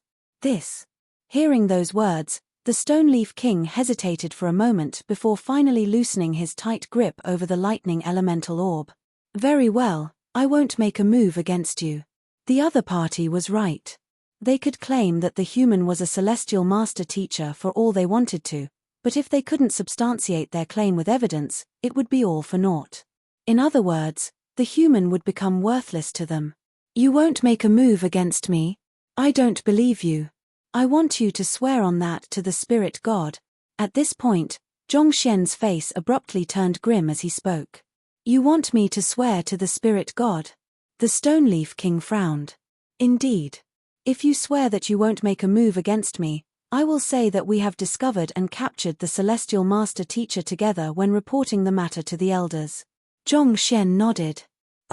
Hearing those words, the Stoneleaf King hesitated for a moment before finally loosening his tight grip over the lightning elemental orb. Very well, I won't make a move against you. The other party was right. They could claim that the human was a celestial master teacher for all they wanted to, but if they couldn't substantiate their claim with evidence, it would be all for naught. In other words, the human would become worthless to them. You won't make a move against me? I don't believe you. I want you to swear on that to the spirit god. At this point, Zhongxian's face abruptly turned grim as he spoke. You want me to swear to the spirit god? The Stoneleaf King frowned. Indeed. If you swear that you won't make a move against me, I will say that we have discovered and captured the celestial master teacher together when reporting the matter to the elders. Zhongxian nodded.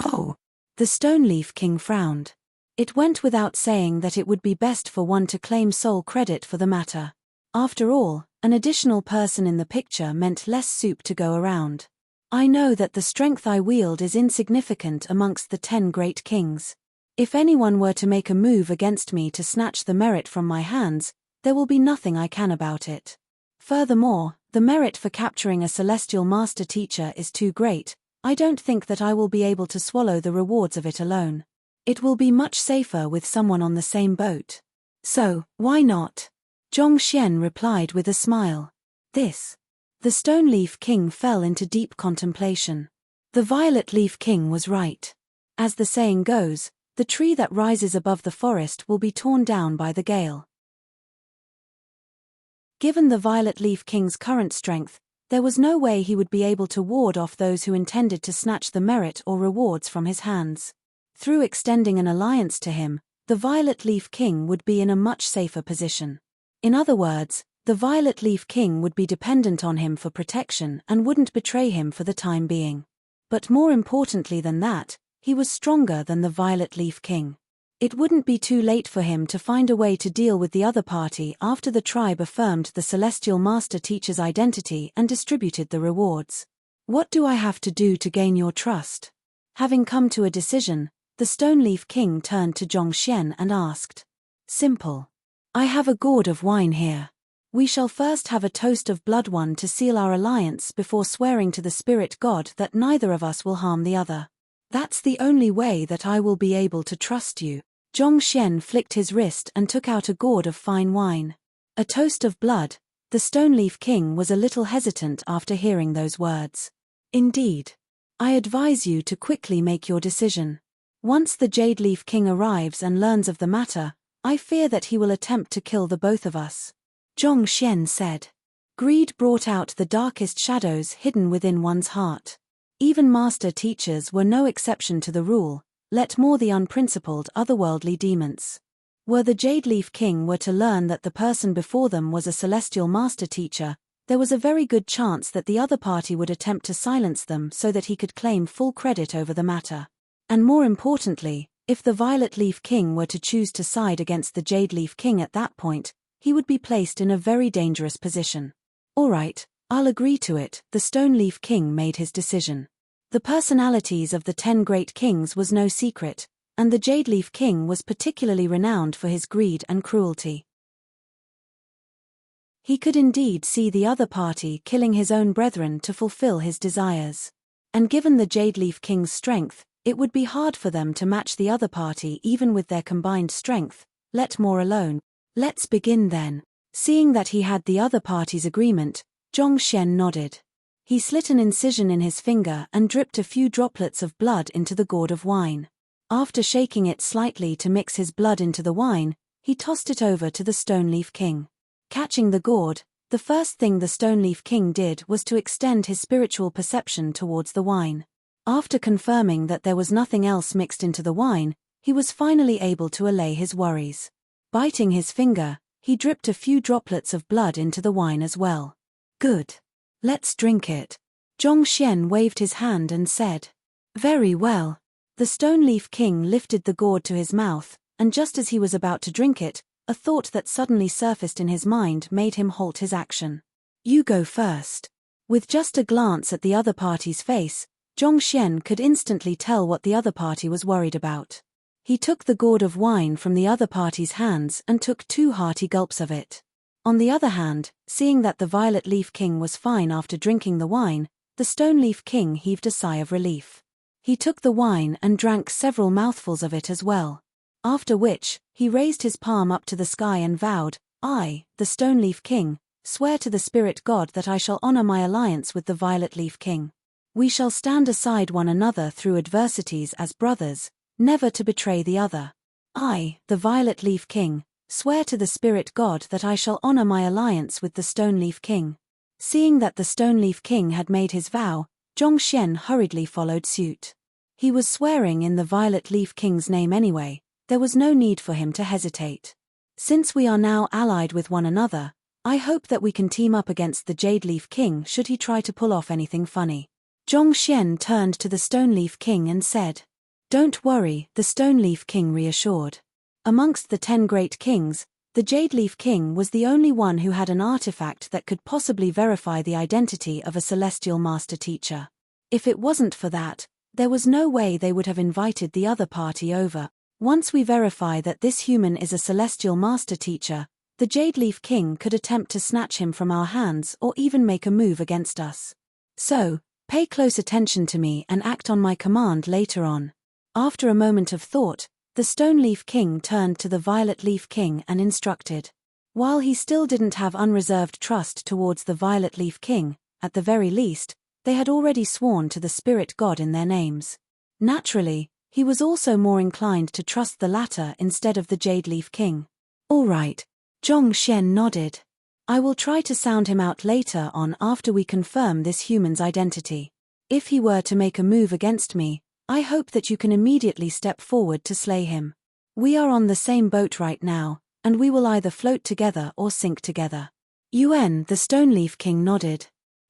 Oh. The Stoneleaf King frowned. It went without saying that it would be best for one to claim sole credit for the matter. After all, an additional person in the picture meant less soup to go around. I know that the strength I wield is insignificant amongst the 10 great kings. If anyone were to make a move against me to snatch the merit from my hands, there will be nothing I can about it. Furthermore, the merit for capturing a celestial master teacher is too great. I don't think that I will be able to swallow the rewards of it alone. It will be much safer with someone on the same boat. So, why not? Zhongxian replied with a smile. The Stoneleaf King fell into deep contemplation. The Violet Leaf King was right. As the saying goes, the tree that rises above the forest will be torn down by the gale. Given the Violet Leaf King's current strength, there was no way he would be able to ward off those who intended to snatch the merit or rewards from his hands. Through extending an alliance to him, the Violet Leaf King would be in a much safer position. In other words, the Violet Leaf King would be dependent on him for protection and wouldn't betray him for the time being. But more importantly than that, he was stronger than the Violet Leaf King. It wouldn't be too late for him to find a way to deal with the other party after the tribe affirmed the Celestial Master Teacher's identity and distributed the rewards. What do I have to do to gain your trust? Having come to a decision, the Stoneleaf King turned to Zhongxian and asked. Simple. I have a gourd of wine here. We shall first have a toast of blood one to seal our alliance before swearing to the spirit god that neither of us will harm the other. That's the only way that I will be able to trust you. Zhongxian flicked his wrist and took out a gourd of fine wine. A toast of blood. The Stoneleaf King was a little hesitant after hearing those words. Indeed. I advise you to quickly make your decision. Once the Jade Leaf King arrives and learns of the matter, I fear that he will attempt to kill the both of us. Zhongxian said. Greed brought out the darkest shadows hidden within one's heart. Even master teachers were no exception to the rule, let more the unprincipled otherworldly demons. Were the Jade Leaf King were to learn that the person before them was a celestial master teacher, there was a very good chance that the other party would attempt to silence them so that he could claim full credit over the matter. And more importantly, if the Violet Leaf King were to choose to side against the Jade Leaf King at that point, he would be placed in a very dangerous position. All right, I'll agree to it, the Stone Leaf King made his decision. The personalities of the 10 great kings was no secret, and the Jade Leaf King was particularly renowned for his greed and cruelty. He could indeed see the other party killing his own brethren to fulfill his desires. And given the Jade Leaf King's strength, it would be hard for them to match the other party even with their combined strength, let more alone. Let's begin then. Seeing that he had the other party's agreement, Zhongxian nodded. He slit an incision in his finger and dripped a few droplets of blood into the gourd of wine. After shaking it slightly to mix his blood into the wine, he tossed it over to the Stone Leaf King. Catching the gourd, the first thing the Stone Leaf King did was to extend his spiritual perception towards the wine. After confirming that there was nothing else mixed into the wine, he was finally able to allay his worries. Biting his finger, he dripped a few droplets of blood into the wine as well. Good. Let's drink it. Zhongxian waved his hand and said. Very well. The Stone Leaf King lifted the gourd to his mouth, and just as he was about to drink it, a thought that suddenly surfaced in his mind made him halt his action. You go first. With just a glance at the other party's face, Zhongxian could instantly tell what the other party was worried about. He took the gourd of wine from the other party's hands and took 2 hearty gulps of it. On the other hand, seeing that the Violet Leaf King was fine after drinking the wine, the Stone Leaf King heaved a sigh of relief. He took the wine and drank several mouthfuls of it as well. After which, he raised his palm up to the sky and vowed, I, the Stone Leaf King, swear to the Spirit God that I shall honor my alliance with the Violet Leaf King. We shall stand aside one another through adversities as brothers, never to betray the other. I, the Violet Leaf King, swear to the Spirit God that I shall honor my alliance with the Stone Leaf King. Seeing that the Stone Leaf King had made his vow, Zhongxian hurriedly followed suit. He was swearing in the Violet Leaf King's name anyway. There was no need for him to hesitate. Since we are now allied with one another, I hope that we can team up against the Jade Leaf King should he try to pull off anything funny. Zhongxian turned to the Stone Leaf King and said. Don't worry, the Stone Leaf King reassured. Amongst the 10 great kings, the Jade Leaf King was the only one who had an artifact that could possibly verify the identity of a celestial master teacher. If it wasn't for that, there was no way they would have invited the other party over. Once we verify that this human is a celestial master teacher, the Jade Leaf King could attempt to snatch him from our hands or even make a move against us. So, pay close attention to me and act on my command later on. After a moment of thought, the Stone Leaf King turned to the Violet Leaf King and instructed. While he still didn't have unreserved trust towards the Violet Leaf King, at the very least, they had already sworn to the Spirit God in their names. Naturally, he was also more inclined to trust the latter instead of the Jade Leaf King. All right, Zhongxian nodded. I will try to sound him out later on after we confirm this human's identity. If he were to make a move against me, I hope that you can immediately step forward to slay him. We are on the same boat right now, and we will either float together or sink together. Yuan, the Stone Leaf King nodded.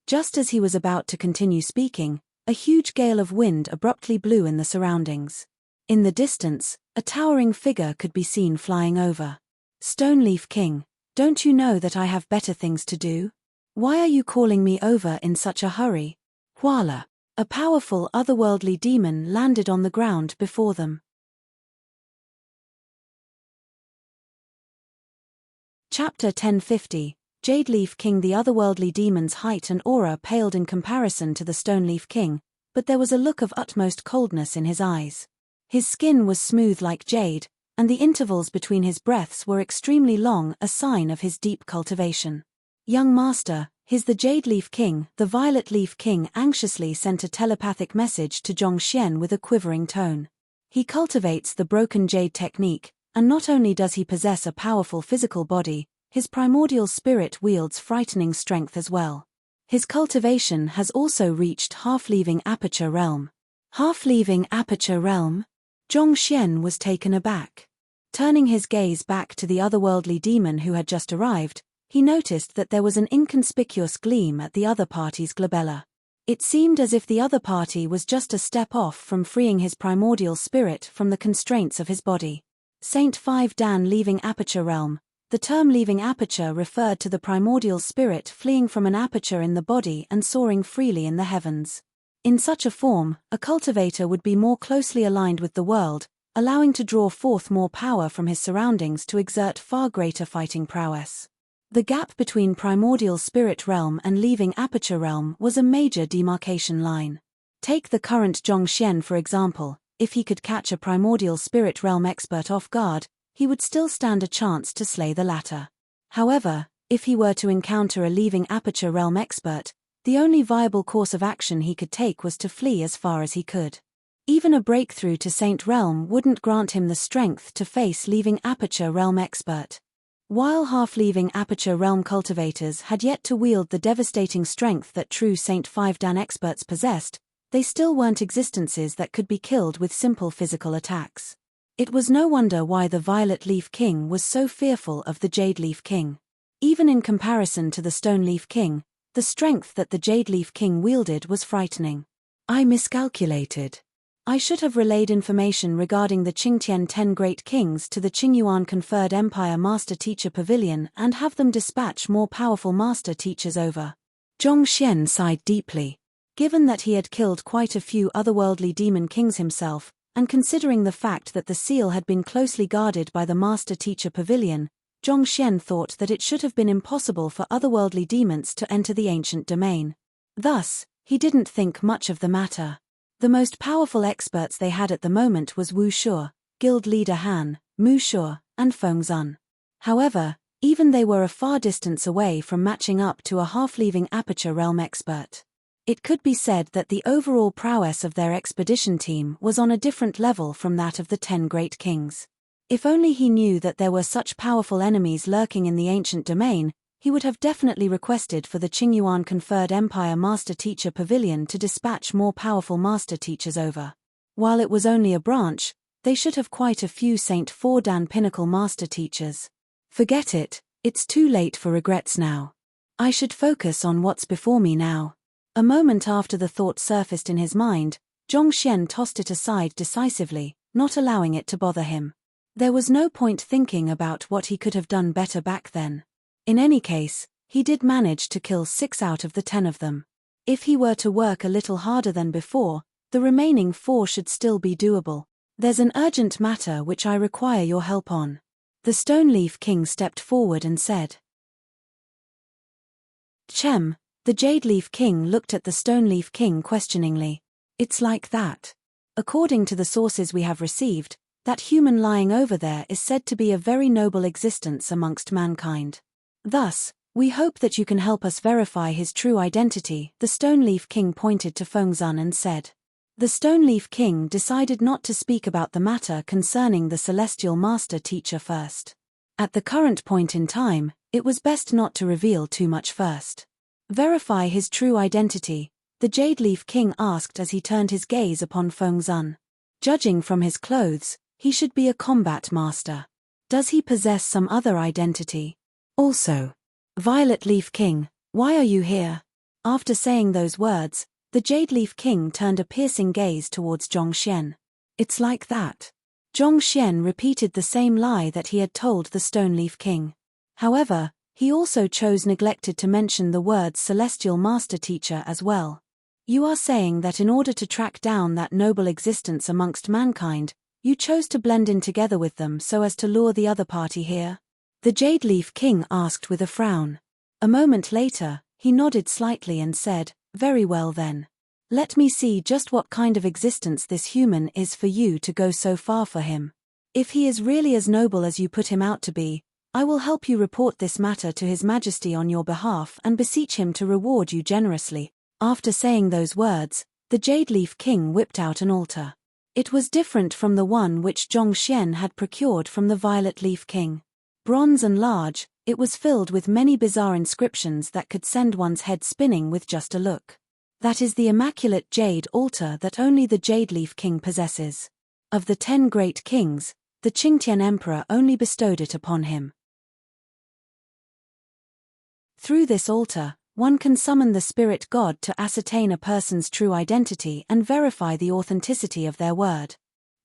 Just as he was about to continue speaking, a huge gale of wind abruptly blew in the surroundings. In the distance, a towering figure could be seen flying over. Stone Leaf King, don't you know that I have better things to do? Why are you calling me over in such a hurry? Huala, a powerful otherworldly demon landed on the ground before them. Chapter 1050, Jade Leaf King. The otherworldly demon's height and aura paled in comparison to the Stone Leaf King, but there was a look of utmost coldness in his eyes. His skin was smooth like jade, and the intervals between his breaths were extremely long, a sign of his deep cultivation. Young master, he's the Jade Leaf King. The Violet Leaf King anxiously sent a telepathic message to Zhongxian with a quivering tone. He cultivates the broken jade technique, and not only does he possess a powerful physical body, his primordial spirit wields frightening strength as well. His cultivation has also reached half-leaving aperture realm. Half-leaving aperture realm? Zhongxian was taken aback. Turning his gaze back to the otherworldly demon who had just arrived, he noticed that there was an inconspicuous gleam at the other party's glabella. It seemed as if the other party was just a step off from freeing his primordial spirit from the constraints of his body. Saint 5 Dan leaving aperture realm. The term leaving aperture referred to the primordial spirit fleeing from an aperture in the body and soaring freely in the heavens. In such a form, a cultivator would be more closely aligned with the world, allowing to draw forth more power from his surroundings to exert far greater fighting prowess. The gap between primordial spirit realm and leaving aperture realm was a major demarcation line. Take the current Zhongxian for example. If he could catch a primordial spirit realm expert off guard, he would still stand a chance to slay the latter. However, if he were to encounter a leaving aperture realm expert, the only viable course of action he could take was to flee as far as he could. Even a breakthrough to Saint Realm wouldn't grant him the strength to face leaving aperture realm expert. While half-leaving aperture realm cultivators had yet to wield the devastating strength that true Saint 5 Dan experts possessed, they still weren't existences that could be killed with simple physical attacks. It was no wonder why the Violet Leaf King was so fearful of the Jade Leaf King. Even in comparison to the Stone Leaf King, the strength that the Jade Leaf King wielded was frightening. I miscalculated. I should have relayed information regarding the Qingtian 10 Great Kings to the Qingyuan Conferred Empire Master Teacher Pavilion and have them dispatch more powerful master teachers over. Zhongxian sighed deeply. Given that he had killed quite a few otherworldly demon kings himself, and considering the fact that the seal had been closely guarded by the Master Teacher Pavilion, Zhongxian thought that it should have been impossible for otherworldly demons to enter the ancient domain. Thus, he didn't think much of the matter. The most powerful experts they had at the moment was Wu Shuo, Guild Leader Han, Mu Shuo, and Feng Zun. However, even they were a far distance away from matching up to a half-leaving aperture realm expert. It could be said that the overall prowess of their expedition team was on a different level from that of the 10 Great Kings. If only he knew that there were such powerful enemies lurking in the ancient domain, he would have definitely requested for the Qingyuan Conferred Empire Master Teacher Pavilion to dispatch more powerful master teachers over. While it was only a branch, they should have quite a few Saint 4 Dan Pinnacle Master Teachers. Forget it, it's too late for regrets now. I should focus on what's before me now. A moment after the thought surfaced in his mind, Zhongxian tossed it aside decisively, not allowing it to bother him. There was no point thinking about what he could have done better back then. In any case, he did manage to kill 6 out of the 10 of them. If he were to work a little harder than before, the remaining 4 should still be doable. There's an urgent matter which I require your help on. The Stone Leaf King stepped forward and said. Chem, the Jade Leaf King looked at the Stone Leaf King questioningly. It's like that. According to the sources we have received, that human lying over there is said to be a very noble existence amongst mankind. Thus, we hope that you can help us verify his true identity. The Stone Leaf King pointed to Feng Zun and said. The Stone Leaf King decided not to speak about the matter concerning the Celestial Master Teacher first. At the current point in time, it was best not to reveal too much first. Verify his true identity, the Jade Leaf King asked as he turned his gaze upon Feng Zun. Judging from his clothes, he should be a combat master. Does he possess some other identity? Also, Violet Leaf King, why are you here? After saying those words, the Jade Leaf King turned a piercing gaze towards Zhongxian. It's like that. Zhongxian repeated the same lie that he had told the Stone Leaf King. However, he also neglected to mention the words Celestial Master Teacher as well. You are saying that in order to track down that noble existence amongst mankind, you chose to blend in together with them so as to lure the other party here? The Jade Leaf King asked with a frown. A moment later, he nodded slightly and said, very well then. Let me see just what kind of existence this human is for you to go so far for him. If he is really as noble as you put him out to be, I will help you report this matter to His Majesty on your behalf and beseech him to reward you generously. After saying those words, the Jade Leaf King whipped out an altar. It was different from the one which Zhongxian had procured from the Violet Leaf King. Bronze and large, it was filled with many bizarre inscriptions that could send one's head spinning with just a look. That is the immaculate jade altar that only the Jade Leaf King possesses. Of the 10 Great Kings, the Qingtian Emperor only bestowed it upon him. Through this altar, one can summon the spirit god to ascertain a person's true identity and verify the authenticity of their word.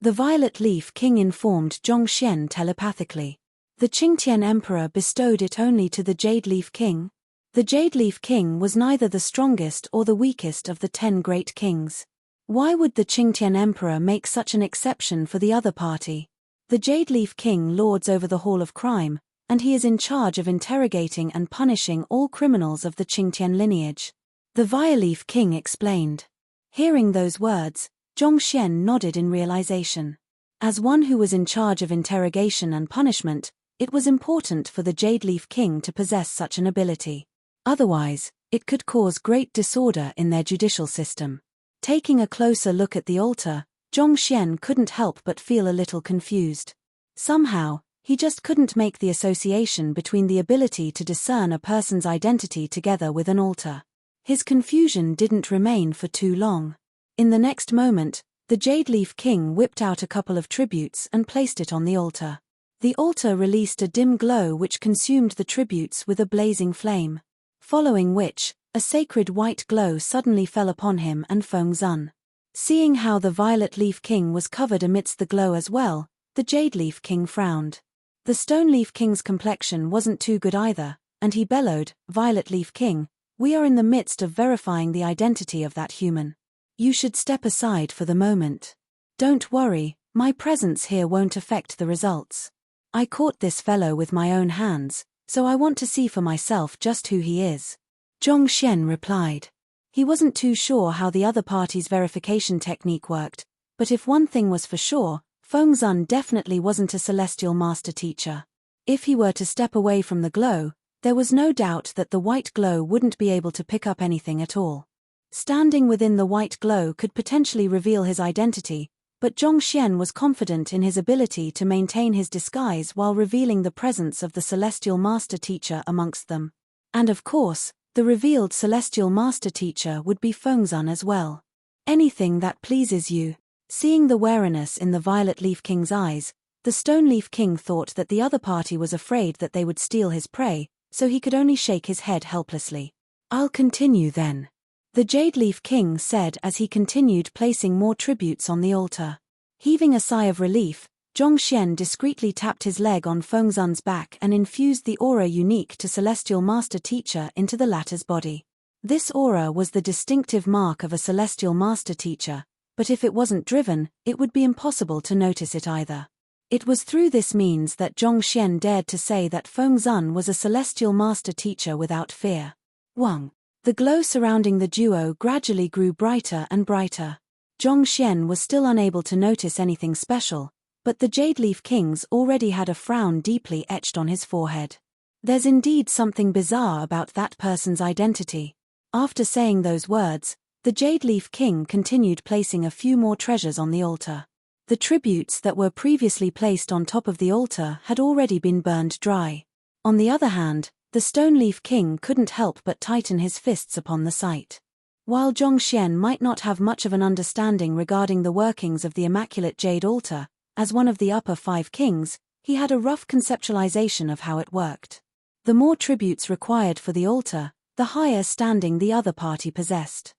The Violet Leaf King informed Zhongxian telepathically. The Qingtian Emperor bestowed it only to the Jade Leaf King. The Jade Leaf King was neither the strongest or the weakest of the 10 great kings. Why would the Qingtian Emperor make such an exception for the other party? The Jade Leaf King lords over the Hall of Crime, and he is in charge of interrogating and punishing all criminals of the Qingtian lineage. The Violeaf King explained. Hearing those words, Zhongxian nodded in realization. As one who was in charge of interrogation and punishment, it was important for the Jade Leaf King to possess such an ability. Otherwise, it could cause great disorder in their judicial system. Taking a closer look at the altar, Zhongxian couldn't help but feel a little confused. Somehow, he just couldn't make the association between the ability to discern a person's identity together with an altar. His confusion didn't remain for too long. In the next moment, the Jade Leaf King whipped out a couple of tributes and placed it on the altar. The altar released a dim glow which consumed the tributes with a blazing flame. Following which, a sacred white glow suddenly fell upon him and Fengzun. Seeing how the Violet Leaf King was covered amidst the glow as well, the Jade Leaf King frowned. The Stone Leaf King's complexion wasn't too good either, and he bellowed, "Violet Leaf King, we are in the midst of verifying the identity of that human. You should step aside for the moment. Don't worry, my presence here won't affect the results. I caught this fellow with my own hands, so I want to see for myself just who he is." Zhongxian replied. He wasn't too sure how the other party's verification technique worked, but if one thing was for sure, Fengzun definitely wasn't a celestial master teacher. If he were to step away from the glow, there was no doubt that the white glow wouldn't be able to pick up anything at all. Standing within the white glow could potentially reveal his identity, but Zhongxian was confident in his ability to maintain his disguise while revealing the presence of the celestial master teacher amongst them. And of course, the revealed celestial master teacher would be Fengzun as well. Anything that pleases you. Seeing the wariness in the Violet Leaf King's eyes, the Stone Leaf King thought that the other party was afraid that they would steal his prey, so he could only shake his head helplessly. "I'll continue then," the Jade Leaf King said as he continued placing more tributes on the altar. Heaving a sigh of relief, Zhongxian discreetly tapped his leg on Fengzun's back and infused the aura unique to Celestial Master Teacher into the latter's body. This aura was the distinctive mark of a Celestial Master Teacher, but if it wasn't driven, it would be impossible to notice it either. It was through this means that Zhongxian dared to say that Fengzun was a Celestial Master Teacher without fear. Wang. The glow surrounding the duo gradually grew brighter and brighter. Zhongxian was still unable to notice anything special, but the Jade Leaf Kings already had a frown deeply etched on his forehead. There's indeed something bizarre about that person's identity. After saying those words, the Jade Leaf King continued placing a few more treasures on the altar. The tributes that were previously placed on top of the altar had already been burned dry. On the other hand, the Stone Leaf King couldn't help but tighten his fists upon the sight. While Zhongxian might not have much of an understanding regarding the workings of the Immaculate Jade Altar, as one of the upper 5 kings, he had a rough conceptualization of how it worked. The more tributes required for the altar, the higher standing the other party possessed.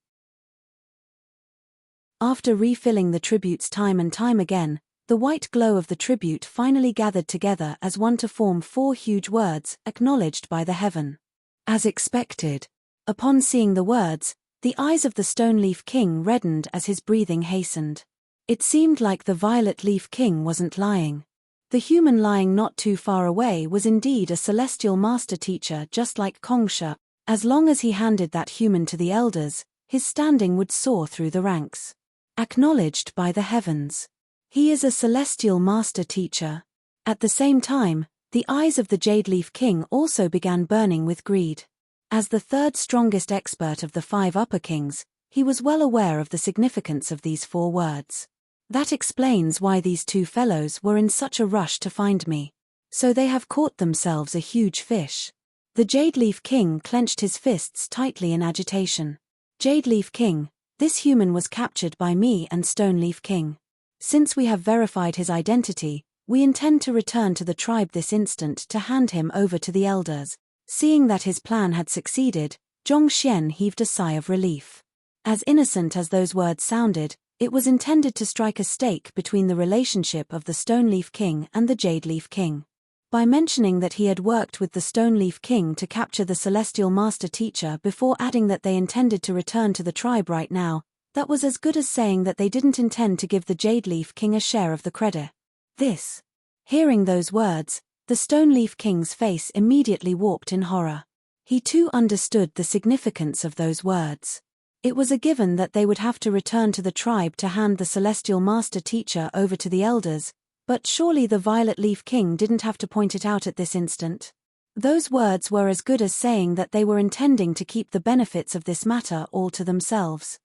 After refilling the tributes time and time again, the white glow of the tribute finally gathered together as one to form 4 huge words, acknowledged by the heaven. As expected. Upon seeing the words, the eyes of the Stone Leaf King reddened as his breathing hastened. It seemed like the Violet Leaf King wasn't lying. The human lying not too far away was indeed a celestial master teacher just like Kongsha. As long as he handed that human to the elders, his standing would soar through the ranks. Acknowledged by the heavens. He is a celestial master teacher. At the same time, the eyes of the Jade Leaf King also began burning with greed. As the 3rd strongest expert of the 5 upper kings, he was well aware of the significance of these 4 words. That explains why these 2 fellows were in such a rush to find me. So they have caught themselves a huge fish. The Jade Leaf King clenched his fists tightly in agitation. Jade Leaf King, this human was captured by me and Stone Leaf King. Since we have verified his identity, We intend to return to the tribe this instant to hand him over to the elders. Seeing that his plan had succeeded, Zhongxian heaved a sigh of relief. As innocent as those words sounded, it was intended to strike a stake between the relationship of the Stone Leaf King and the Jade Leaf King. By mentioning that he had worked with the Stone Leaf King to capture the Celestial Master Teacher before adding that they intended to return to the tribe right now, that was as good as saying that they didn't intend to give the Jade Leaf King a share of the credit. Hearing those words, the Stone Leaf King's face immediately warped in horror. He too understood the significance of those words. It was a given that they would have to return to the tribe to hand the Celestial Master Teacher over to the elders, but surely the Violet Leaf King didn't have to point it out at this instant. Those words were as good as saying that they were intending to keep the benefits of this matter all to themselves.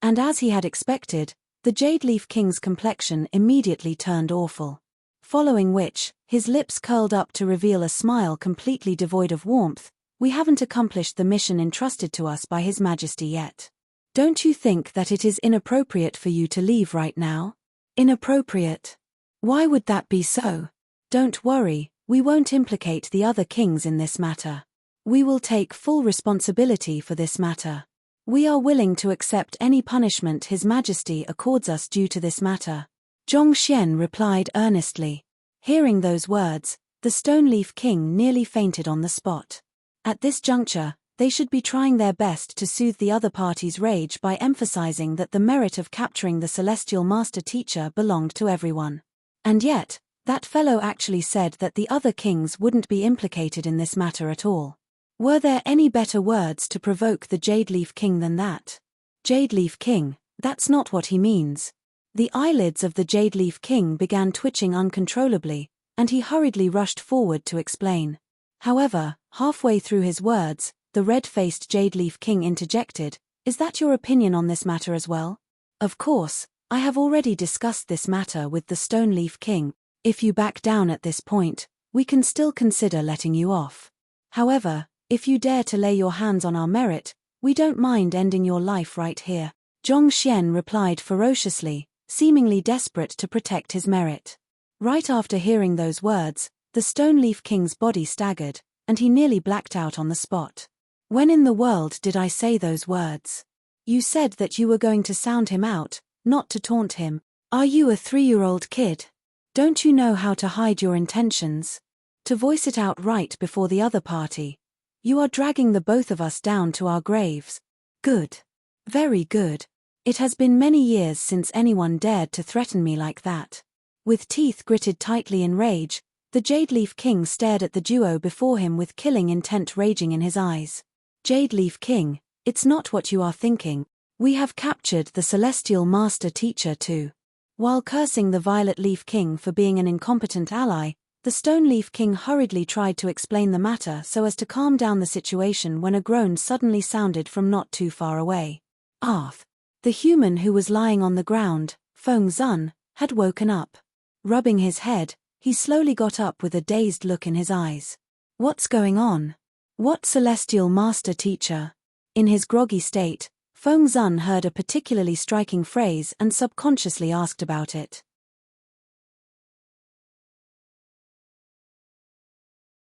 And as he had expected, the Jade Leaf King's complexion immediately turned awful. Following which, his lips curled up to reveal a smile completely devoid of warmth. We haven't accomplished the mission entrusted to us by His Majesty yet. Don't you think that it is inappropriate for you to leave right now? Inappropriate? Why would that be so? Don't worry, we won't implicate the other kings in this matter. We will take full responsibility for this matter. We are willing to accept any punishment His Majesty accords us due to this matter. Zhongxian replied earnestly. Hearing those words, the Stone Leaf King nearly fainted on the spot. At this juncture, they should be trying their best to soothe the other party's rage by emphasizing that the merit of capturing the Celestial Master Teacher belonged to everyone. And yet, that fellow actually said that the other kings wouldn't be implicated in this matter at all. Were there any better words to provoke the Jade Leaf King than that? Jade Leaf King, that's not what he means. The eyelids of the Jade Leaf King began twitching uncontrollably, and he hurriedly rushed forward to explain. However, halfway through his words, the red-faced Jade Leaf King interjected, "Is that your opinion on this matter as well? Of course, I have already discussed this matter with the Stone Leaf King. If you back down at this point, we can still consider letting you off. However, if you dare to lay your hands on our merit, we don't mind ending your life right here." Zhongxian replied ferociously, seemingly desperate to protect his merit. Right after hearing those words, the Stone Leaf King's body staggered, and he nearly blacked out on the spot. When in the world did I say those words? You said that you were going to sound him out, not to taunt him. Are you a 3-year-old kid? Don't you know how to hide your intentions? To voice it out right before the other party. You are dragging the both of us down to our graves. Good. Very good. It has been many years since anyone dared to threaten me like that. With teeth gritted tightly in rage, the Jade Leaf King stared at the duo before him with killing intent raging in his eyes. Jade Leaf King, it's not what you are thinking. We have captured the Celestial Master Teacher too. While cursing the Violet Leaf King for being an incompetent ally, the Stone Leaf King hurriedly tried to explain the matter so as to calm down the situation when a groan suddenly sounded from not too far away. Arth. The human who was lying on the ground, Feng Zun, had woken up. Rubbing his head, he slowly got up with a dazed look in his eyes. What's going on? What Celestial Master Teacher? In his groggy state, Feng Zun heard a particularly striking phrase and subconsciously asked about it.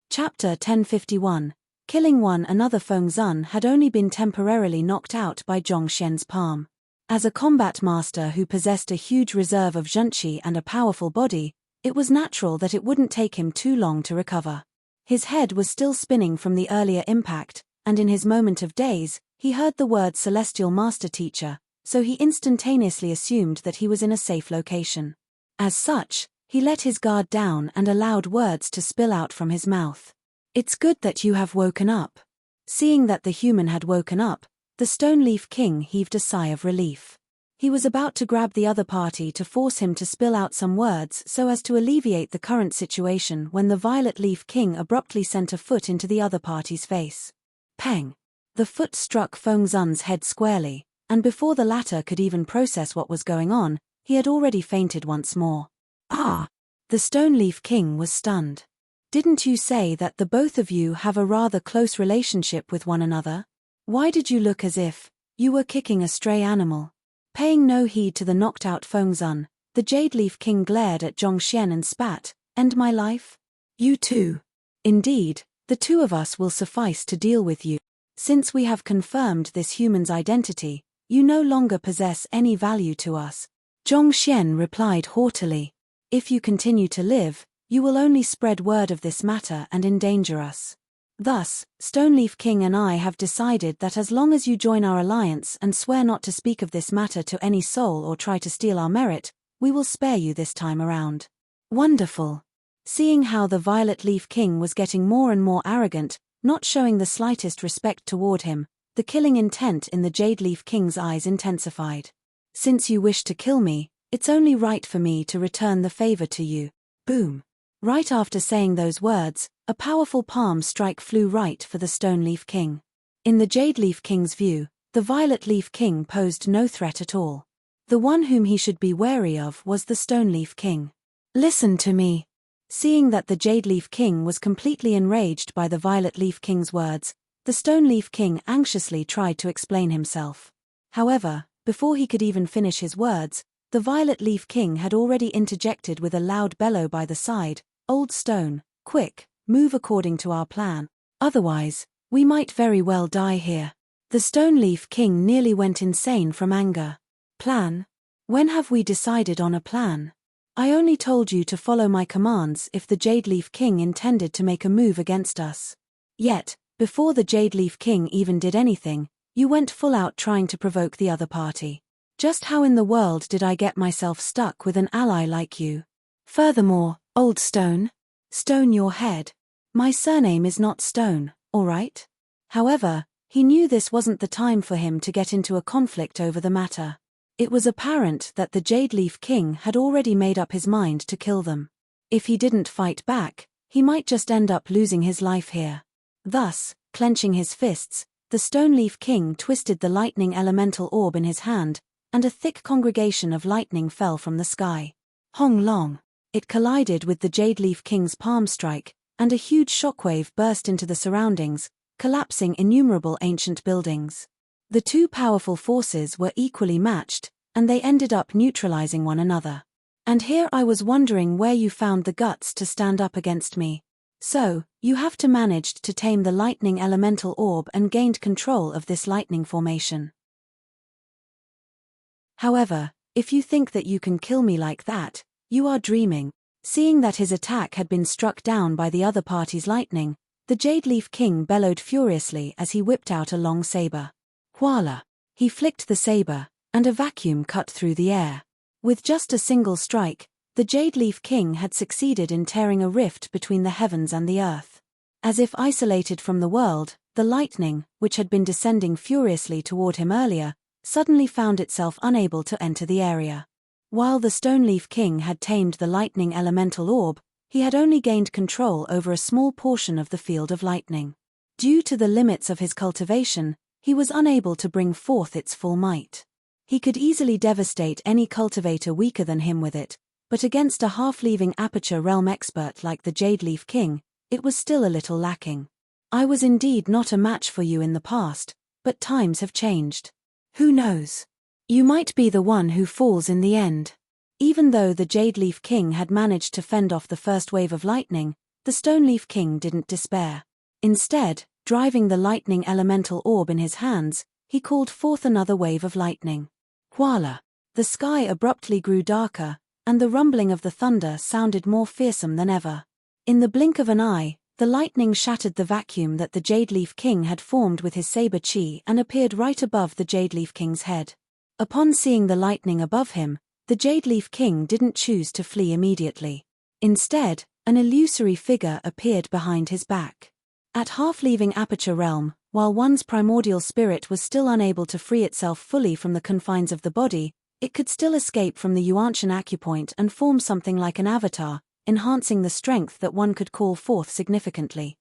Chapter 1051. Killing one another. Feng Zun had only been temporarily knocked out by Zhongxian's palm. As a combat master who possessed a huge reserve of zhenqi and a powerful body, it was natural that it wouldn't take him too long to recover. His head was still spinning from the earlier impact, and in his moment of daze, he heard the word Celestial Master Teacher, so he instantaneously assumed that he was in a safe location. As such, he let his guard down and allowed words to spill out from his mouth. It's good that you have woken up. Seeing that the human had woken up, the Stone Leaf King heaved a sigh of relief. He was about to grab the other party to force him to spill out some words so as to alleviate the current situation when the Violet Leaf King abruptly sent a foot into the other party's face. Peng! The foot struck Feng Zun's head squarely, and before the latter could even process what was going on, he had already fainted once more. Ah! The Stone Leaf King was stunned. Didn't you say that the both of you have a rather close relationship with one another? Why did you look as if you were kicking a stray animal? Paying no heed to the knocked-out Feng Zun, The Jade Leaf King glared at Zhongxian and spat. End my life? You too. Indeed, the two of us will suffice to deal with you. Since we have confirmed this human's identity, you no longer possess any value to us. Zhongxian replied haughtily. If you continue to live, you will only spread word of this matter and endanger us. Thus, Stoneleaf King and I have decided that as long as you join our alliance and swear not to speak of this matter to any soul or try to steal our merit, we will spare you this time around. Wonderful. Seeing how the Violet Leaf King was getting more and more arrogant, not showing the slightest respect toward him, the killing intent in the Jade Leaf King's eyes intensified. Since you wish to kill me, it's only right for me to return the favor to you. Boom. Right after saying those words, a powerful palm strike flew right for the Stoneleaf King. In the Jade Leaf King's view, the Violet Leaf King posed no threat at all. The one whom he should be wary of was the Stoneleaf King. Listen to me. Seeing that the Jade Leaf King was completely enraged by the Violet Leaf King's words, the Stoneleaf King anxiously tried to explain himself. However, before he could even finish his words, the Violet Leaf King had already interjected with a loud bellow by the side. Old Stone, quick, move according to our plan. Otherwise, we might very well die here. The Stoneleaf King nearly went insane from anger. Plan? When have we decided on a plan? I only told you to follow my commands if the Jade Leaf King intended to make a move against us. Yet, before the Jade Leaf King even did anything, you went full out trying to provoke the other party. Just how in the world did I get myself stuck with an ally like you? Furthermore, Old Stone, stone your head. My surname is not Stone, all right? However, he knew this wasn't the time for him to get into a conflict over the matter. It was apparent that the Jade Leaf King had already made up his mind to kill them. If he didn't fight back, he might just end up losing his life here. Thus, clenching his fists, the Stoneleaf King twisted the lightning elemental orb in his hand, and a thick congregation of lightning fell from the sky. Hong long. It collided with the Jade Leaf King's palm strike, and a huge shockwave burst into the surroundings, collapsing innumerable ancient buildings. The two powerful forces were equally matched, and they ended up neutralizing one another. And here I was wondering where you found the guts to stand up against me. So, you have managed to tame the lightning elemental orb and gained control of this lightning formation. However, if you think that you can kill me like that, you are dreaming. Seeing that his attack had been struck down by the other party's lightning, the Jade Leaf King bellowed furiously as he whipped out a long saber. Voila! He flicked the saber, and a vacuum cut through the air. With just a single strike, the Jade Leaf King had succeeded in tearing a rift between the heavens and the earth. As if isolated from the world, the lightning, which had been descending furiously toward him earlier, suddenly found itself unable to enter the area. While the Stoneleaf King had tamed the lightning elemental orb, he had only gained control over a small portion of the field of lightning. Due to the limits of his cultivation, he was unable to bring forth its full might. He could easily devastate any cultivator weaker than him with it, but against a half-leaving aperture realm expert like the Jade Leaf King, it was still a little lacking. I was indeed not a match for you in the past, but times have changed. Who knows? You might be the one who falls in the end. Even though the Jade Leaf King had managed to fend off the first wave of lightning, the Stoneleaf King didn't despair. Instead, driving the lightning elemental orb in his hands, he called forth another wave of lightning. Voila! The sky abruptly grew darker, and the rumbling of the thunder sounded more fearsome than ever. In the blink of an eye, the lightning shattered the vacuum that the Jade Leaf King had formed with his saber chi and appeared right above the Jade Leaf King's head. Upon seeing the lightning above him, the Jade Leaf King didn't choose to flee immediately. Instead, an illusory figure appeared behind his back. At half-leaving Aperture Realm, while one's primordial spirit was still unable to free itself fully from the confines of the body, it could still escape from the Yuanshan acupoint and form something like an avatar, enhancing the strength that one could call forth significantly.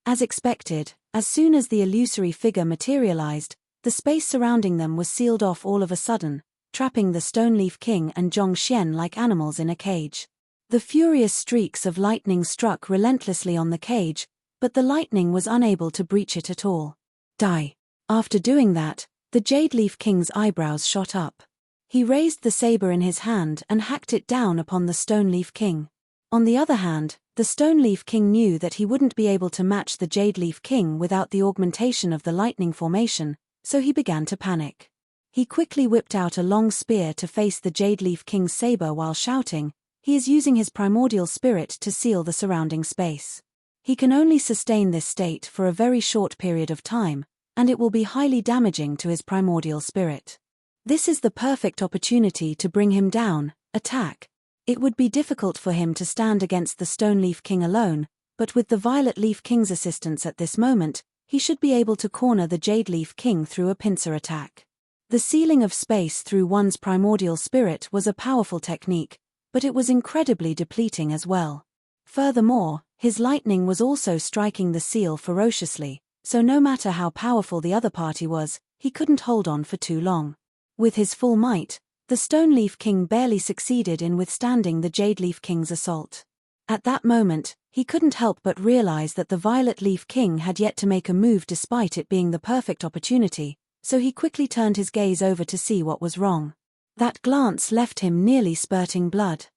As expected, as soon as the illusory figure materialized, the space surrounding them was sealed off all of a sudden, trapping the Stoneleaf King and Zhongxian like animals in a cage. The furious streaks of lightning struck relentlessly on the cage, but the lightning was unable to breach it at all. Die. After doing that, the Jade Leaf King's eyebrows shot up. He raised the saber in his hand and hacked it down upon the Stoneleaf King. On the other hand, the Stoneleaf King knew that he wouldn't be able to match the Jadeleaf King without the augmentation of the lightning formation, so he began to panic. He quickly whipped out a long spear to face the Jadeleaf King's saber while shouting, he is using his primordial spirit to seal the surrounding space. He can only sustain this state for a very short period of time, and it will be highly damaging to his primordial spirit. This is the perfect opportunity to bring him down, attack. It would be difficult for him to stand against the Stoneleaf King alone, but with the Violet Leaf King's assistance at this moment, he should be able to corner the Jadeleaf King through a pincer attack. The sealing of space through one's primordial spirit was a powerful technique, but it was incredibly depleting as well. Furthermore, his lightning was also striking the seal ferociously, so no matter how powerful the other party was, he couldn't hold on for too long. With his full might, the Stoneleaf King barely succeeded in withstanding the Jadeleaf King's assault. At that moment, he couldn't help but realize that the Violet Leaf King had yet to make a move despite it being the perfect opportunity, so he quickly turned his gaze over to see what was wrong. That glance left him nearly spurting blood.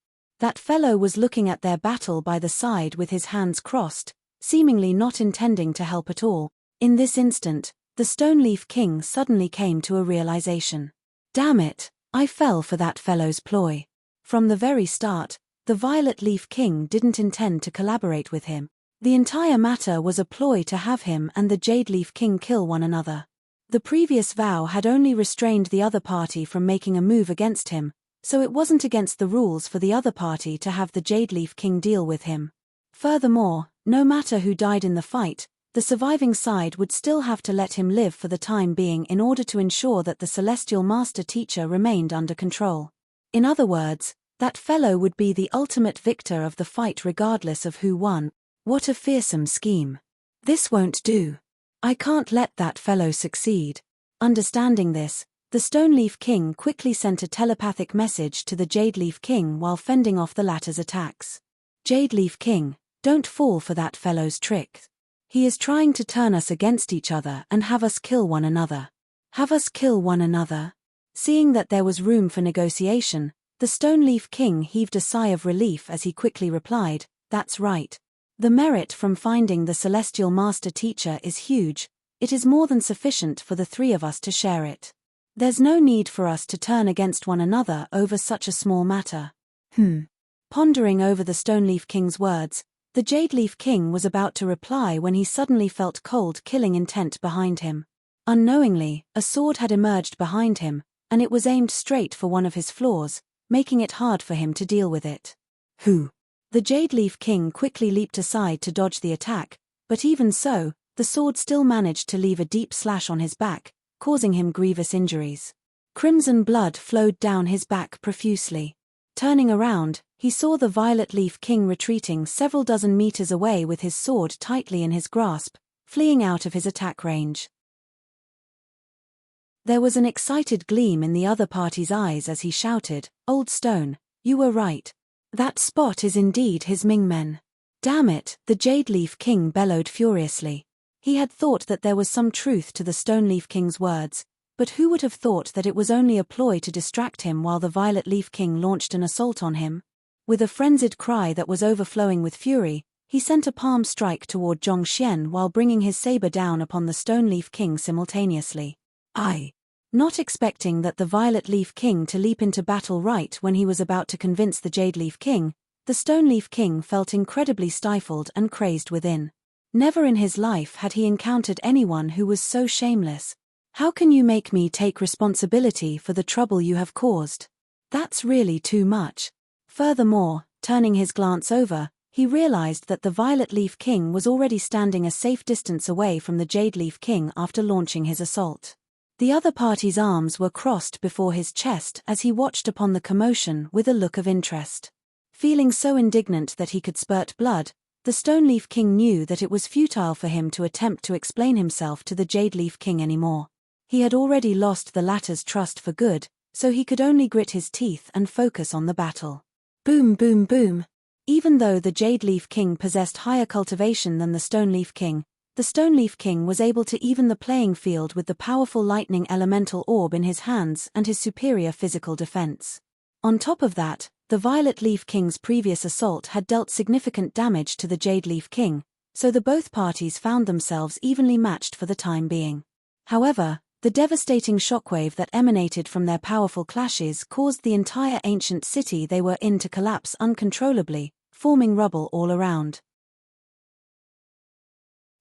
That fellow was looking at their battle by the side with his hands crossed, seemingly not intending to help at all. In this instant, the Stoneleaf King suddenly came to a realization. Damn it, I fell for that fellow's ploy. From the very start, the Violet Leaf King didn't intend to collaborate with him. The entire matter was a ploy to have him and the Jadeleaf King kill one another. The previous vow had only restrained the other party from making a move against him, so it wasn't against the rules for the other party to have the Jadeleaf King deal with him. Furthermore, no matter who died in the fight, the surviving side would still have to let him live for the time being in order to ensure that the Celestial Master Teacher remained under control. In other words, that fellow would be the ultimate victor of the fight regardless of who won. What a fearsome scheme. This won't do. I can't let that fellow succeed. Understanding this, the Stoneleaf King quickly sent a telepathic message to the Jadeleaf King while fending off the latter's attacks. Jadeleaf King, don't fall for that fellow's trick. He is trying to turn us against each other and have us kill one another. Have us kill one another? Seeing that there was room for negotiation, the Stoneleaf King heaved a sigh of relief as he quickly replied, that's right. The merit from finding the Celestial Master Teacher is huge, it is more than sufficient for the three of us to share it. There's no need for us to turn against one another over such a small matter. Pondering over the Stoneleaf King's words, the Jadeleaf King was about to reply when he suddenly felt cold killing intent behind him. Unknowingly, a sword had emerged behind him, and it was aimed straight for one of his flaws, making it hard for him to deal with it. Who? The Jadeleaf King quickly leaped aside to dodge the attack, but even so, the sword still managed to leave a deep slash on his back, causing him grievous injuries. Crimson blood flowed down his back profusely. Turning around, he saw the Violet Leaf King retreating several dozen meters away with his sword tightly in his grasp, fleeing out of his attack range. There was an excited gleam in the other party's eyes as he shouted, "Old Stone, you were right. That spot is indeed his Mingmen." Damn it, the Jadeleaf King bellowed furiously. He had thought that there was some truth to the Stoneleaf King's words, but who would have thought that it was only a ploy to distract him while the Violet Leaf King launched an assault on him? With a frenzied cry that was overflowing with fury, he sent a palm strike toward Zhongxian while bringing his saber down upon the Stoneleaf King simultaneously. Not expecting that the Violet Leaf King to leap into battle right when he was about to convince the Jadeleaf King, the Stoneleaf King felt incredibly stifled and crazed within. Never in his life had he encountered anyone who was so shameless. How can you make me take responsibility for the trouble you have caused? That's really too much. Furthermore, turning his glance over, he realized that the Violet Leaf King was already standing a safe distance away from the Jadeleaf King after launching his assault. The other party's arms were crossed before his chest as he watched upon the commotion with a look of interest. Feeling so indignant that he could spurt blood, the Stoneleaf King knew that it was futile for him to attempt to explain himself to the Jadeleaf King anymore. He had already lost the latter's trust for good, so he could only grit his teeth and focus on the battle. Boom boom boom. Even though the Jadeleaf King possessed higher cultivation than the Stoneleaf King, the Stoneleaf King was able to even the playing field with the powerful lightning elemental orb in his hands and his superior physical defense. On top of that, the Violet Leaf King's previous assault had dealt significant damage to the Jade Leaf King, so the both parties found themselves evenly matched for the time being. However, the devastating shockwave that emanated from their powerful clashes caused the entire ancient city they were in to collapse uncontrollably, forming rubble all around.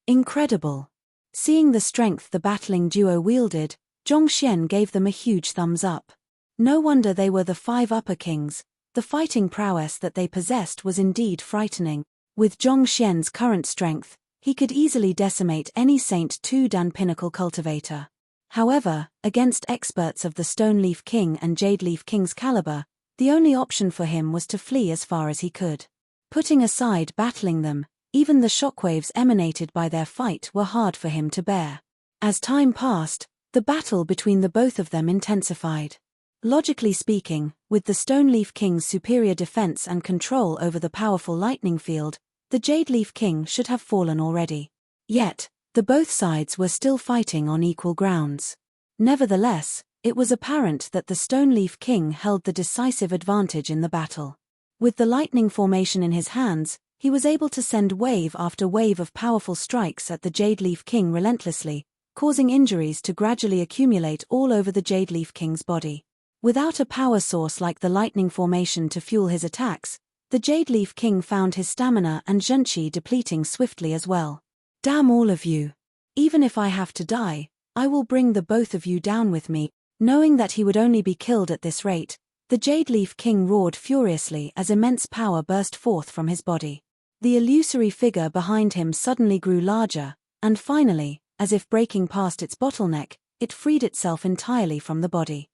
Incredible. Seeing the strength the battling duo wielded, Zhongxian gave them a huge thumbs up. No wonder they were the 5 upper kings. The fighting prowess that they possessed was indeed frightening. With Zhongxian's current strength, he could easily decimate any Saint 2 Dan pinnacle cultivator. However, against experts of the Stoneleaf King and Jade Leaf King's caliber, the only option for him was to flee as far as he could. Putting aside battling them, even the shockwaves emanated by their fight were hard for him to bear. As time passed, the battle between the both of them intensified. Logically speaking, with the Stoneleaf King's superior defense and control over the powerful lightning field, the Jade Leaf King should have fallen already. Yet, the both sides were still fighting on equal grounds. Nevertheless, it was apparent that the Stoneleaf King held the decisive advantage in the battle. With the lightning formation in his hands, he was able to send wave after wave of powerful strikes at the Jade Leaf King relentlessly, causing injuries to gradually accumulate all over the Jade Leaf King's body. Without a power source like the lightning formation to fuel his attacks, the Jade Leaf King found his stamina and zhenqi depleting swiftly as well. Damn all of you. Even if I have to die, I will bring the both of you down with me. Knowing that he would only be killed at this rate, the Jade Leaf King roared furiously as immense power burst forth from his body. The illusory figure behind him suddenly grew larger, and finally, as if breaking past its bottleneck, it freed itself entirely from the body.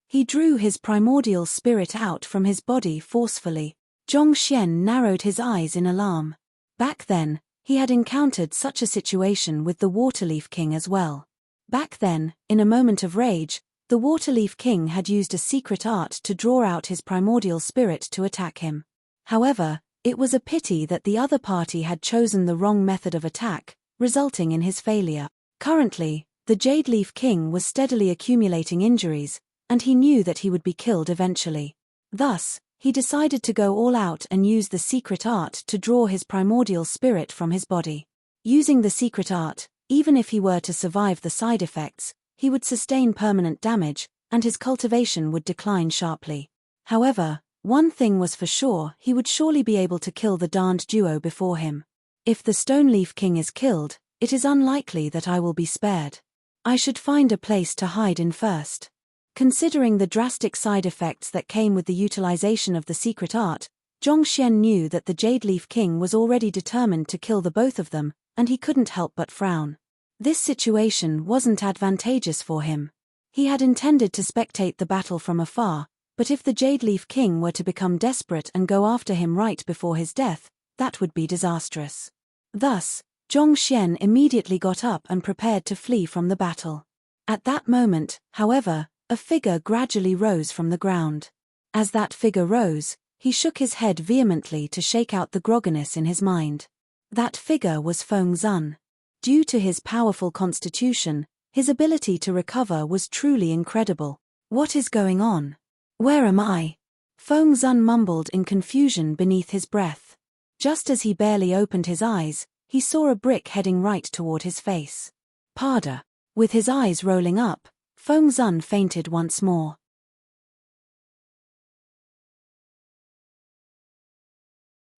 He drew his primordial spirit out from his body forcefully. Zhongxian narrowed his eyes in alarm. Back then, he had encountered such a situation with the Waterleaf King as well. Back then, in a moment of rage, the Waterleaf King had used a secret art to draw out his primordial spirit to attack him. However, it was a pity that the other party had chosen the wrong method of attack, resulting in his failure. Currently, the Jade Leaf King was steadily accumulating injuries, and he knew that he would be killed eventually. Thus, he decided to go all out and use the secret art to draw his primordial spirit from his body. Using the secret art, even if he were to survive the side effects, he would sustain permanent damage, and his cultivation would decline sharply. However, one thing was for sure: he would surely be able to kill the darned duo before him. If the Stoneleaf King is killed, it is unlikely that I will be spared. I should find a place to hide in first. Considering the drastic side effects that came with the utilization of the secret art, Zhongxian knew that the Jade Leaf King was already determined to kill the both of them, and he couldn't help but frown. This situation wasn't advantageous for him. He had intended to spectate the battle from afar, but if the Jade Leaf King were to become desperate and go after him right before his death, that would be disastrous. Thus, Zhongxian immediately got up and prepared to flee from the battle. At that moment, however, a figure gradually rose from the ground. As that figure rose, he shook his head vehemently to shake out the grogginess in his mind. That figure was Feng Zun. Due to his powerful constitution, his ability to recover was truly incredible. What is going on? Where am I? Feng Zun mumbled in confusion beneath his breath. Just as he barely opened his eyes, he saw a brick heading right toward his face. Pada. With his eyes rolling up, Feng Zun fainted once more.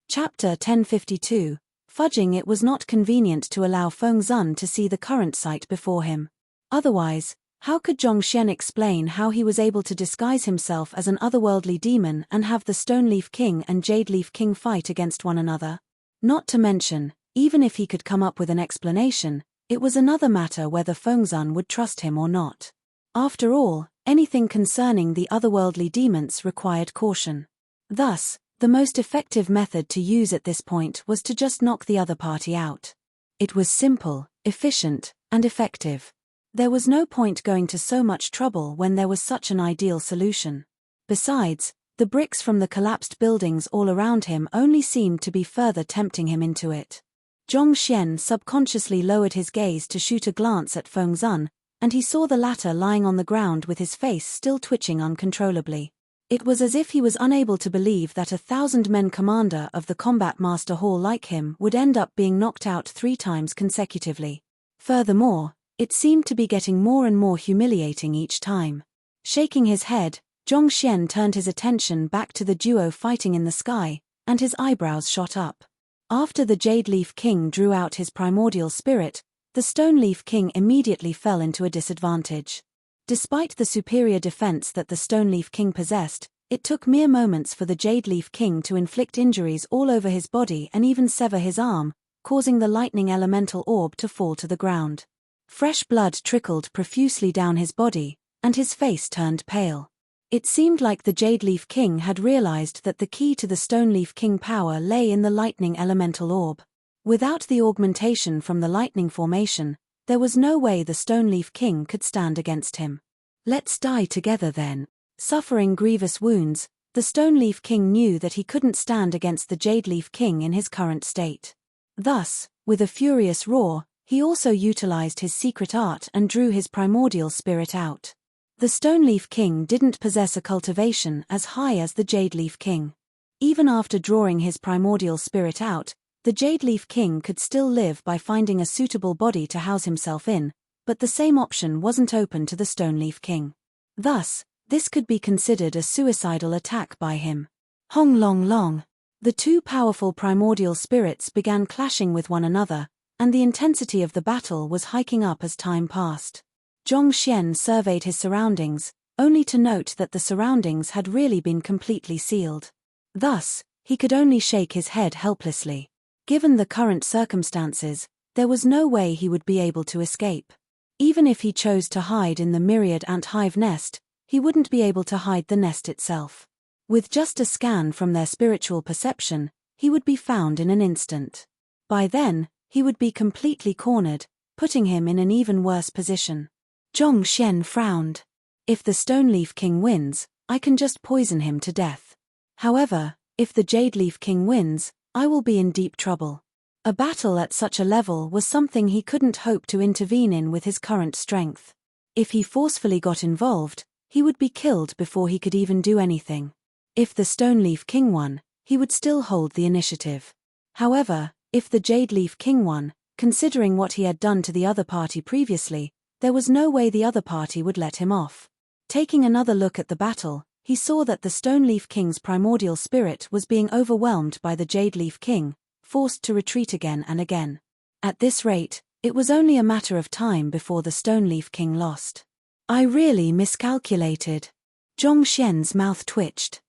Chapter 1052. Fudging. It was not convenient to allow Feng Zun to see the current sight before him. Otherwise, how could Zhongxian explain how he was able to disguise himself as an otherworldly demon and have the Stoneleaf King and Jade Leaf King fight against one another? Not to mention, even if he could come up with an explanation, it was another matter whether Feng Zun would trust him or not. After all, anything concerning the otherworldly demons required caution. Thus, the most effective method to use at this point was to just knock the other party out. It was simple, efficient, and effective. There was no point going to so much trouble when there was such an ideal solution. Besides, the bricks from the collapsed buildings all around him only seemed to be further tempting him into it. Zhongxian subconsciously lowered his gaze to shoot a glance at Feng Zun, and he saw the latter lying on the ground with his face still twitching uncontrollably. It was as if he was unable to believe that a 1,000-men commander of the Combat Master Hall like him would end up being knocked out 3 times consecutively. Furthermore, it seemed to be getting more and more humiliating each time. Shaking his head, Zhongxian turned his attention back to the duo fighting in the sky, and his eyebrows shot up. After the Jade Leaf King drew out his primordial spirit, the Stone Leaf King immediately fell into a disadvantage. Despite the superior defense that the Stone Leaf King possessed, it took mere moments for the Jade Leaf King to inflict injuries all over his body and even sever his arm, causing the lightning elemental orb to fall to the ground. Fresh blood trickled profusely down his body, and his face turned pale. It seemed like the Jade Leaf King had realized that the key to the Stone Leaf King power lay in the lightning elemental orb. Without the augmentation from the lightning formation, there was no way the Stone Leaf King could stand against him. Let's die together then. Suffering grievous wounds, the Stone Leaf King knew that he couldn't stand against the Jade Leaf King in his current state. Thus, with a furious roar, he also utilized his secret art and drew his primordial spirit out. The Stone Leaf King didn't possess a cultivation as high as the Jade Leaf King. Even after drawing his primordial spirit out, the Jade Leaf King could still live by finding a suitable body to house himself in, but the same option wasn't open to the Stone Leaf King. Thus, this could be considered a suicidal attack by him. Hong long long. The 2 powerful primordial spirits began clashing with one another, and the intensity of the battle was hiking up as time passed. Zhongxian surveyed his surroundings, only to note that the surroundings had really been completely sealed. Thus, he could only shake his head helplessly. Given the current circumstances, there was no way he would be able to escape. Even if he chose to hide in the myriad ant hive nest, he wouldn't be able to hide the nest itself. With just a scan from their spiritual perception, he would be found in an instant. By then, he would be completely cornered, putting him in an even worse position. Zhongxian frowned. If the Stone Leaf King wins, I can just poison him to death. However, if the Jade Leaf King wins, I will be in deep trouble. A battle at such a level was something he couldn't hope to intervene in with his current strength. If he forcefully got involved, he would be killed before he could even do anything. If the Stone Leaf King won, he would still hold the initiative. However, if the Jade Leaf King won, considering what he had done to the other party previously, there was no way the other party would let him off. Taking another look at the battle, he saw that the Stone Leaf King's primordial spirit was being overwhelmed by the Jade Leaf King, forced to retreat again and again. At this rate, it was only a matter of time before the Stone Leaf King lost. I really miscalculated. Zhongxian's mouth twitched.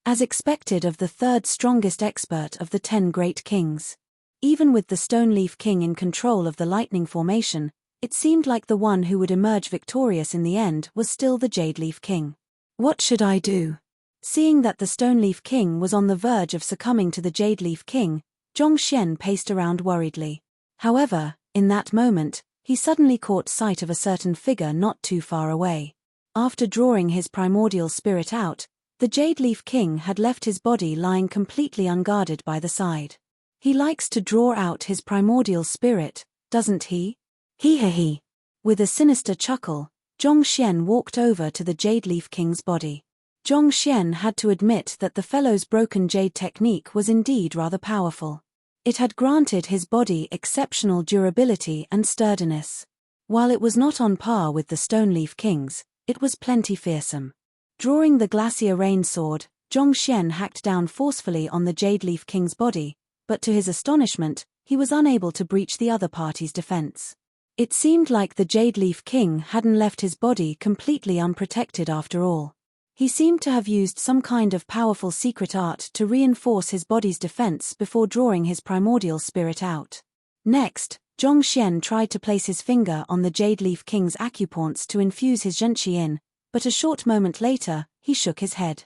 As expected of the 3rd strongest expert of the 10 great kings. Even with the Stone Leaf King in control of the lightning formation, it seemed like the one who would emerge victorious in the end was still the Jade Leaf King. What should I do? Seeing that the Stone Leaf King was on the verge of succumbing to the Jade Leaf King, Zhongxian paced around worriedly. However, in that moment, he suddenly caught sight of a certain figure not too far away. After drawing his primordial spirit out, the Jade Leaf King had left his body lying completely unguarded by the side. He likes to draw out his primordial spirit, doesn't he? He. With a sinister chuckle, Zhongxian walked over to the Jade Leaf King's body. Zhongxian had to admit that the fellow's broken jade technique was indeed rather powerful. It had granted his body exceptional durability and sturdiness. While it was not on par with the Stone Leaf King's, it was plenty fearsome. Drawing the Glacier Rain Sword, Zhongxian hacked down forcefully on the Jade Leaf King's body, but to his astonishment, he was unable to breach the other party's defense. It seemed like the Jade Leaf King hadn't left his body completely unprotected after all. He seemed to have used some kind of powerful secret art to reinforce his body's defense before drawing his primordial spirit out. Next, Zhongxian tried to place his finger on the Jade Leaf King's acupoints to infuse his zhenqi in, but a short moment later, he shook his head.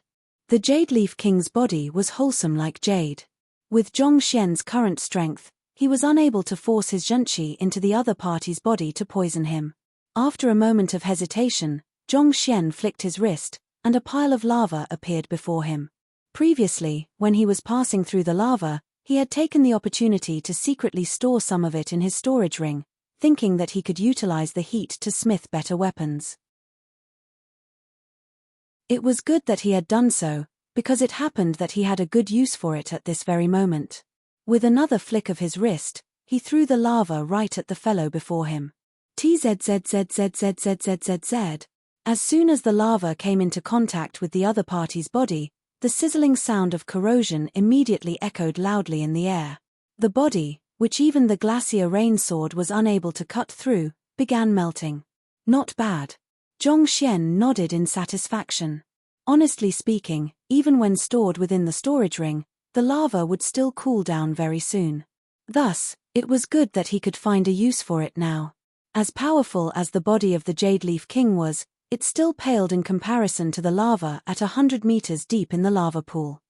The Jade Leaf King's body was wholesome like jade. With Zhongxian's current strength, he was unable to force his zhenqi into the other party's body to poison him. After a moment of hesitation, Zhongxian flicked his wrist, and a pile of lava appeared before him. Previously, when he was passing through the lava, He had taken the opportunity to secretly store some of it in his storage ring, thinking that he could utilize the heat to smith better weapons. It was good that he had done so, because it happened that he had a good use for it at this very moment. With another flick of his wrist, he threw the lava right at the fellow before him. Tzzzzzzzzzzzzzz. As soon as the lava came into contact with the other party's body, the sizzling sound of corrosion immediately echoed loudly in the air. The body, which even the glacier rain sword was unable to cut through, began melting. Not bad. Zhongxian nodded in satisfaction. Honestly speaking, even when stored within the storage ring, the lava would still cool down very soon. Thus, it was good that he could find a use for it now. As powerful as the body of the Jade Leaf King was, it still paled in comparison to the lava at 100 meters deep in the lava pool.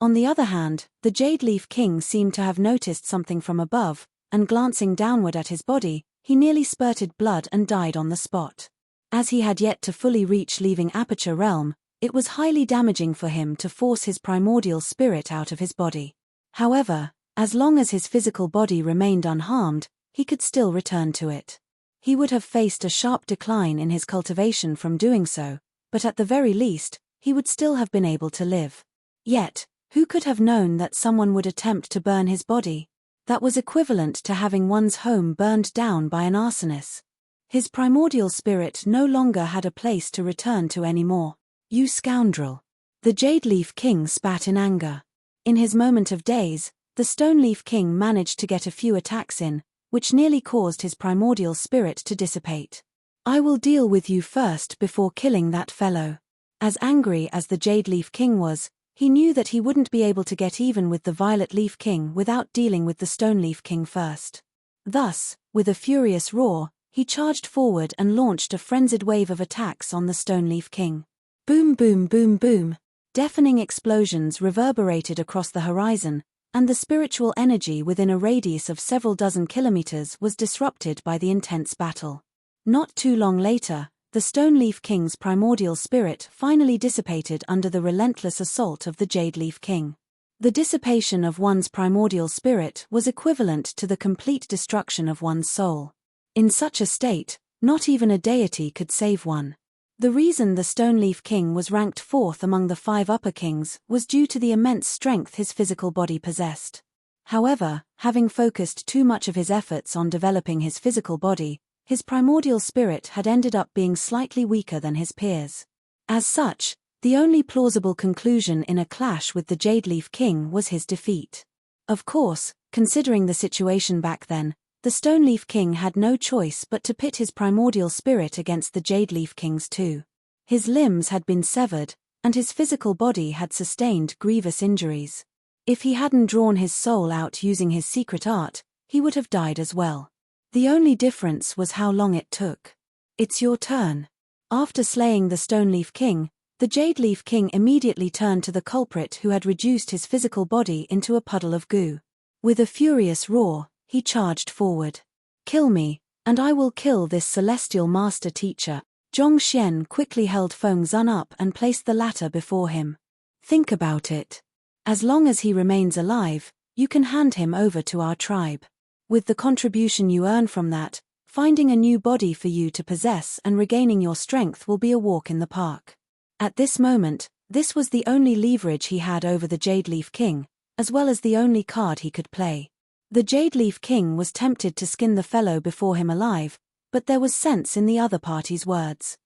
On the other hand, the Jade Leaf King seemed to have noticed something from above, and glancing downward at his body, he nearly spurted blood and died on the spot. As he had yet to fully reach leaving Aperture Realm, it was highly damaging for him to force his primordial spirit out of his body. However, as long as his physical body remained unharmed, he could still return to it. He would have faced a sharp decline in his cultivation from doing so, but at the very least, he would still have been able to live. Yet, who could have known that someone would attempt to burn his body? That was equivalent to having one's home burned down by an arsonist. His primordial spirit no longer had a place to return to anymore. You scoundrel! The Jade Leaf King spat in anger. In his moment of daze, the Stone Leaf King managed to get a few attacks in, which nearly caused his primordial spirit to dissipate. I will deal with you first before killing that fellow. As angry as the Jade Leaf King was, he knew that he wouldn't be able to get even with the Violet Leaf King without dealing with the Stone Leaf King first. Thus, with a furious roar, he charged forward and launched a frenzied wave of attacks on the Stone Leaf King. Boom boom boom boom. Deafening explosions reverberated across the horizon, and the spiritual energy within a radius of several dozen kilometers was disrupted by the intense battle. Not too long later, the Stone Leaf King's primordial spirit finally dissipated under the relentless assault of the Jade Leaf King. The dissipation of one's primordial spirit was equivalent to the complete destruction of one's soul. In such a state, not even a deity could save one. The reason the Stone Leaf King was ranked fourth among the 5 upper kings was due to the immense strength his physical body possessed. However, having focused too much of his efforts on developing his physical body, his primordial spirit had ended up being slightly weaker than his peers. As such, the only plausible conclusion in a clash with the Jade Leaf King was his defeat. Of course, considering the situation back then, the Stone Leaf King had no choice but to pit his primordial spirit against the Jade Leaf King's too. His limbs had been severed, and his physical body had sustained grievous injuries. If he hadn't drawn his soul out using his secret art, he would have died as well. The only difference was how long it took. It's your turn. After slaying the Stone Leaf King, the Jade Leaf King immediately turned to the culprit who had reduced his physical body into a puddle of goo. With a furious roar, he charged forward. Kill me, and I will kill this celestial master teacher. Zhongxian quickly held Feng Zun up and placed the latter before him. Think about it. As long as he remains alive, you can hand him over to our tribe. With the contribution you earn from that, finding a new body for you to possess and regaining your strength will be a walk in the park. At this moment, this was the only leverage he had over the Jade Leaf King, as well as the only card he could play. The Jade Leaf King was tempted to skin the fellow before him alive, but there was sense in the other party's words.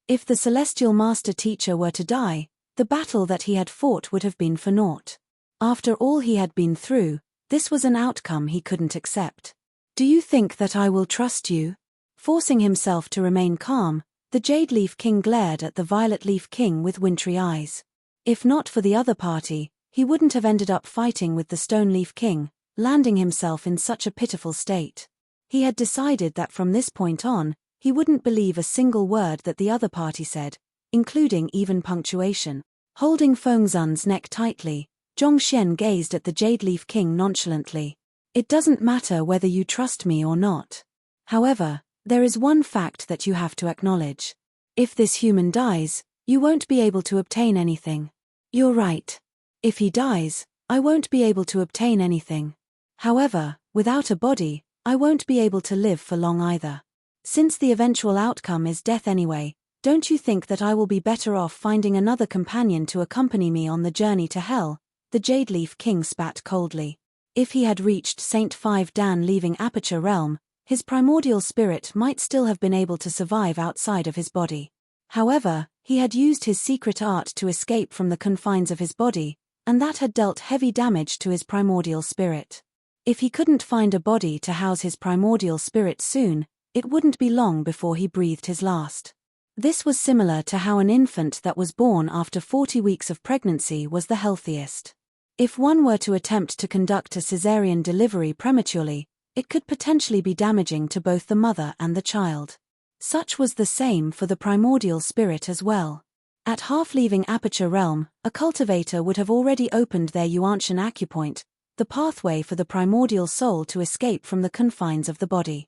If the Celestial Master Teacher were to die, the battle that he had fought would have been for naught. After all he had been through, this was an outcome he couldn't accept. Do you think that I will trust you? Forcing himself to remain calm, the Jade Leaf King glared at the Violet Leaf King with wintry eyes. If not for the other party, he wouldn't have ended up fighting with the Stone Leaf King, landing himself in such a pitiful state. He had decided that from this point on, he wouldn't believe a single word that the other party said, including even punctuation. Holding Feng Zun's neck tightly, Zhongxian gazed at the Jade Leaf King nonchalantly. It doesn't matter whether you trust me or not. However, there is one fact that you have to acknowledge. If this human dies, you won't be able to obtain anything. You're right. If he dies, I won't be able to obtain anything. However, without a body, I won't be able to live for long either. Since the eventual outcome is death anyway, don't you think that I will be better off finding another companion to accompany me on the journey to hell? The Jade Leaf King spat coldly. If he had reached Saint 5 Dan leaving Aperture Realm, his primordial spirit might still have been able to survive outside of his body. However, he had used his secret art to escape from the confines of his body, and that had dealt heavy damage to his primordial spirit. If he couldn't find a body to house his primordial spirit soon, it wouldn't be long before he breathed his last. This was similar to how an infant that was born after 40 weeks of pregnancy was the healthiest. If one were to attempt to conduct a caesarean delivery prematurely, it could potentially be damaging to both the mother and the child. Such was the same for the primordial spirit as well. At half leaving Aperture Realm, a cultivator would have already opened their Yuanshan acupoint, the pathway for the primordial soul to escape from the confines of the body.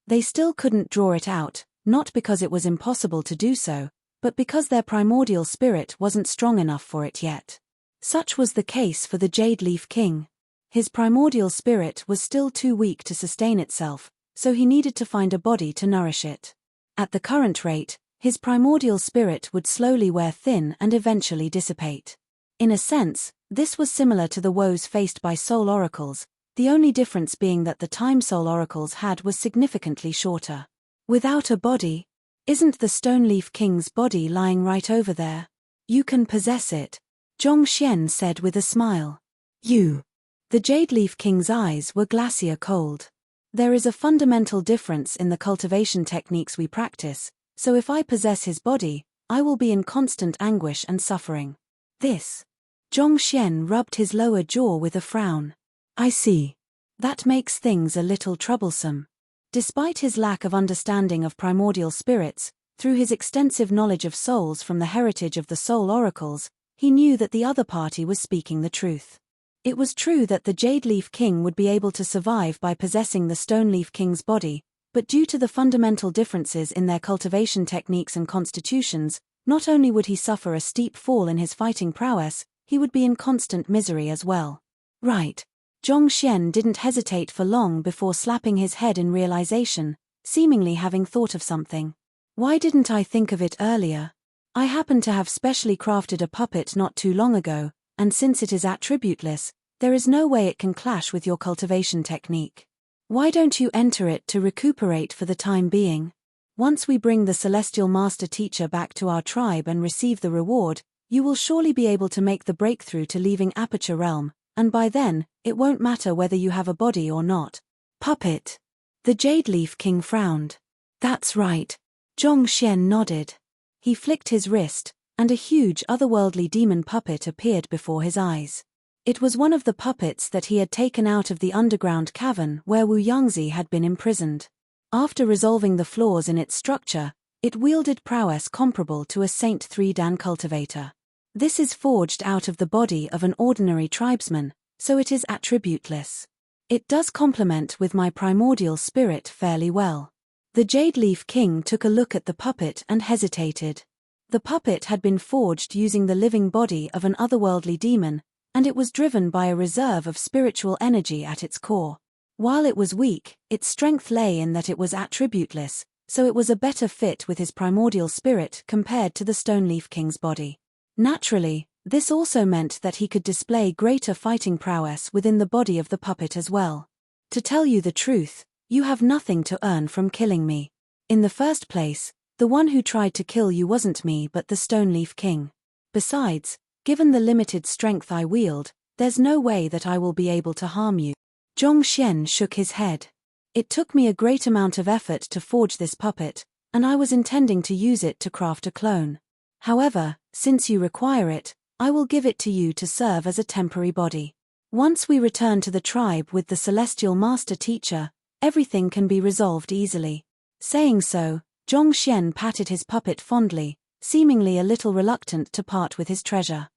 They still couldn't draw it out, not because it was impossible to do so, but because their primordial spirit wasn't strong enough for it yet. Such was the case for the Jade Leaf King. His primordial spirit was still too weak to sustain itself, so he needed to find a body to nourish it. At the current rate, his primordial spirit would slowly wear thin and eventually dissipate. In a sense, this was similar to the woes faced by soul oracles, the only difference being that the time soul oracles had was significantly shorter. Without a body? Isn't the Stoneleaf King's body lying right over there? You can possess it, Zhongxian said with a smile. You. The Jade Leaf King's eyes were glacier cold. There is a fundamental difference in the cultivation techniques we practice, so if I possess his body, I will be in constant anguish and suffering. This. Zhongxian rubbed his lower jaw with a frown. I see. That makes things a little troublesome. Despite his lack of understanding of primordial spirits, through his extensive knowledge of souls from the heritage of the soul oracles, he knew that the other party was speaking the truth. It was true that the Jade Leaf King would be able to survive by possessing the Stoneleaf King's body, but due to the fundamental differences in their cultivation techniques and constitutions, not only would he suffer a steep fall in his fighting prowess, he would be in constant misery as well. Right. Zhongxian didn't hesitate for long before slapping his head in realization, seemingly having thought of something. Why didn't I think of it earlier? I happen to have specially crafted a puppet not too long ago, and since it is attributeless, there is no way it can clash with your cultivation technique. Why don't you enter it to recuperate for the time being? Once we bring the Celestial Master Teacher back to our tribe and receive the reward, you will surely be able to make the breakthrough to leaving Aperture Realm, and by then, it won't matter whether you have a body or not. Puppet. The Jade Leaf King frowned. That's right. Zhongxian nodded. He flicked his wrist, and a huge otherworldly demon puppet appeared before his eyes. It was one of the puppets that he had taken out of the underground cavern where Wu Yangzi had been imprisoned. After resolving the flaws in its structure, it wielded prowess comparable to a Saint 3 Dan cultivator. This is forged out of the body of an ordinary tribesman, so it is attributeless. It does complement with my primordial spirit fairly well. The Jade Leaf King took a look at the puppet and hesitated. The puppet had been forged using the living body of an otherworldly demon, and it was driven by a reserve of spiritual energy at its core. While it was weak, its strength lay in that it was attributeless, so it was a better fit with his primordial spirit compared to the Stoneleaf King's body. Naturally, this also meant that he could display greater fighting prowess within the body of the puppet as well. To tell you the truth, you have nothing to earn from killing me. In the first place, the one who tried to kill you wasn't me but the Stoneleaf King. Besides, given the limited strength I wield, there's no way that I will be able to harm you. Zhongxian shook his head. It took me a great amount of effort to forge this puppet, and I was intending to use it to craft a clone. However, since you require it, I will give it to you to serve as a temporary body. Once we return to the tribe with the Celestial Master Teacher, everything can be resolved easily. Saying so, Zhongxian patted his puppet fondly, seemingly a little reluctant to part with his treasure.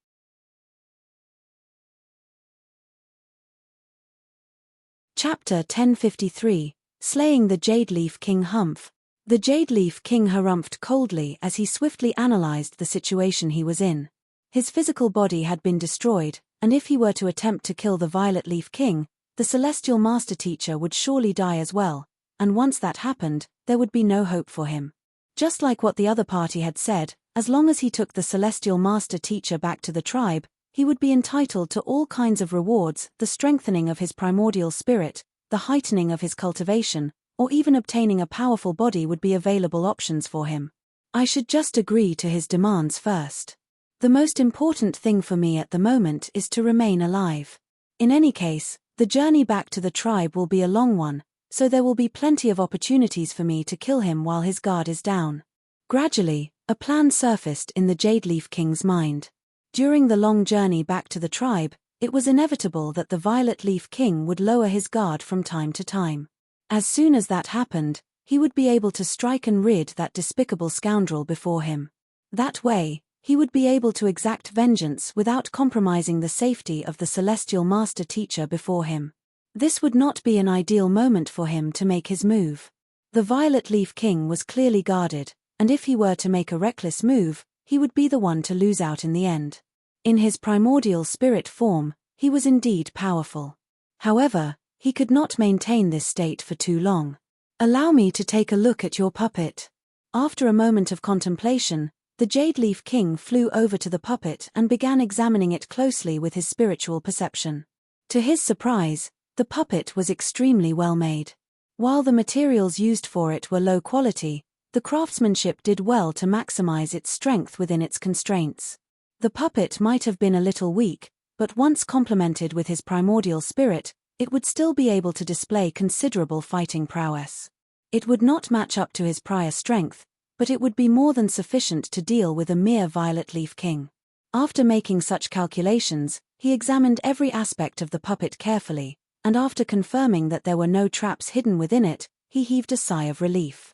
Chapter 1053, Slaying the Jade Leaf King Humph. The Jade Leaf King harumphed coldly as he swiftly analyzed the situation he was in. His physical body had been destroyed, and if he were to attempt to kill the Violet Leaf King, the Celestial Master Teacher would surely die as well, and once that happened, there would be no hope for him. Just like what the other party had said, as long as he took the Celestial Master Teacher back to the tribe, he would be entitled to all kinds of rewards, the strengthening of his primordial spirit, the heightening of his cultivation, or even obtaining a powerful body would be available options for him. I should just agree to his demands first. The most important thing for me at the moment is to remain alive. In any case, the journey back to the tribe will be a long one, so there will be plenty of opportunities for me to kill him while his guard is down. Gradually, a plan surfaced in the Jade Leaf King's mind. During the long journey back to the tribe, it was inevitable that the Violet Leaf King would lower his guard from time to time. As soon as that happened, he would be able to strike and rid that despicable scoundrel before him. That way, he would be able to exact vengeance without compromising the safety of the Celestial Master Teacher before him. This would not be an ideal moment for him to make his move. The Violet Leaf King was clearly guarded, and if he were to make a reckless move, he would be the one to lose out in the end. In his primordial spirit form, he was indeed powerful. However, he could not maintain this state for too long. Allow me to take a look at your puppet. After a moment of contemplation, the Jade Leaf King flew over to the puppet and began examining it closely with his spiritual perception. To his surprise, the puppet was extremely well made. While the materials used for it were low quality, the craftsmanship did well to maximize its strength within its constraints. The puppet might have been a little weak, but once complemented with his primordial spirit, it would still be able to display considerable fighting prowess. It would not match up to his prior strength, but it would be more than sufficient to deal with a mere Violet Leaf King. After making such calculations, he examined every aspect of the puppet carefully, and after confirming that there were no traps hidden within it, he heaved a sigh of relief.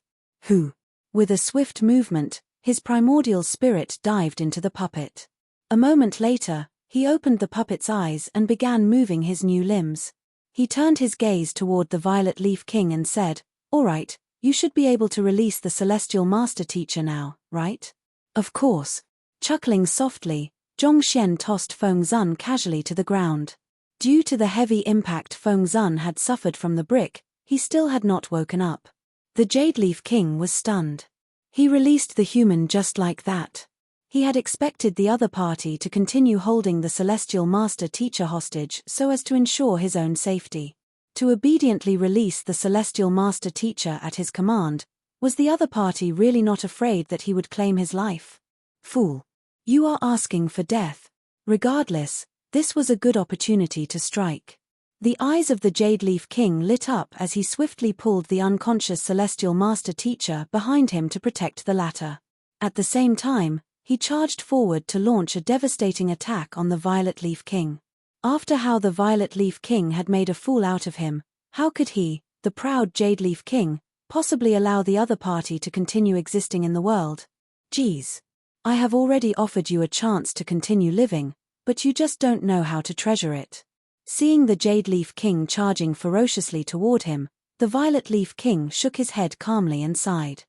With a swift movement, his primordial spirit dived into the puppet. A moment later, he opened the puppet's eyes and began moving his new limbs. He turned his gaze toward the Violet Leaf King and said, "All right, you should be able to release the Celestial Master Teacher now, right?" "Of course." Chuckling softly, Zhongxian tossed Feng Zun casually to the ground. Due to the heavy impact Feng Zun had suffered from the brick, he still had not woken up. The Jade Leaf King was stunned. He released the human just like that. He had expected the other party to continue holding the Celestial Master Teacher hostage so as to ensure his own safety. To obediently release the Celestial Master Teacher at his command, was the other party really not afraid that he would claim his life? Fool. You are asking for death. Regardless, this was a good opportunity to strike. The eyes of the Jade Leaf King lit up as he swiftly pulled the unconscious Celestial Master Teacher behind him to protect the latter. At the same time, he charged forward to launch a devastating attack on the Violet Leaf King. After how the Violet Leaf King had made a fool out of him, how could he, the proud Jade Leaf King, possibly allow the other party to continue existing in the world? Geez. I have already offered you a chance to continue living, but you just don't know how to treasure it. Seeing the Jade Leaf King charging ferociously toward him, the Violet Leaf King shook his head calmly and sighed.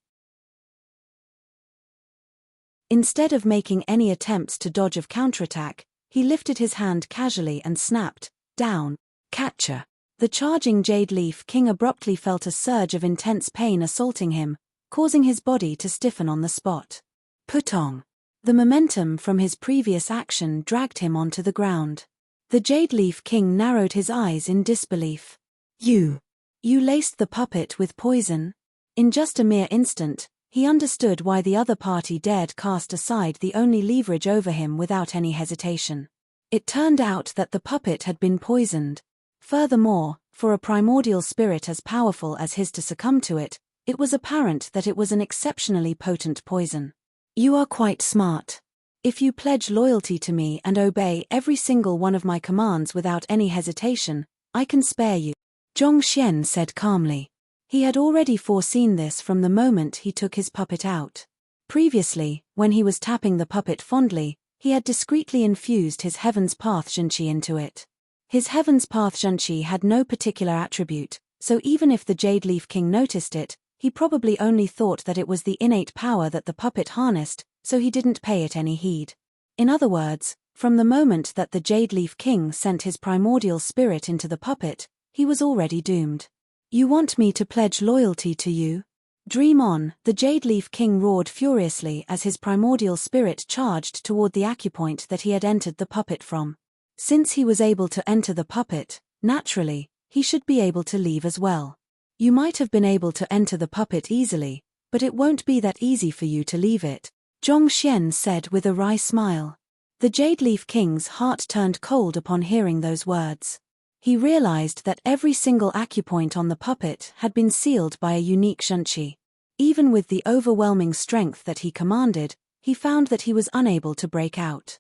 Instead of making any attempts to dodge or counterattack, he lifted his hand casually and snapped, "Down, catcher." The charging Jade Leaf King abruptly felt a surge of intense pain assaulting him, causing his body to stiffen on the spot. Putong. The momentum from his previous action dragged him onto the ground. The Jade Leaf King narrowed his eyes in disbelief. You laced the puppet with poison?" In just a mere instant, he understood why the other party dared cast aside the only leverage over him without any hesitation. It turned out that the puppet had been poisoned. Furthermore, for a primordial spirit as powerful as his to succumb to it, it was apparent that it was an exceptionally potent poison. "You are quite smart. If you pledge loyalty to me and obey every single one of my commands without any hesitation, I can spare you," Zhongxian said calmly. He had already foreseen this from the moment he took his puppet out. Previously, when he was tapping the puppet fondly, he had discreetly infused his Heaven's Path Zhenqi into it. His Heaven's Path Zhenqi had no particular attribute, so even if the Jade Leaf King noticed it, he probably only thought that it was the innate power that the puppet harnessed, so he didn't pay it any heed. In other words, from the moment that the Jade Leaf King sent his primordial spirit into the puppet, he was already doomed. You want me to pledge loyalty to you? Dream on, the Jade Leaf King roared furiously as his primordial spirit charged toward the acupoint that he had entered the puppet from. Since he was able to enter the puppet, naturally, he should be able to leave as well. You might have been able to enter the puppet easily, but it won't be that easy for you to leave it, Zhongxian said with a wry smile. The Jade Leaf King's heart turned cold upon hearing those words. He realized that every single acupoint on the puppet had been sealed by a unique shunqi. Even with the overwhelming strength that he commanded, he found that he was unable to break out.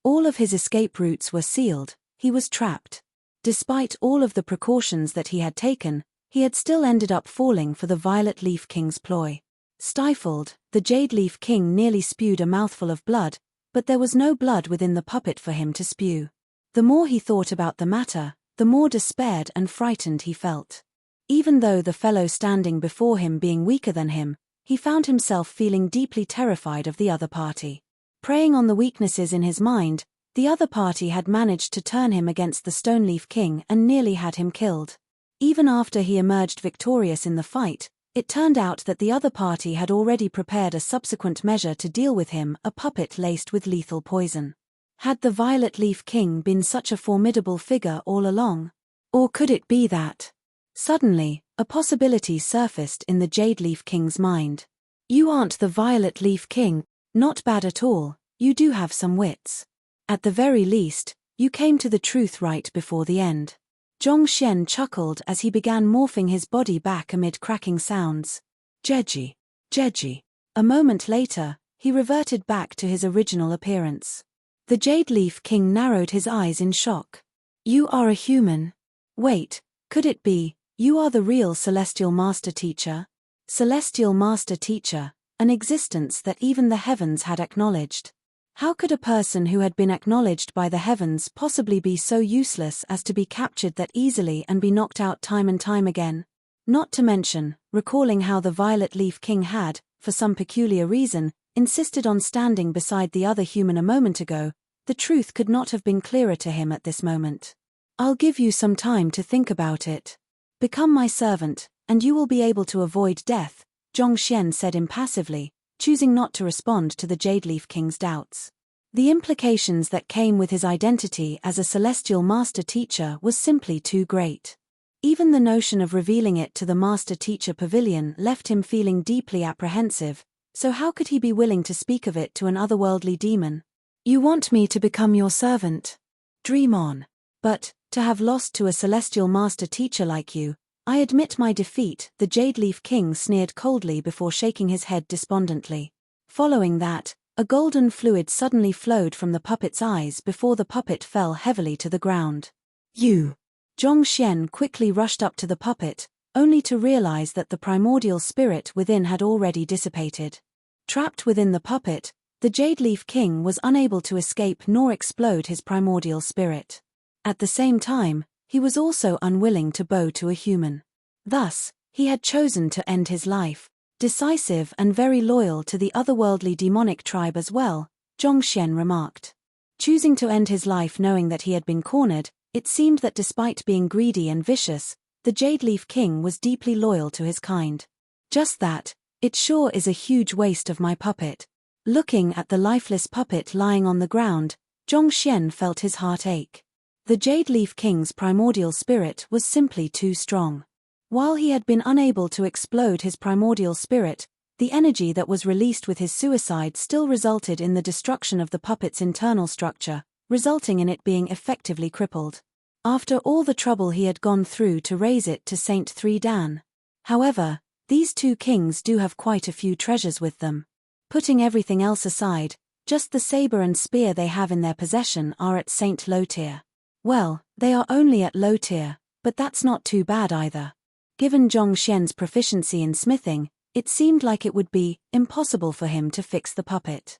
All of his escape routes were sealed, he was trapped. Despite all of the precautions that he had taken, he had still ended up falling for the Violet Leaf King's ploy. Stifled, the Jade Leaf King nearly spewed a mouthful of blood, but there was no blood within the puppet for him to spew. The more he thought about the matter, the more despaired and frightened he felt. Even though the fellow standing before him being weaker than him, he found himself feeling deeply terrified of the other party. Preying on the weaknesses in his mind, the other party had managed to turn him against the Stoneleaf King and nearly had him killed. Even after he emerged victorious in the fight, it turned out that the other party had already prepared a subsequent measure to deal with him, a puppet laced with lethal poison. Had the Violet Leaf King been such a formidable figure all along? Or could it be that? Suddenly, a possibility surfaced in the Jade Leaf King's mind. You aren't the Violet Leaf King, not bad at all, you do have some wits. At the very least, you came to the truth right before the end. Zhongxian chuckled as he began morphing his body back amid cracking sounds. Jeji, Jeji. A moment later, he reverted back to his original appearance. The Jade Leaf King narrowed his eyes in shock. You are a human. Wait, could it be, you are the real Celestial Master Teacher? Celestial Master Teacher, an existence that even the heavens had acknowledged. How could a person who had been acknowledged by the heavens possibly be so useless as to be captured that easily and be knocked out time and time again? Not to mention, recalling how the Violet Leaf King had, for some peculiar reason, insisted on standing beside the other human a moment ago, the truth could not have been clearer to him at this moment. I'll give you some time to think about it. Become my servant, and you will be able to avoid death, Zhongxian said impassively, choosing not to respond to the Jade Leaf King's doubts. The implications that came with his identity as a Celestial Master Teacher was simply too great. Even the notion of revealing it to the Master Teacher Pavilion left him feeling deeply apprehensive, so how could he be willing to speak of it to an otherworldly demon? You want me to become your servant? Dream on. But, to have lost to a Celestial Master Teacher like you, I admit my defeat, the Jade Leaf King sneered coldly before shaking his head despondently. Following that, a golden fluid suddenly flowed from the puppet's eyes before the puppet fell heavily to the ground. You! Zhongxian quickly rushed up to the puppet, only to realize that the primordial spirit within had already dissipated. Trapped within the puppet, the Jade Leaf King was unable to escape nor explode his primordial spirit. At the same time, he was also unwilling to bow to a human. Thus, he had chosen to end his life, decisive and very loyal to the otherworldly demonic tribe as well, Zhongxian remarked. Choosing to end his life knowing that he had been cornered, it seemed that despite being greedy and vicious, the Jade Leaf King was deeply loyal to his kind. Just that, it sure is a huge waste of my puppet. Looking at the lifeless puppet lying on the ground, Zhongxian felt his heart ache. The Jade Leaf King's primordial spirit was simply too strong. While he had been unable to explode his primordial spirit, the energy that was released with his suicide still resulted in the destruction of the puppet's internal structure, resulting in it being effectively crippled. After all the trouble he had gone through to raise it to Saint 3 Dan. However, these two kings do have quite a few treasures with them. Putting everything else aside, just the saber and spear they have in their possession are at Saint Low tier. Well, they are only at low tier, but that's not too bad either. Given Zhongxian's proficiency in smithing, it seemed like it would be impossible for him to fix the puppet.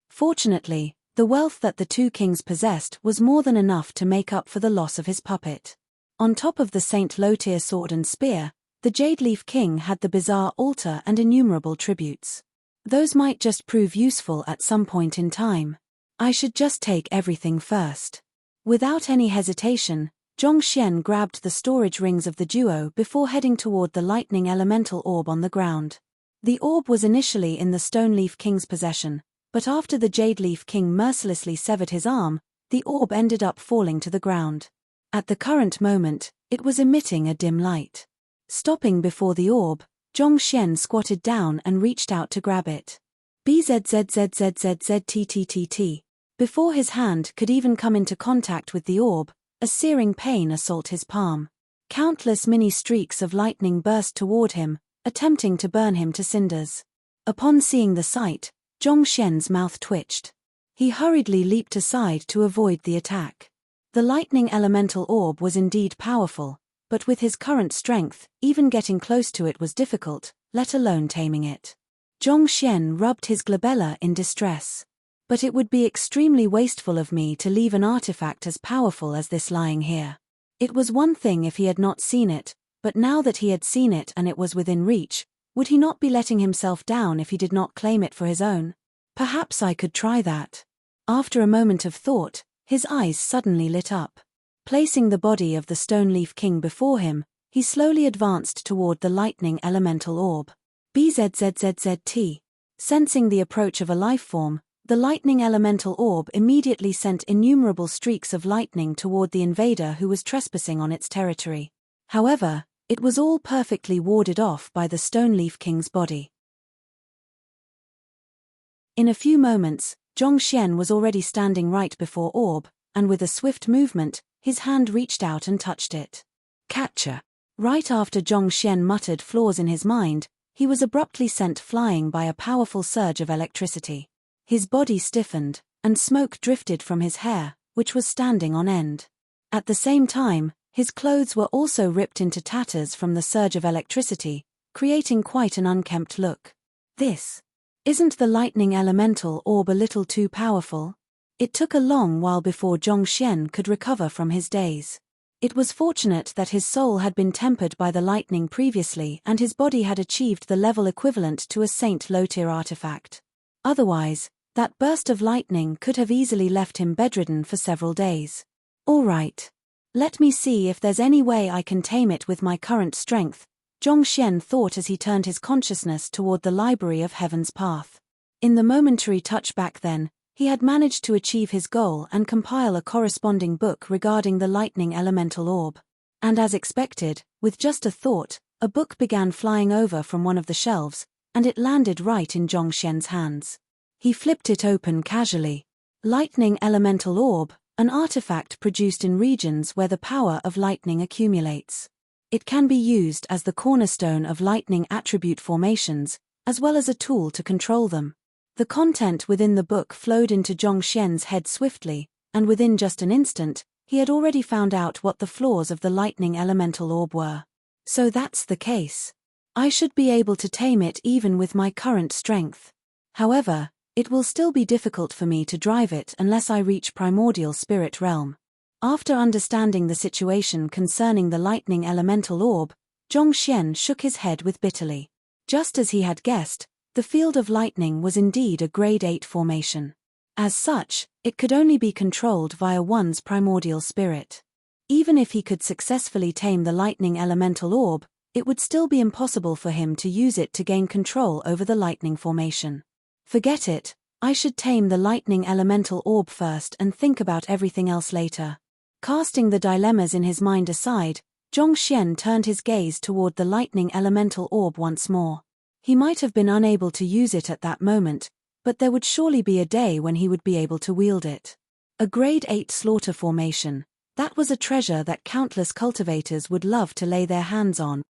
Fortunately, the wealth that the two kings possessed was more than enough to make up for the loss of his puppet. On top of the Saint Low tier sword and spear, the Jade Leaf King had the bizarre altar and innumerable tributes. Those might just prove useful at some point in time. I should just take everything first. Without any hesitation, Zhongxian grabbed the storage rings of the duo before heading toward the lightning elemental orb on the ground. The orb was initially in the Stone Leaf King's possession, but after the Jade Leaf King mercilessly severed his arm, the orb ended up falling to the ground. At the current moment, it was emitting a dim light. Stopping before the orb, Zhongxian squatted down and reached out to grab it. Bzzzzzzzztttt. Before his hand could even come into contact with the orb, a searing pain assaulted his palm. Countless mini streaks of lightning burst toward him, attempting to burn him to cinders. Upon seeing the sight, Zhongxian's mouth twitched. He hurriedly leaped aside to avoid the attack. The lightning elemental orb was indeed powerful, but with his current strength, even getting close to it was difficult, let alone taming it. Zhongxian rubbed his glabella in distress. But it would be extremely wasteful of me to leave an artifact as powerful as this lying here. It was one thing if he had not seen it, but now that he had seen it and it was within reach, would he not be letting himself down if he did not claim it for his own? Perhaps I could try that. After a moment of thought, his eyes suddenly lit up. Placing the body of the Stone Leaf King before him, he slowly advanced toward the lightning elemental orb. Bzzzzzt. Sensing the approach of a life form, the lightning elemental orb immediately sent innumerable streaks of lightning toward the invader who was trespassing on its territory. However, it was all perfectly warded off by the Stone Leaf King's body. In a few moments, Zhongxian was already standing right before orb, and with a swift movement, his hand reached out and touched it. Catcher. Right after Zhongxian muttered flaws in his mind, he was abruptly sent flying by a powerful surge of electricity. His body stiffened, and smoke drifted from his hair, which was standing on end. At the same time, his clothes were also ripped into tatters from the surge of electricity, creating quite an unkempt look. Isn't the lightning elemental orb a little too powerful? It took a long while before Zhongxian could recover from his daze. It was fortunate that his soul had been tempered by the lightning previously and his body had achieved the level equivalent to a Saint low-tier artifact. Otherwise, that burst of lightning could have easily left him bedridden for several days. All right. Let me see if there's any way I can tame it with my current strength, Zhongxian thought as he turned his consciousness toward the Library of Heaven's Path. In the momentary touchback then, he had managed to achieve his goal and compile a corresponding book regarding the lightning elemental orb. And as expected, with just a thought, a book began flying over from one of the shelves, and it landed right in Zhongxian's hands. He flipped it open casually. Lightning elemental orb, an artifact produced in regions where the power of lightning accumulates. It can be used as the cornerstone of lightning attribute formations, as well as a tool to control them. The content within the book flowed into Zhongxian's head swiftly, and within just an instant, he had already found out what the flaws of the lightning elemental orb were. So that's the case. I should be able to tame it even with my current strength. However, it will still be difficult for me to drive it unless I reach primordial spirit realm. After understanding the situation concerning the lightning elemental orb, Zhongxian shook his head with bitterly. Just as he had guessed, the field of lightning was indeed a grade 8 formation. As such, it could only be controlled via one's primordial spirit. Even if he could successfully tame the lightning elemental orb, it would still be impossible for him to use it to gain control over the lightning formation. Forget it, I should tame the lightning elemental orb first and think about everything else later. Casting the dilemmas in his mind aside, Zhongxian turned his gaze toward the lightning elemental orb once more. He might have been unable to use it at that moment, but there would surely be a day when he would be able to wield it. A grade 8 slaughter formation, that was a treasure that countless cultivators would love to lay their hands on.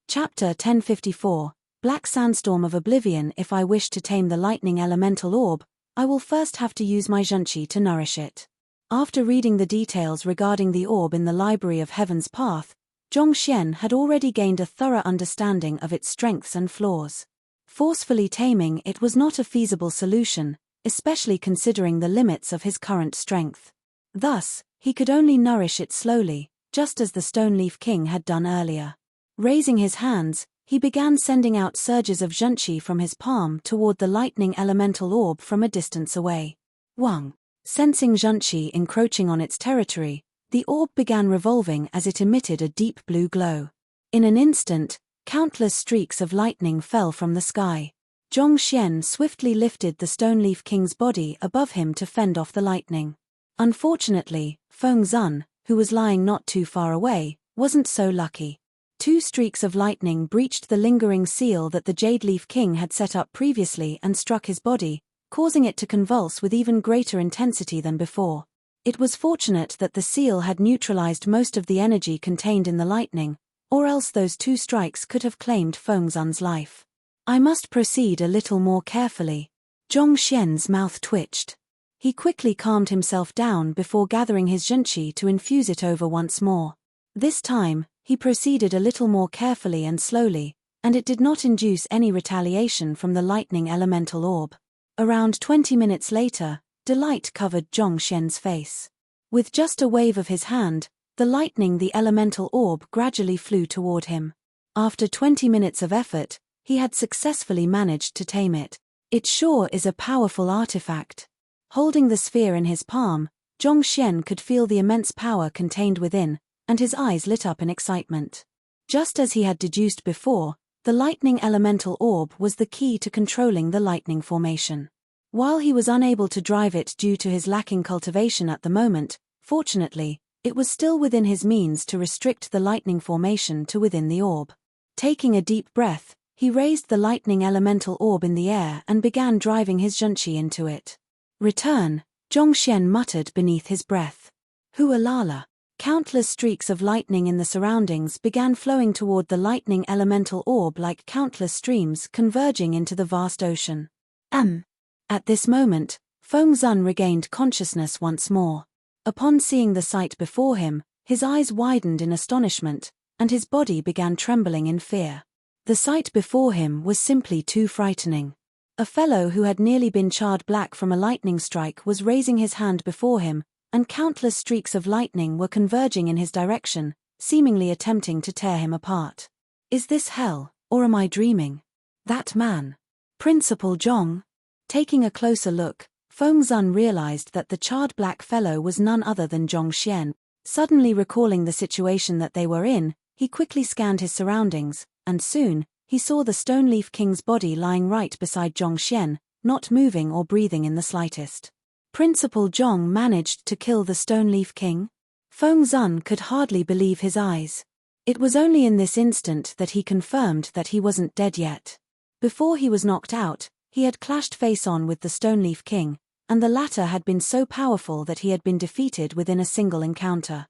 Chapter 1054, Black Sandstorm of Oblivion. If I wish to tame the lightning elemental orb, I will first have to use my Zhenqi to nourish it. After reading the details regarding the orb in the Library of Heaven's Path, Zhongxian had already gained a thorough understanding of its strengths and flaws. Forcefully taming it was not a feasible solution, especially considering the limits of his current strength. Thus, he could only nourish it slowly, just as the Stone Leaf King had done earlier. Raising his hands, he began sending out surges of zhenqi from his palm toward the lightning elemental orb from a distance away. Wang. Sensing zhenqi encroaching on its territory, the orb began revolving as it emitted a deep blue glow. In an instant, countless streaks of lightning fell from the sky. Zhongxian swiftly lifted the Stoneleaf King's body above him to fend off the lightning. Unfortunately, Feng Zun, who was lying not too far away, wasn't so lucky. 2 streaks of lightning breached the lingering seal that the Jade Leaf King had set up previously and struck his body, causing it to convulse with even greater intensity than before. It was fortunate that the seal had neutralized most of the energy contained in the lightning, or else those 2 strikes could have claimed Feng Zun's life. I must proceed a little more carefully. Zhongxian's mouth twitched. He quickly calmed himself down before gathering his zhenqi to infuse it over once more. This time, he proceeded a little more carefully and slowly, and it did not induce any retaliation from the lightning elemental orb. Around 20 minutes later, delight covered Zhongxian's face. With just a wave of his hand, the elemental orb gradually flew toward him. After 20 minutes of effort, he had successfully managed to tame it. It sure is a powerful artifact. Holding the sphere in his palm, Zhongxian could feel the immense power contained within, and his eyes lit up in excitement. Just as he had deduced before, the lightning elemental orb was the key to controlling the lightning formation. While he was unable to drive it due to his lacking cultivation at the moment, fortunately, it was still within his means to restrict the lightning formation to within the orb. Taking a deep breath, he raised the lightning elemental orb in the air and began driving his zhenqi into it. Return, Zhongxian muttered beneath his breath. Hualala. Countless streaks of lightning in the surroundings began flowing toward the lightning elemental orb like countless streams converging into the vast ocean. At this moment, Feng Zun regained consciousness once more. Upon seeing the sight before him, his eyes widened in astonishment, and his body began trembling in fear. The sight before him was simply too frightening. A fellow who had nearly been charred black from a lightning strike was raising his hand before him, and countless streaks of lightning were converging in his direction, seemingly attempting to tear him apart. Is this hell, or am I dreaming? That man. Principal Zhong. Taking a closer look, Feng Zun realized that the charred black fellow was none other than Zhongxian. Suddenly recalling the situation that they were in, he quickly scanned his surroundings, and soon, he saw the Stoneleaf King's body lying right beside Zhongxian, not moving or breathing in the slightest. Principal Zhong managed to kill the Stoneleaf King? Feng Zun could hardly believe his eyes. It was only in this instant that he confirmed that he wasn't dead yet. Before he was knocked out, he had clashed face-on with the Stoneleaf King, and the latter had been so powerful that he had been defeated within a single encounter.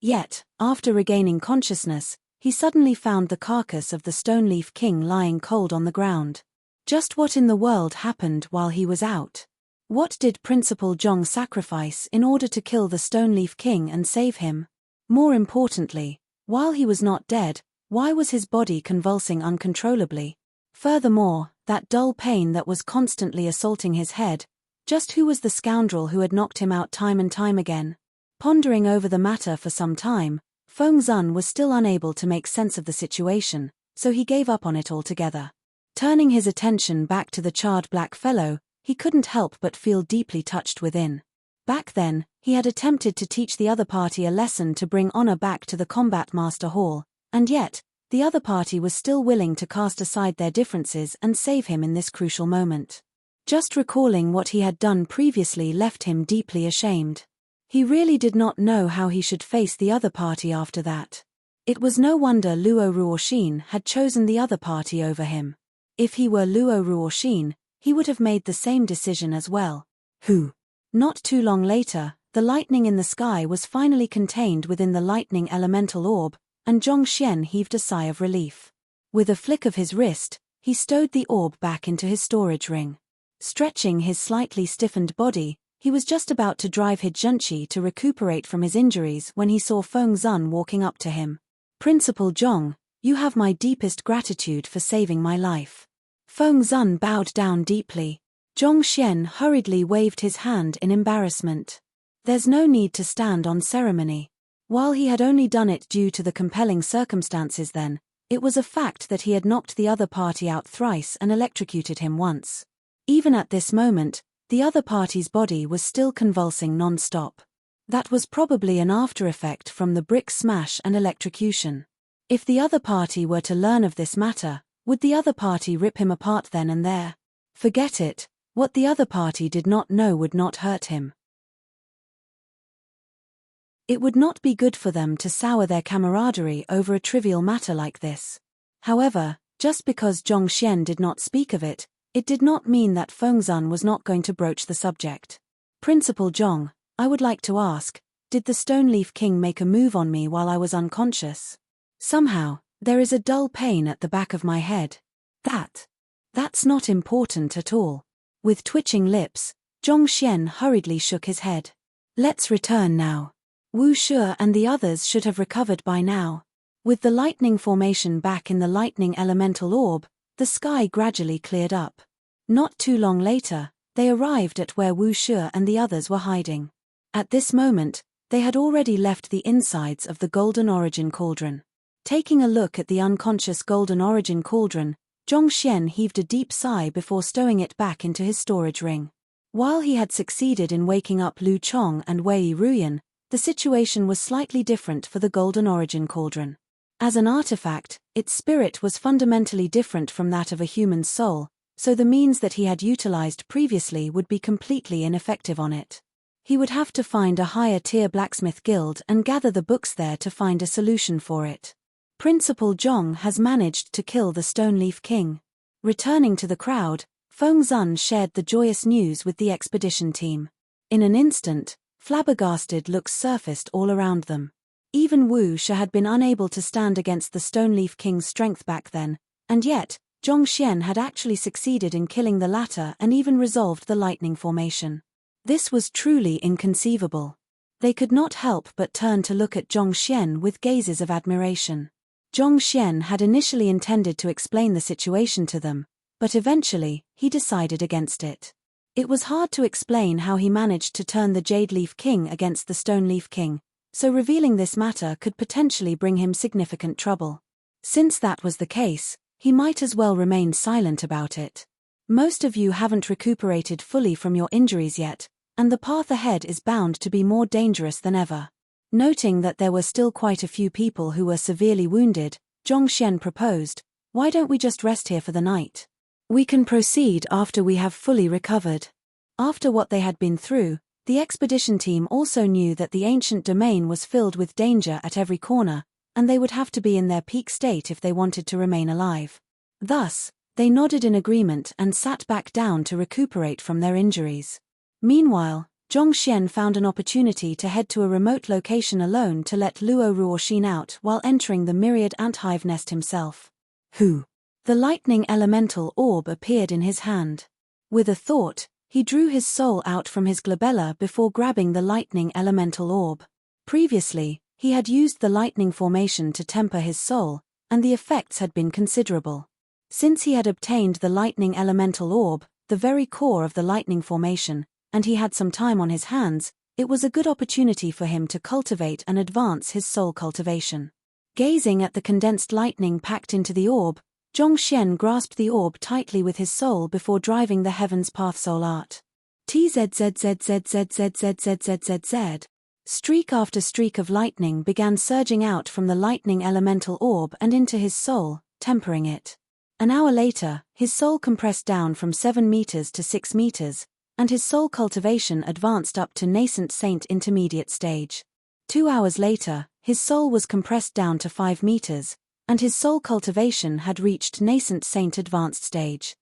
Yet, after regaining consciousness, he suddenly found the carcass of the Stoneleaf King lying cold on the ground. Just what in the world happened while he was out? What did Principal Zhong sacrifice in order to kill the Stoneleaf King and save him? More importantly, while he was not dead, why was his body convulsing uncontrollably? Furthermore, that dull pain that was constantly assaulting his head, just who was the scoundrel who had knocked him out time and time again? Pondering over the matter for some time, Feng Zun was still unable to make sense of the situation, so he gave up on it altogether. Turning his attention back to the charred black fellow, he couldn't help but feel deeply touched within. Back then, he had attempted to teach the other party a lesson to bring honor back to the Combat Master Hall, and yet, the other party was still willing to cast aside their differences and save him in this crucial moment. Just recalling what he had done previously left him deeply ashamed. He really did not know how he should face the other party after that. It was no wonder Luo Ruoxin had chosen the other party over him. If he were Luo Ruoxin, he would have made the same decision as well. Not too long later, the lightning in the sky was finally contained within the lightning elemental orb, and Zhongxian heaved a sigh of relief. With a flick of his wrist, he stowed the orb back into his storage ring. Stretching his slightly stiffened body, he was just about to drive his zhenqi to recuperate from his injuries when he saw Feng Zun walking up to him. Principal Zhong, you have my deepest gratitude for saving my life. Feng Zun bowed down deeply. Zhongxian hurriedly waved his hand in embarrassment. There's no need to stand on ceremony. While he had only done it due to the compelling circumstances then, it was a fact that he had knocked the other party out thrice and electrocuted him once. Even at this moment, the other party's body was still convulsing non-stop. That was probably an after-effect from the brick smash and electrocution. If the other party were to learn of this matter, would the other party rip him apart then and there? Forget it, what the other party did not know would not hurt him. It would not be good for them to sour their camaraderie over a trivial matter like this. However, just because Zhong Xian did not speak of it, it did not mean that Fengzun was not going to broach the subject. Principal Zhong, I would like to ask, did the Stone Leaf King make a move on me while I was unconscious? Somehow, there is a dull pain at the back of my head. That's not important at all. With twitching lips, Zhong Xian hurriedly shook his head. Let's return now. Wu Shu and the others should have recovered by now. With the lightning formation back in the lightning elemental orb, the sky gradually cleared up. Not too long later, they arrived at where Wu Shu and the others were hiding. At this moment, they had already left the insides of the Golden Origin Cauldron. Taking a look at the unconscious Golden Origin Cauldron, Zhong Xian heaved a deep sigh before stowing it back into his storage ring. While he had succeeded in waking up Lu Chong and Wei Ruyan, the situation was slightly different for the Golden Origin Cauldron. As an artifact, its spirit was fundamentally different from that of a human soul, so the means that he had utilized previously would be completely ineffective on it. He would have to find a higher-tier blacksmith guild and gather the books there to find a solution for it. Principal Zhong has managed to kill the Stone Leaf King. Returning to the crowd, Fengzun shared the joyous news with the expedition team. In an instant, flabbergasted looks surfaced all around them. Even Wu Shu had been unable to stand against the Stone Leaf King's strength back then, and yet, Zhong Xian had actually succeeded in killing the latter and even resolved the lightning formation. This was truly inconceivable. They could not help but turn to look at Zhong Xian with gazes of admiration. Zhong Xian had initially intended to explain the situation to them, but eventually, he decided against it. It was hard to explain how he managed to turn the Jade Leaf King against the Stone Leaf King, so revealing this matter could potentially bring him significant trouble. Since that was the case, he might as well remain silent about it. Most of you haven't recuperated fully from your injuries yet, and the path ahead is bound to be more dangerous than ever. Noting that there were still quite a few people who were severely wounded, Zhong Xian proposed, "Why don't we just rest here for the night? We can proceed after we have fully recovered." After what they had been through, the expedition team also knew that the ancient domain was filled with danger at every corner, and they would have to be in their peak state if they wanted to remain alive. Thus, they nodded in agreement and sat back down to recuperate from their injuries. Meanwhile, Zhong Xian found an opportunity to head to a remote location alone to let Luo Ruoxin out while entering the myriad ant hive nest himself. Who? The lightning elemental orb appeared in his hand. With a thought, he drew his soul out from his glabella before grabbing the lightning elemental orb. Previously, he had used the lightning formation to temper his soul, and the effects had been considerable. Since he had obtained the lightning elemental orb, the very core of the lightning formation, and he had some time on his hands, it was a good opportunity for him to cultivate and advance his soul cultivation. Gazing at the condensed lightning packed into the orb, Zhong Xian grasped the orb tightly with his soul before driving the Heaven's Path soul art. TZZZZZZZZZZZZ. Streak after streak of lightning began surging out from the lightning elemental orb and into his soul, tempering it. An hour later, his soul compressed down from 7 meters to 6 meters, and his soul cultivation advanced up to nascent saint intermediate stage. 2 hours later, his soul was compressed down to 5 meters, and his soul cultivation had reached nascent saint advanced stage.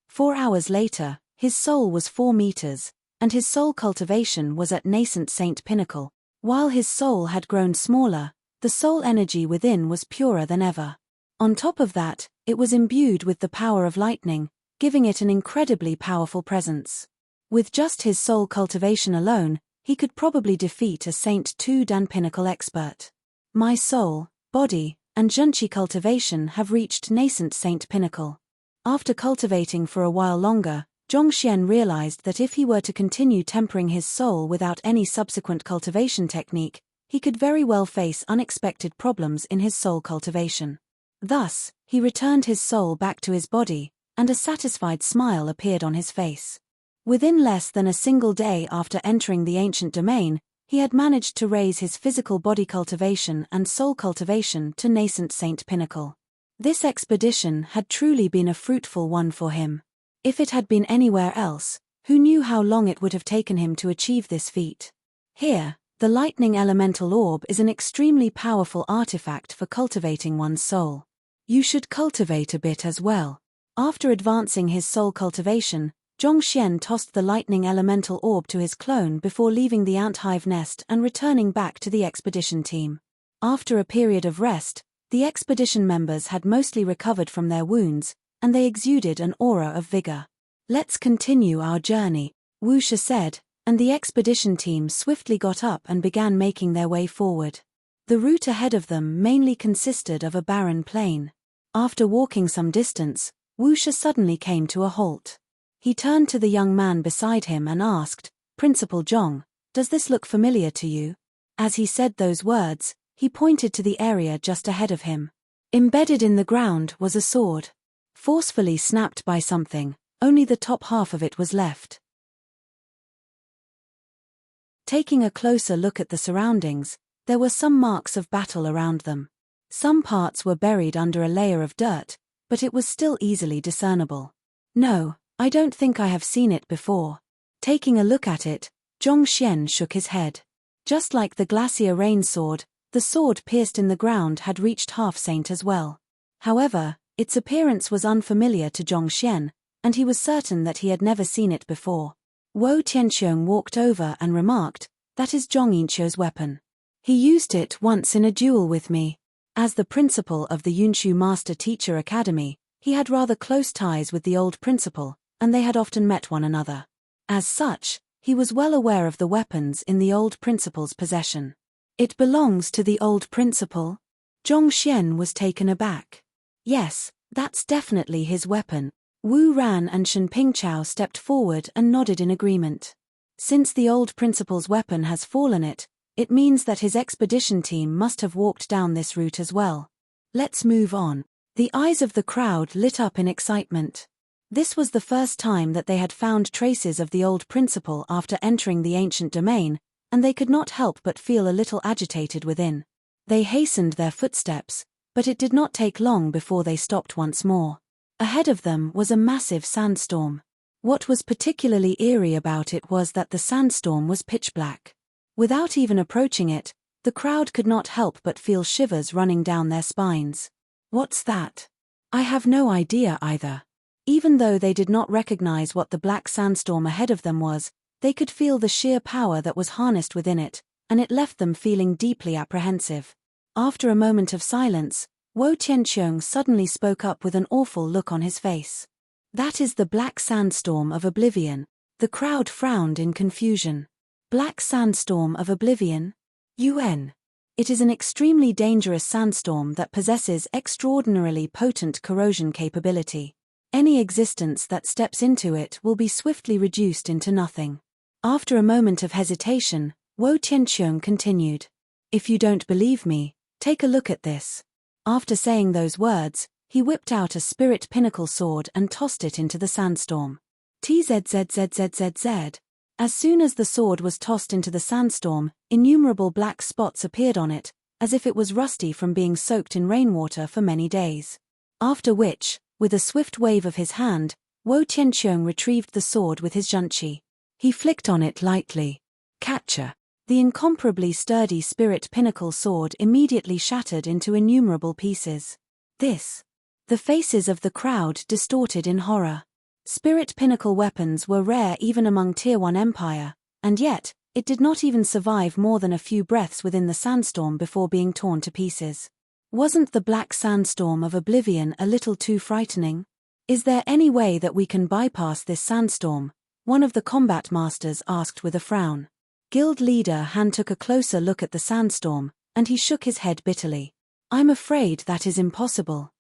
4 hours later, his soul was 4 meters, and his soul cultivation was at nascent saint pinnacle. While his soul had grown smaller, the soul energy within was purer than ever. On top of that, it was imbued with the power of lightning, giving it an incredibly powerful presence. With just his soul cultivation alone, he could probably defeat a Saint 2 Dan pinnacle expert. My soul, body, and Junchi cultivation have reached nascent saint pinnacle. After cultivating for a while longer, Zhongxian realized that if he were to continue tempering his soul without any subsequent cultivation technique, he could very well face unexpected problems in his soul cultivation. Thus, he returned his soul back to his body, and a satisfied smile appeared on his face. Within less than a single day after entering the ancient domain, he had managed to raise his physical body cultivation and soul cultivation to nascent saint pinnacle. This expedition had truly been a fruitful one for him. If it had been anywhere else, who knew how long it would have taken him to achieve this feat? Here, the lightning elemental orb is an extremely powerful artifact for cultivating one's soul. You should cultivate a bit as well. After advancing his soul cultivation, Zhongxian tossed the lightning elemental orb to his clone before leaving the ant-hive nest and returning back to the expedition team. After a period of rest, the expedition members had mostly recovered from their wounds, and they exuded an aura of vigor. "Let's continue our journey," Wu Shi said, and the expedition team swiftly got up and began making their way forward. The route ahead of them mainly consisted of a barren plain. After walking some distance, Wu Shi suddenly came to a halt. He turned to the young man beside him and asked, "Principal Zhong, does this look familiar to you?" As he said those words, he pointed to the area just ahead of him. Embedded in the ground was a sword. Forcefully snapped by something, only the top half of it was left. Taking a closer look at the surroundings, there were some marks of battle around them. Some parts were buried under a layer of dirt, but it was still easily discernible. "No, I don't think I have seen it before." Taking a look at it, Zhongxian shook his head. Just like the glacier rain sword, the sword pierced in the ground had reached half-saint as well. However, its appearance was unfamiliar to Zhongxian, and he was certain that he had never seen it before. Wo Tianqiong walked over and remarked, "That is Zhong Yinqiu's weapon. He used it once in a duel with me." As the principal of the Yunshu Master Teacher Academy, he had rather close ties with the old principal, and they had often met one another. As such, he was well aware of the weapons in the old principal's possession. "It belongs to the old principal?" Zhongxian was taken aback. "Yes, that's definitely his weapon." Wu Ran and Shen Pingchao stepped forward and nodded in agreement. Since the old principal's weapon has fallen it means that his expedition team must have walked down this route as well. "Let's move on." The eyes of the crowd lit up in excitement. This was the first time that they had found traces of the old principal after entering the ancient domain, and they could not help but feel a little agitated within. They hastened their footsteps, but it did not take long before they stopped once more. Ahead of them was a massive sandstorm. What was particularly eerie about it was that the sandstorm was pitch black. Without even approaching it, the crowd could not help but feel shivers running down their spines. "What's that?" "I have no idea either." Even though they did not recognize what the black sandstorm ahead of them was, they could feel the sheer power that was harnessed within it, and it left them feeling deeply apprehensive. After a moment of silence, Wo Tianqiong suddenly spoke up with an awful look on his face. "That is the black sandstorm of oblivion." The crowd frowned in confusion. Black sandstorm of oblivion? UN. It is an extremely dangerous sandstorm that possesses extraordinarily potent corrosion capability. Any existence that steps into it will be swiftly reduced into nothing. After a moment of hesitation, Wo Tianqiong continued. "If you don't believe me, take a look at this." After saying those words, he whipped out a spirit pinnacle sword and tossed it into the sandstorm. TZZZZZZ. As soon as the sword was tossed into the sandstorm, innumerable black spots appeared on it, as if it was rusty from being soaked in rainwater for many days. After which, with a swift wave of his hand, Wo Tianqiong retrieved the sword with his junchi. He flicked on it lightly. Catcher. The incomparably sturdy spirit pinnacle sword immediately shattered into innumerable pieces. This. The faces of the crowd distorted in horror. Spirit pinnacle weapons were rare even among Tier 1 Empire, and yet, it did not even survive more than a few breaths within the sandstorm before being torn to pieces. Wasn't the black sandstorm of oblivion a little too frightening? "Is there any way that we can bypass this sandstorm?" one of the combat masters asked with a frown. Guild leader Han took a closer look at the sandstorm, and he shook his head bitterly. "I'm afraid that is impossible."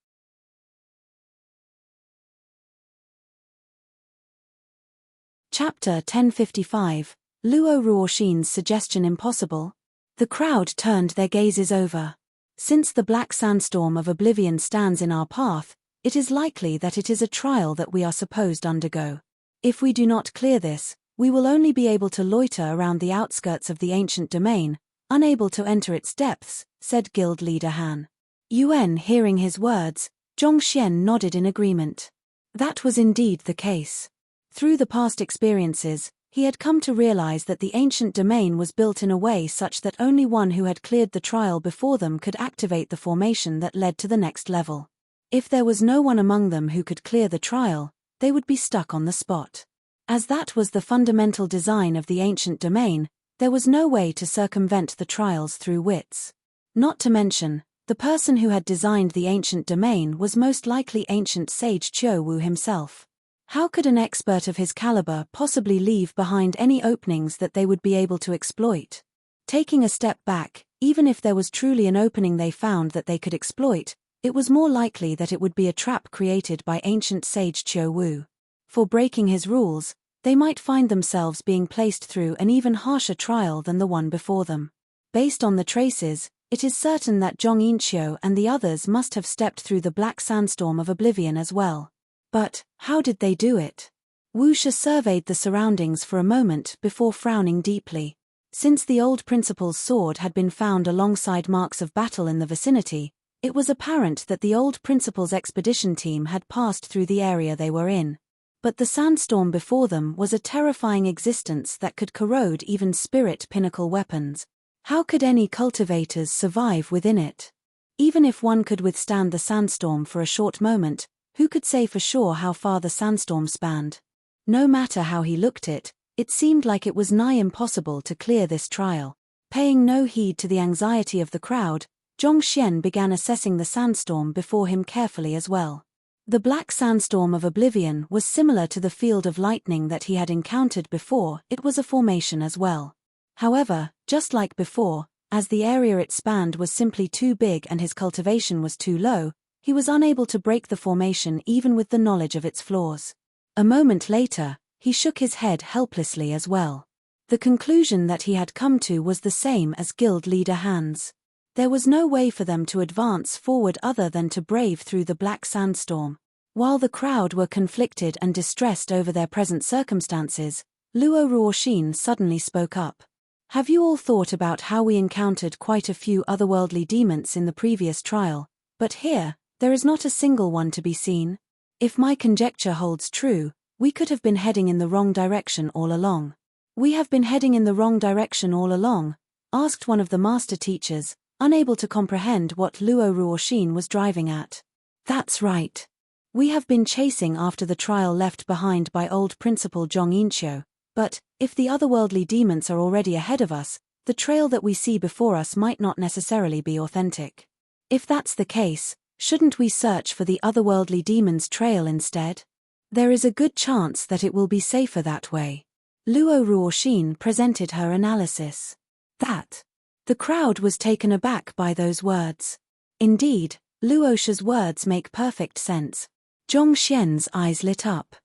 Chapter 1055, Luo Ruoxin's suggestion impossible? The crowd turned their gazes over. Since the black sandstorm of oblivion stands in our path, it is likely that it is a trial that we are supposed to undergo. If we do not clear this, we will only be able to loiter around the outskirts of the ancient domain, unable to enter its depths, said guild leader Han. Yuan, hearing his words, Zhongxian nodded in agreement. That was indeed the case. Through the past experiences, he had come to realize that the ancient domain was built in a way such that only one who had cleared the trial before them could activate the formation that led to the next level. If there was no one among them who could clear the trial, they would be stuck on the spot. As that was the fundamental design of the ancient domain, there was no way to circumvent the trials through wits. Not to mention, the person who had designed the ancient domain was most likely ancient sage Qiu Wu himself. How could an expert of his caliber possibly leave behind any openings that they would be able to exploit? Taking a step back, even if there was truly an opening they found that they could exploit, it was more likely that it would be a trap created by ancient sage Qiu Wu. For breaking his rules, they might find themselves being placed through an even harsher trial than the one before them. Based on the traces, it is certain that Zhong Yinqiu and the others must have stepped through the black sandstorm of oblivion as well. But, how did they do it? Wu Shi surveyed the surroundings for a moment before frowning deeply. Since the old principal's sword had been found alongside marks of battle in the vicinity, it was apparent that the old principal's expedition team had passed through the area they were in. But the sandstorm before them was a terrifying existence that could corrode even spirit pinnacle weapons. How could any cultivators survive within it? Even if one could withstand the sandstorm for a short moment, who could say for sure how far the sandstorm spanned? No matter how he looked it seemed like it was nigh impossible to clear this trial. Paying no heed to the anxiety of the crowd, Zhongxian began assessing the sandstorm before him carefully as well. The black sandstorm of oblivion was similar to the field of lightning that he had encountered before. It was a formation as well. However, just like before, as the area it spanned was simply too big and his cultivation was too low, he was unable to break the formation even with the knowledge of its flaws. A moment later, he shook his head helplessly as well. The conclusion that he had come to was the same as guild leader Han's. There was no way for them to advance forward other than to brave through the black sandstorm. While the crowd were conflicted and distressed over their present circumstances, Luo Ruoxin suddenly spoke up. Have you all thought about how we encountered quite a few otherworldly demons in the previous trial, but here, there is not a single one to be seen? If my conjecture holds true, we could have been heading in the wrong direction all along. We have been heading in the wrong direction all along? Asked one of the master teachers, unable to comprehend what Luo Ruoxin was driving at. That's right. We have been chasing after the trial left behind by old Principal Zhong Yinqiu, but, if the otherworldly demons are already ahead of us, the trail that we see before us might not necessarily be authentic. If that's the case, shouldn't we search for the otherworldly demons' trail instead? There is a good chance that it will be safer that way. Luo Ruoxin presented her analysis. The crowd was taken aback by those words. Indeed, Luo's words make perfect sense. Zhongxian's eyes lit up.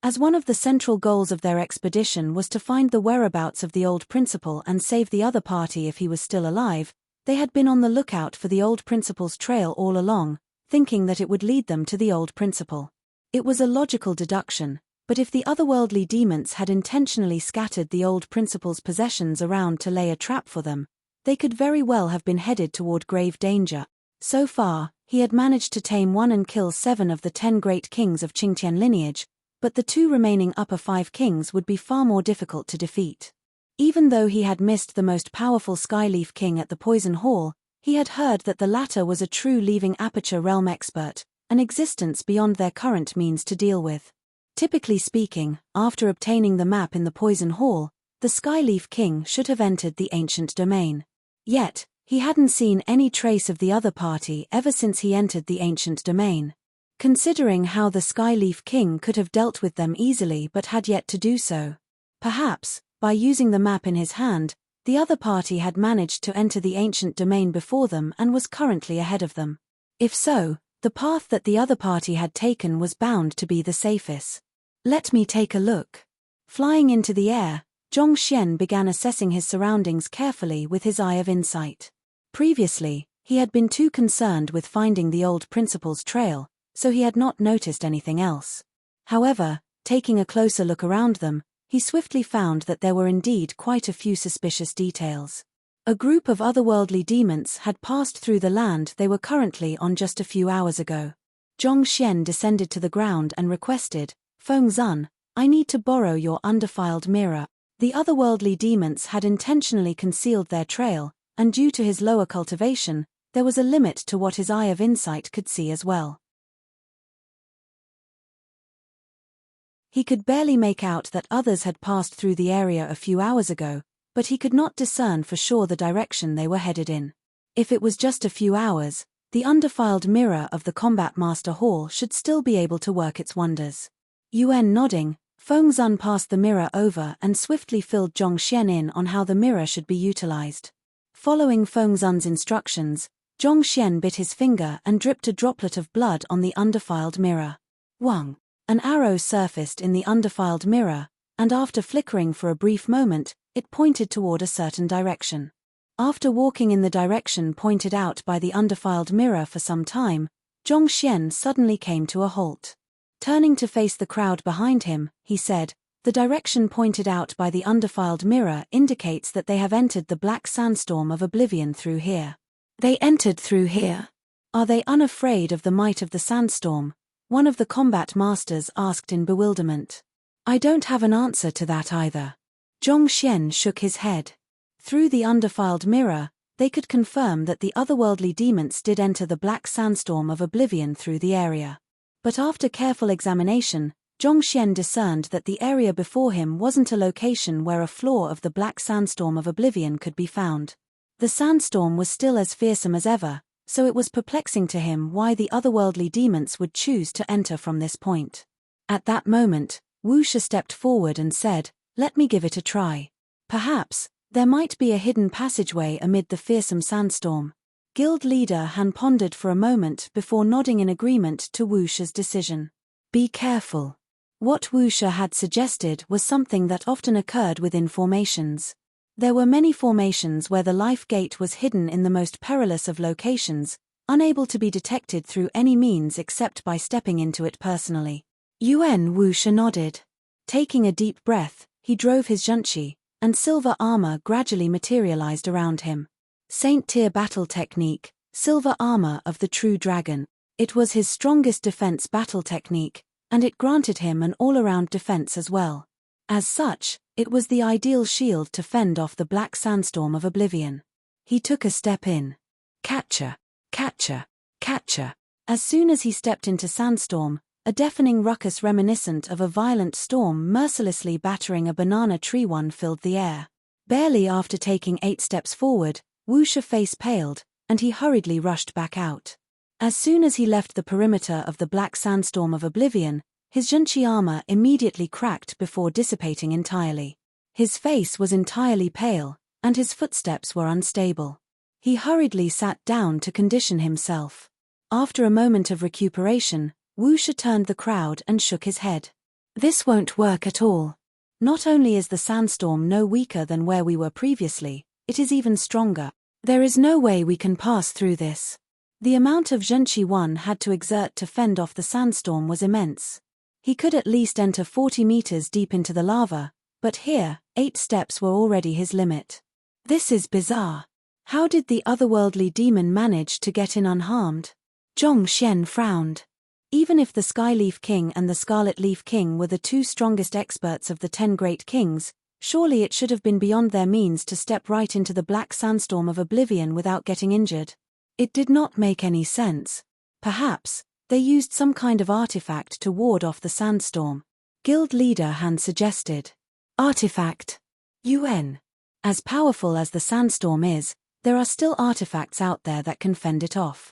As one of the central goals of their expedition was to find the whereabouts of the old principal and save the other party if he was still alive, they had been on the lookout for the old principal's trail all along, thinking that it would lead them to the old principal. It was a logical deduction, but if the otherworldly demons had intentionally scattered the old principal's possessions around to lay a trap for them, they could very well have been headed toward grave danger. So far, he had managed to tame 1 and kill 7 of the 10 great kings of Qingtian lineage, but the 2 remaining upper 5 kings would be far more difficult to defeat. Even though he had missed the most powerful Skyleaf King at the Poison Hall, he had heard that the latter was a true leaving aperture realm expert, an existence beyond their current means to deal with. Typically speaking, after obtaining the map in the Poison Hall, the Skyleaf King should have entered the ancient domain. Yet, he hadn't seen any trace of the other party ever since he entered the ancient domain. Considering how the Skyleaf King could have dealt with them easily but had yet to do so. Perhaps, by using the map in his hand, the other party had managed to enter the ancient domain before them and was currently ahead of them. If so, The path that the other party had taken was bound to be the safest. Let me take a look. Flying into the air, Zhongxian began assessing his surroundings carefully with his eye of insight. Previously, he had been too concerned with finding the old principal's trail, so he had not noticed anything else. However, taking a closer look around them, he swiftly found that there were indeed quite a few suspicious details. A group of otherworldly demons had passed through the land they were currently on just a few hours ago. Zhongxian descended to the ground and requested, "Fengzun, I need to borrow your undefiled mirror." The otherworldly demons had intentionally concealed their trail, and due to his lower cultivation, there was a limit to what his eye of insight could see as well. He could barely make out that others had passed through the area a few hours ago, but he could not discern for sure the direction they were headed in. If it was just a few hours, the undefiled mirror of the Combat Master Hall should still be able to work its wonders. Yuan nodding, Fengzun passed the mirror over and swiftly filled Zhongxian in on how the mirror should be utilized. Following Fengzun's instructions, Zhongxian bit his finger and dripped a droplet of blood on the undefiled mirror. Wang! An arrow surfaced in the undefiled mirror, and after flickering for a brief moment, it pointed toward a certain direction. After walking in the direction pointed out by the undefiled mirror for some time, Zhongxian suddenly came to a halt. Turning to face the crowd behind him, he said, "The direction pointed out by the undefiled mirror indicates that they have entered the black sandstorm of oblivion through here." They entered through here? Are they unafraid of the might of the sandstorm? One of the combat masters asked in bewilderment. I don't have an answer to that either. Zhongxian shook his head. Through the undefiled mirror, they could confirm that the otherworldly demons did enter the black sandstorm of oblivion through the area. But after careful examination, Zhongxian discerned that the area before him wasn't a location where a flaw of the black sandstorm of oblivion could be found. The sandstorm was still as fearsome as ever, so it was perplexing to him why the otherworldly demons would choose to enter from this point. At that moment, Wu Shi stepped forward and said, "Let me give it a try. Perhaps there might be a hidden passageway amid the fearsome sandstorm." Guild leader Han pondered for a moment before nodding in agreement to Wu Shi's decision. Be careful. What Wu Shi had suggested was something that often occurred within formations. There were many formations where the life gate was hidden in the most perilous of locations, unable to be detected through any means except by stepping into it personally. Wu Shi nodded. Taking a deep breath, he drove his zhenqi, and silver armor gradually materialized around him. Saint-tier battle technique, silver armor of the true dragon. It was his strongest defense battle technique, and it granted him an all-around defense as well. As such, it was the ideal shield to fend off the black sandstorm of oblivion. He took a step in. Catcher, catcher, catcher. As soon as he stepped into sandstorm, a deafening ruckus reminiscent of a violent storm mercilessly battering a banana tree filled the air. Barely after taking 8 steps forward, Wu Shi's face paled, and he hurriedly rushed back out. As soon as he left the perimeter of the black sandstorm of oblivion, his zhenqi armor immediately cracked before dissipating entirely. His face was entirely pale, and his footsteps were unstable. He hurriedly sat down to condition himself. After a moment of recuperation, Wu Shi turned the crowd and shook his head. This won't work at all. Not only is the sandstorm no weaker than where we were previously, it is even stronger. There is no way we can pass through this. The amount of zhenqi one had to exert to fend off the sandstorm was immense. He could at least enter 40 meters deep into the lava, but here, 8 steps were already his limit. This is bizarre. How did the otherworldly demon manage to get in unharmed? Zhongxian frowned. Even if the Skyleaf King and the Scarlet Leaf King were the 2 strongest experts of the 10 Great Kings, surely it should have been beyond their means to step right into the black sandstorm of oblivion without getting injured. It did not make any sense. Perhaps they used some kind of artifact to ward off the sandstorm. Guild leader Han suggested. Artifact. UN. As powerful as the sandstorm is, there are still artifacts out there that can fend it off.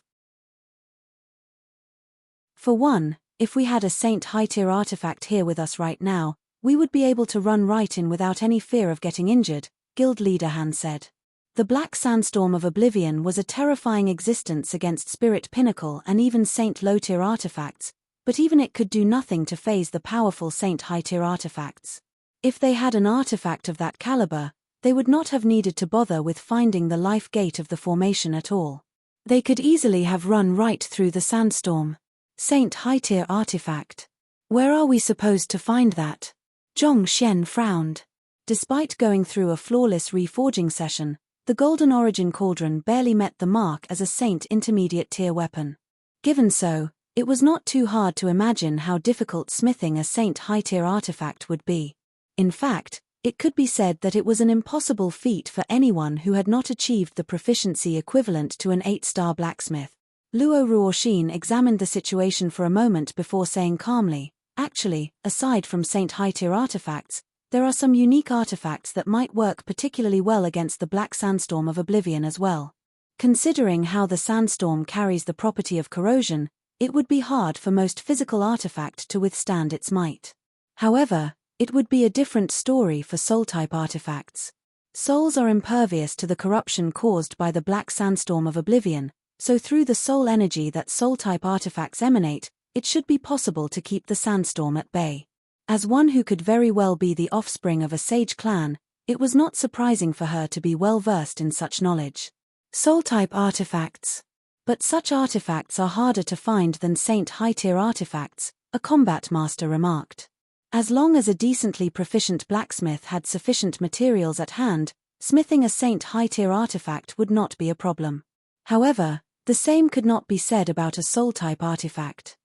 For one, if we had a Saint high-tier artifact here with us right now, we would be able to run right in without any fear of getting injured, Guild leader Han said. The black sandstorm of oblivion was a terrifying existence against Spirit Pinnacle and even Saint low-tier artifacts, but even it could do nothing to phase the powerful Saint high-tier artifacts. If they had an artifact of that caliber, they would not have needed to bother with finding the life gate of the formation at all. They could easily have run right through the sandstorm. Saint high-tier artifact. Where are we supposed to find that? Zhong Xian frowned. Despite going through a flawless reforging session, the Golden Origin Cauldron barely met the mark as a Saint intermediate tier weapon. Given so, it was not too hard to imagine how difficult smithing a Saint high-tier artifact would be. In fact, it could be said that it was an impossible feat for anyone who had not achieved the proficiency equivalent to an 8-star blacksmith. Luo Ruoxin examined the situation for a moment before saying calmly, "Actually, aside from Saint high-tier artifacts, there are some unique artifacts that might work particularly well against the black sandstorm of oblivion as well. Considering how the sandstorm carries the property of corrosion, it would be hard for most physical artifact to withstand its might. However, it would be a different story for soul-type artifacts. Souls are impervious to the corruption caused by the black sandstorm of oblivion, so through the soul energy that soul-type artifacts emanate, it should be possible to keep the sandstorm at bay." As one who could very well be the offspring of a sage clan, it was not surprising for her to be well versed in such knowledge. Soul-type artifacts. But such artifacts are harder to find than Saint high-tier artifacts, a combat master remarked. As long as a decently proficient blacksmith had sufficient materials at hand, smithing a Saint high-tier artifact would not be a problem. However, the same could not be said about a soul-type artifact.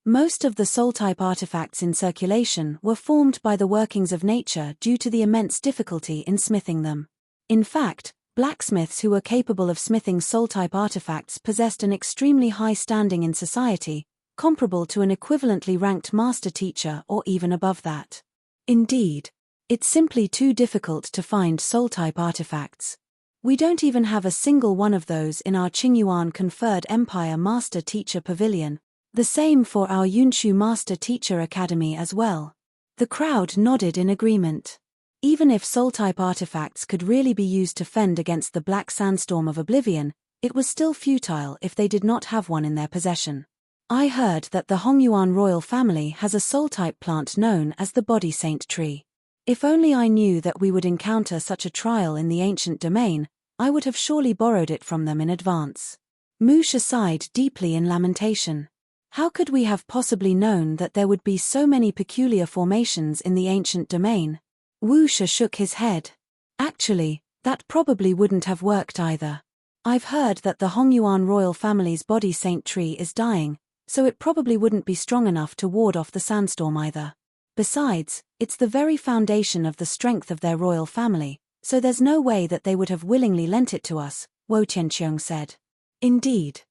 Most of the soul-type artifacts in circulation were formed by the workings of nature due to the immense difficulty in smithing them. In fact, blacksmiths who were capable of smithing soul-type artifacts possessed an extremely high standing in society, comparable to an equivalently ranked master teacher or even above that. Indeed, it's simply too difficult to find soul-type artifacts. We don't even have a single one of those in our Qingyuan conferred Empire Master Teacher Pavilion. The same for our Yunshu Master Teacher Academy as well. The crowd nodded in agreement. Even if soul-type artifacts could really be used to fend against the black sandstorm of oblivion, it was still futile if they did not have one in their possession. I heard that the Hongyuan royal family has a soul-type plant known as the body saint tree. If only I knew that we would encounter such a trial in the ancient domain, I would have surely borrowed it from them in advance. Mu Shi sighed deeply in lamentation. How could we have possibly known that there would be so many peculiar formations in the ancient domain? Wu Shi shook his head. Actually, that probably wouldn't have worked either. I've heard that the Hongyuan royal family's body saint tree is dying, so it probably wouldn't be strong enough to ward off the sandstorm either. Besides, it's the very foundation of the strength of their royal family, so there's no way that they would have willingly lent it to us, Wo Tianqiong said. Indeed.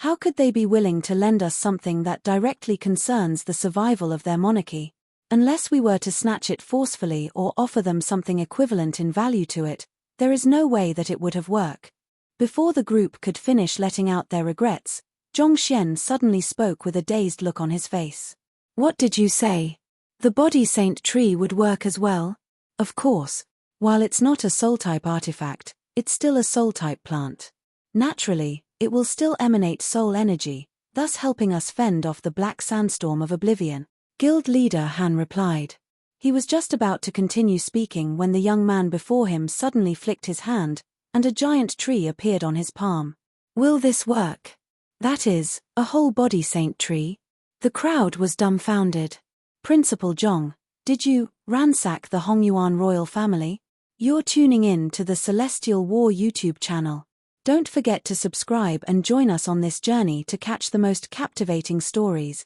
How could they be willing to lend us something that directly concerns the survival of their monarchy? Unless we were to snatch it forcefully or offer them something equivalent in value to it, there is no way that it would have worked. Before the group could finish letting out their regrets, Zhong Xian suddenly spoke with a dazed look on his face. What did you say? The body saint tree would work as well? Of course. While it's not a soul-type artifact, it's still a soul-type plant. Naturally, it will still emanate soul energy, thus helping us fend off the black sandstorm of oblivion. Guild leader Han replied. He was just about to continue speaking when the young man before him suddenly flicked his hand, and a giant tree appeared on his palm. Will this work? That is, a whole body saint tree? The crowd was dumbfounded. Principal Zhong, did you ransack the Hongyuan royal family? You're tuning in to the Celestial War YouTube channel. Don't forget to subscribe and join us on this journey to catch the most captivating stories.